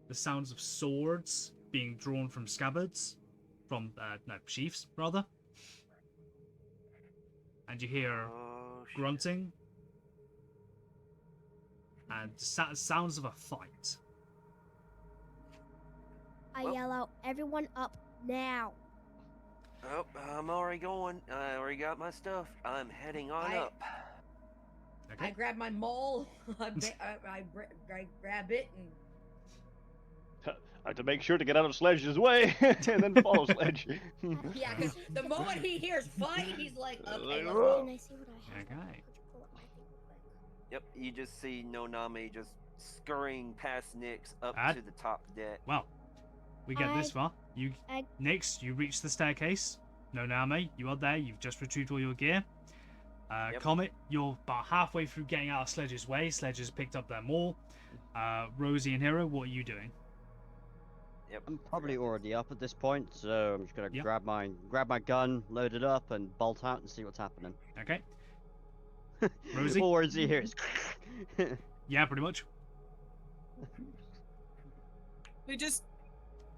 the sounds of swords being drawn from scabbards, sheaths, rather. And you hear Oh, shit. grunting and sounds of a fight. I Well- yell out, everyone up now. Oh, I'm already going. I already got my stuff. I'm heading on I- up. Okay. I grab my maul, I grab it, and I have to make sure to get out of Sledge's way and then follow Sledge. yeah, because the moment he hears fight, he's like, okay, let's Can go. I see what I have? Okay. Could you pull up my thing real quick? Yep, you just see Nonami just scurrying past Nyx up Ad- to the top deck. Well, we get this far. I- Nix, you reach the staircase. Nonami, you are there. You've just retrieved all your gear. Yep. Comet, you're about halfway through getting out of Sledge's way. Sledge has picked up their maul. Rosie and Hero, what are you doing? Yep. I'm probably already up at this point, so I'm just gonna Yep. grab my gun, load it up, and bolt out and see what's happening. Okay. Rosie? All words you hear is. Yeah, pretty much. They just,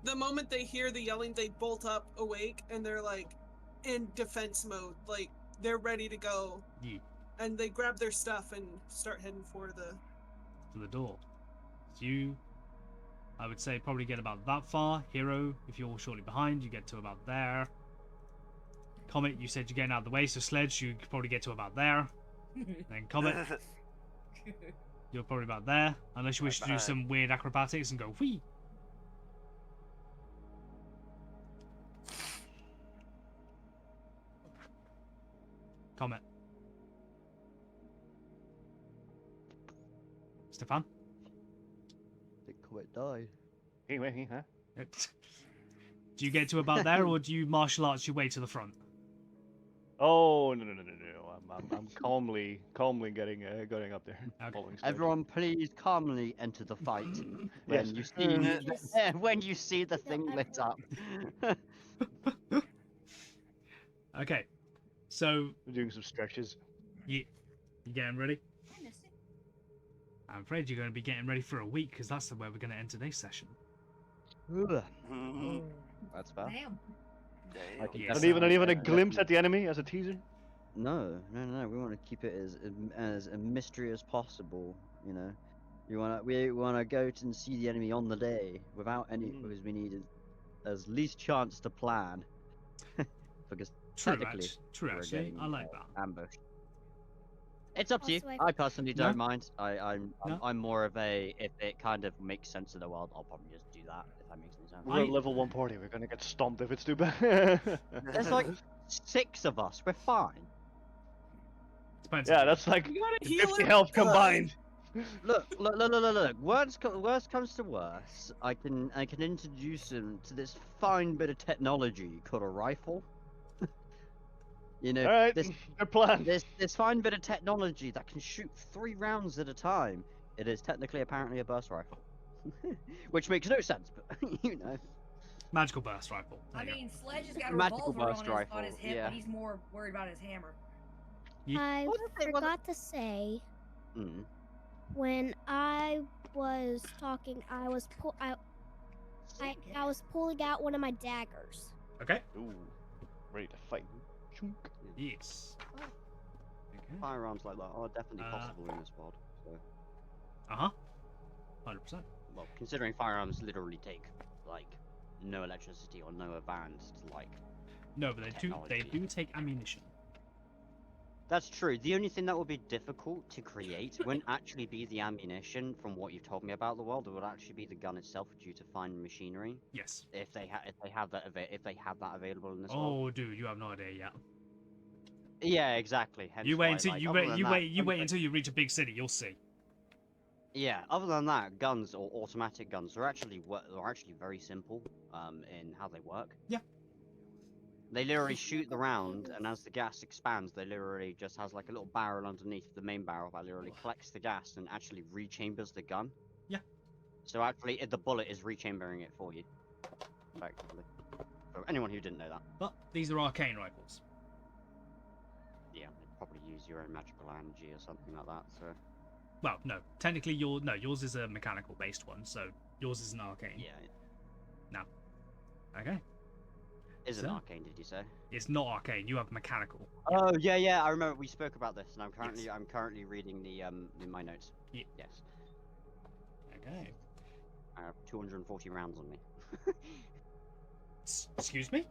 the moment they hear the yelling, they bolt up awake and they're like in defense mode. Like they're ready to go. Yeah. And they grab their stuff and start heading for the. To the door. So you, I would say, probably get about that far. Hero, if you're shortly behind, you get to about there. Comet, you said you're getting out of the way, so Sledge, you could probably get to about there. Then Comet, you're probably about there. Unless you wish to do behind. some weird acrobatics and go whee. Comet. Stefan? Think quit die. Anyway, huh? Do you get to about there, or do you martial arts your way to the front? Oh no. I'm calmly going up there. Okay. Following Sledge. Everyone, please calmly enter the fight Yes. when you see when you see the thing lit up. Okay, so I'm doing some stretches. you getting ready? I'm afraid you're going to be getting ready for a week because that's where we're going to end today's session. Ugh, Mhm. that's bad. Damn. Damn. I can Yes. Not even a definitely- glimpse at the enemy as a teaser. No. We want to keep it as a mystery as possible. You know, we wanna go and see the enemy on the day without any because we need as least chance to plan. Because True, technically, True, we're actually. getting, I like that. ambushed. It's up to you. Also, I personally No. don't mind. I'm No. more of a if it kind of makes sense in the world, I'll probably just do that if that makes any sense. We're a I- level 1 party. We're gonna get stomped if it's too bad. There's like 6 of us. We're fine. Depends. yeah, that's like You gotta heal 50 him health up. combined. Look. Worst comes to worst, I can introduce him to this fine bit of technology called a rifle. You know, All right, this good plan. this fine bit of technology that can shoot 3 rounds at a time. It is technically apparently a burst rifle, which makes no sense, but you know. Magical burst rifle. There I you go. mean, Sledge has got a Magical revolver burst on rifle, his hip, yeah. but he's more worried about his hammer. I What if it was- forgot to say Mm. when I was talking, I was pulling out one of my daggers. Okay. Ooh, ready to fight. Chunk. Yes. Okay. Firearms like that are definitely Uh, possible in this world. So, Uh huh. 100%. well, considering firearms literally take like no electricity or no advance to like. No, but they Technology. do take ammunition. That's true. The only thing that would be difficult to create wouldn't actually be the ammunition. From what you've told me about the world, it would actually be the gun itself, due to fine machinery. Yes. If they have that available in this world. Oh, dude, you have no idea yet. Yeah, exactly. Hence You wait why, until like, you other wait than you that, wait you wait something- until you reach a big city. You'll see. Yeah, other than that, guns or automatic guns are actually very simple in how they work. Yeah. They literally shoot the round, and as the gas expands, they literally just has like a little barrel underneath the main barrel that literally collects the gas and actually rechambers the gun. Yeah. So actually, the bullet is rechambering it for you, effectively. For anyone who didn't know that. But these are arcane rifles. Yeah, they'd probably use your own magical energy or something like that. So. Well, no. Technically, yours is a mechanical based one, so yours is an arcane. Yeah. Okay. Is it So- arcane? Did you say? It's not arcane. You have mechanical. Oh yeah, I remember we spoke about this, and I'm currently reading the in my notes. Yeah. Yes, Okay. I have 240 rounds on me. Excuse me?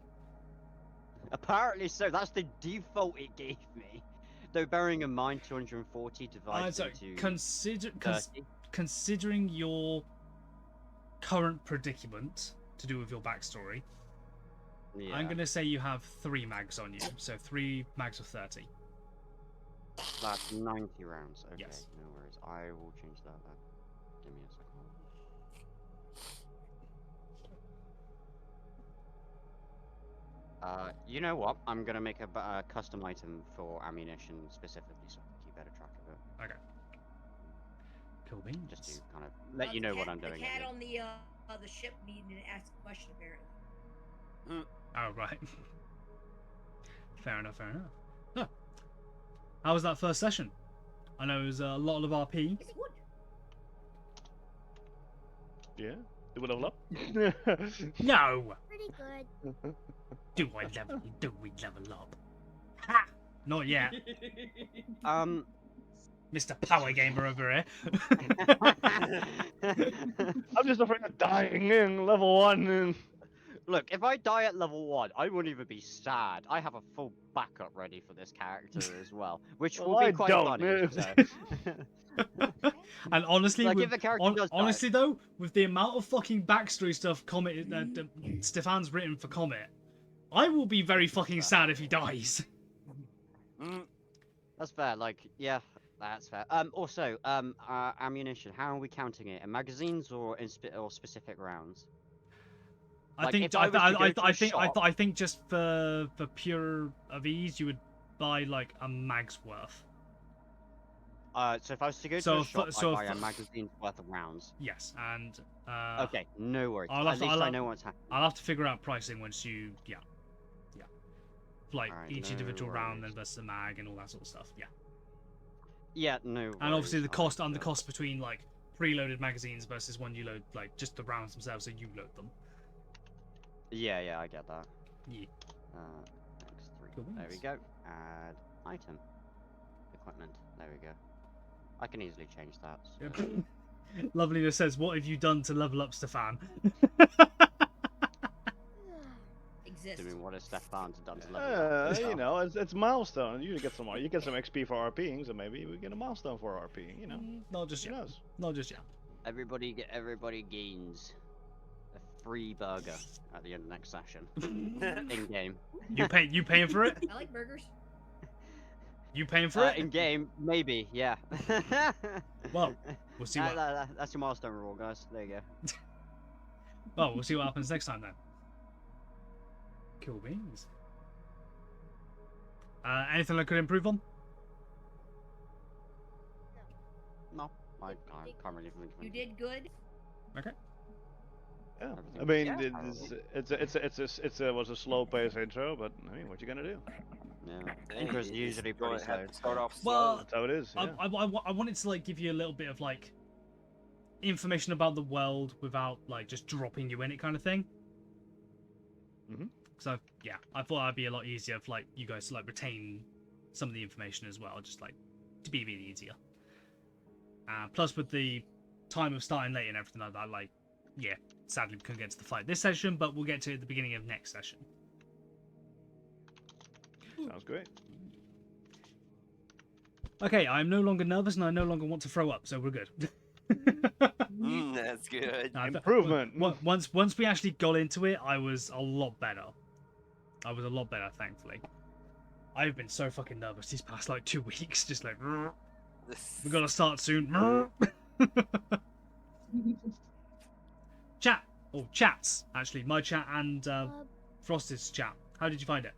Apparently so. That's the default it gave me. Though bearing in mind 240 divided So into considering your current predicament to do with your backstory, yeah. I'm gonna say you have 3 mags on you. So 3 mags of 30. That's 90 rounds. Okay, Yes. no worries. I will change that then. Give me a second. You know what? I'm gonna make a custom item for ammunition specifically, so I can keep better track of it. Okay. Cool beans. Just to kind of let you know what I'm doing. The cat at on the ship needed to ask a question apparently. Oh, right. Fair enough, fair enough. Huh. How was that first session? I know it was a lot of RP. It's wood. Yeah. Do we level up? No! Pretty good. Do we level up? Ha! Not yet. Mr. Power Gamer over here. I'm just afraid of dying in level 1. And... Look, if I die at level 1, I wouldn't even be sad. I have a full backup ready for this character as well, which will Well, be I quite don't. funny. So. And honestly, Like, with, if the character does die- honestly though, with the amount of fucking backstory stuff Comet Stefan's written for Comet, I will be very fucking sad if he dies. That's fair. Like, yeah, that's fair. Also, ammunition. How are we counting it? In magazines or in specific rounds? I Like, think if I was to go to a shop- I think just for pure of ease, you would buy like a mag's worth. So if I was to go to So a shop, so I'd buy a if- magazine's worth of rounds. Yes, and Okay, no worries. I'll At have to- least I'll I have- know what's happening. I'll have to figure out pricing once you like Alright, each no individual round then worries. versus the mag and all that sort of stuff. Yeah, Yeah, no. and obviously the worries, cost alright, and the so- cost between like preloaded magazines versus when you load like just the rounds themselves, so you load them. Yeah, I get that. Yeah. X3. Cool There we beans. go. Add Item. Equipment. There we go. I can easily change that. So. Yep. Loveliness says, "What have you done to level up Stefan?" Exist. Doing what has Stefan done to level up. You know, it's milestone. You get some XP for RPing, so maybe we get a milestone for RPing. You know, Not just who yet. knows? Not just yet. Everybody gains a free burger at the end of next session. In game. You paying for it? I like burgers. You paying for it? In game, maybe, yeah. Well, we'll see what. That's your milestone rule, guys. There you go. Well, we'll see what happens next time then. Cool beans. Anything I could improve on? No, I can't really think of You anything. did good. Okay. Yeah, Everything- I mean, yeah, it was a slow paced intro, but I mean, what you gonna do? Yeah. Dang, Intro's you usually just gonna pretty have slow. to start off slow. Well, That's how it is. Yeah. I wanted to like give you a little bit of like information about the world without like just dropping you in it kind of thing. Mhm. So yeah, I thought that'd be a lot easier for like you guys to like retain some of the information as well, just like to be a bit easier. Plus with the time of starting late and everything like that, like yeah, sadly we couldn't get to the fight this session, but we'll get to it at the beginning of next session. Sounds great. Okay, I'm no longer nervous and I no longer want to throw up, so we're good. That's good. Improvement. Once we actually got into it, I was a lot better. I was a lot better, thankfully. I've been so fucking nervous these past like 2 weeks, just like we gotta start soon. Chat. Oh, chats. Actually, my chat and Frosted's chat. How did you find it?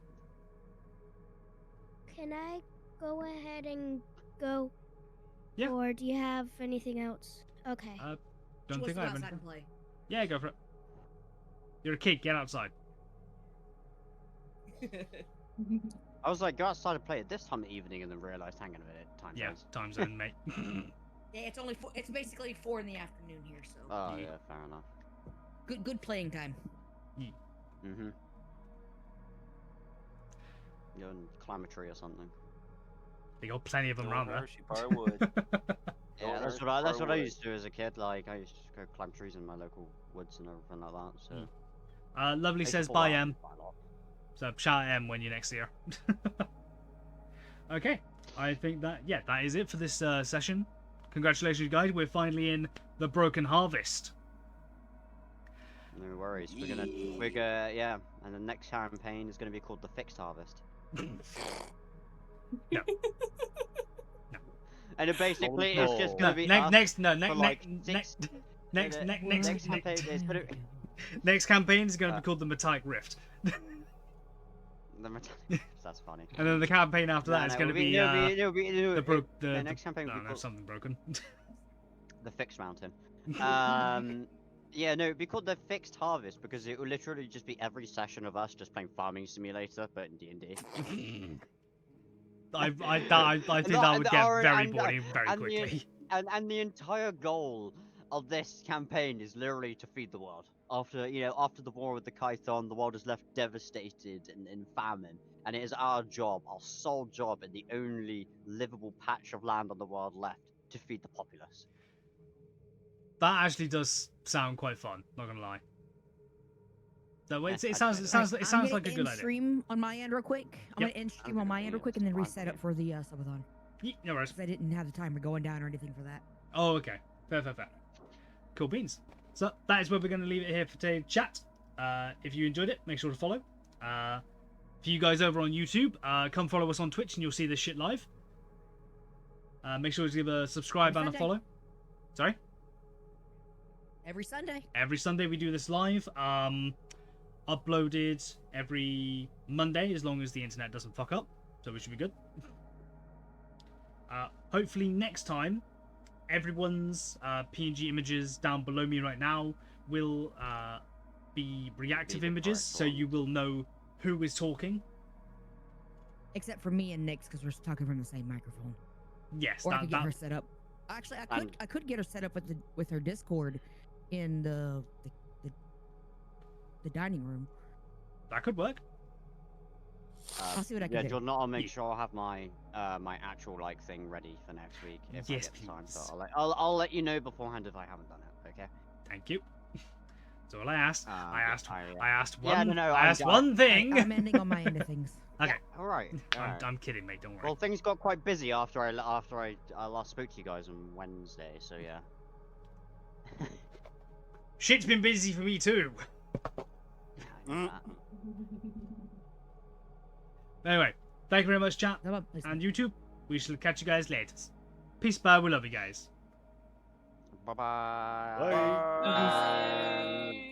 Can I go ahead and go? Yeah. Or do you have anything else? Okay. Don't She think wants to I go have outside anything. and play. Yeah, go for it. You're a kid. Get outside. I was like, go outside and play at this time of the evening, and then realized, hang on a minute, time Yeah, zones. time zone, mate. Yeah, it's only it's basically 4 in the afternoon here, so Oh Yeah. yeah, fair enough. good playing time. Mhm. You're in climate tree or something. They got plenty of them around there. She probably would. Yeah, Don't that's hurt what I Firewood. used to do as a kid. Like I used to go climb trees in my local woods and everything like that. So. Lovely I used to says fall bye, out M. quite a lot. So shout out M when you're next here. Okay, I think that that is it for this session. Congratulations, guys! We're finally in the Broken Harvest. No worries. We're gonna yeah, and the next campaign is gonna be called the Fixed Harvest. No. And it basically it's just No, gonna be next campaign is gonna next campaign is going to be called the Metallic Rift, that's funny. and then the campaign after that is going to be the next campaign will be called something broken. the Fixed Mountain. Yeah, no, it'd be called the Fixed Harvest because it will literally just be every session of us just playing Farming Simulator, but in D&D. I think that would get very boring very quickly. And the entire goal of this campaign is literally to feed the world. After the war with the Kython, the world is left devastated and in famine, and it is our job, our sole job, and the only livable patch of land on the world left to feed the populace. That actually does sound quite fun. Not gonna lie. No, it sounds I'm gonna like a good end idea. stream on my end real quick. I'm Yep. gonna end stream on my end real quick and then reset up for the subathon. No worries. Because I didn't have the timer going down or anything for that. Oh, okay. Fair. Cool beans. So that is where we're going to leave it here for today's chat. If you enjoyed it, make sure to follow. For you guys over on YouTube, come follow us on Twitch and you'll see this shit live. Make sure to give a subscribe Every and a Sunday. follow. Sorry? Every Sunday. Every Sunday we do this live. Uploaded every Monday as long as the internet doesn't fuck up. So we should be good. Hopefully next time, everyone's PNG images down below me right now will be reactive the images, correct so one. you will know who is talking. Except for me and Nick's because we're talking from the same microphone. Yes, Or I could get that her set up. Actually, And- I could get her set up with her Discord in the dining room. could work. I'll see what I can Yeah, do. Jordan, I'll make Yeah. sure I have my my actual like thing ready for next week if Yes, I get the time. So please. I'll let you know beforehand if I haven't done it. Okay. Thank you. That's all I asked. I yeah, asked. I- I asked Yeah, one. no, no, I asked I- one thing. I'm ending on my end of things. Okay. All right. All right. I'm kidding, mate. Don't worry. Well, things got quite busy after I last spoke to you guys on Wednesday. So yeah. Shit's been busy for me too. I know that. Anyway, thank you very much, chat. Come on, please. And YouTube, we shall catch you guys later. Peace, bye. We love you guys. Bye-bye. Bye. Bye.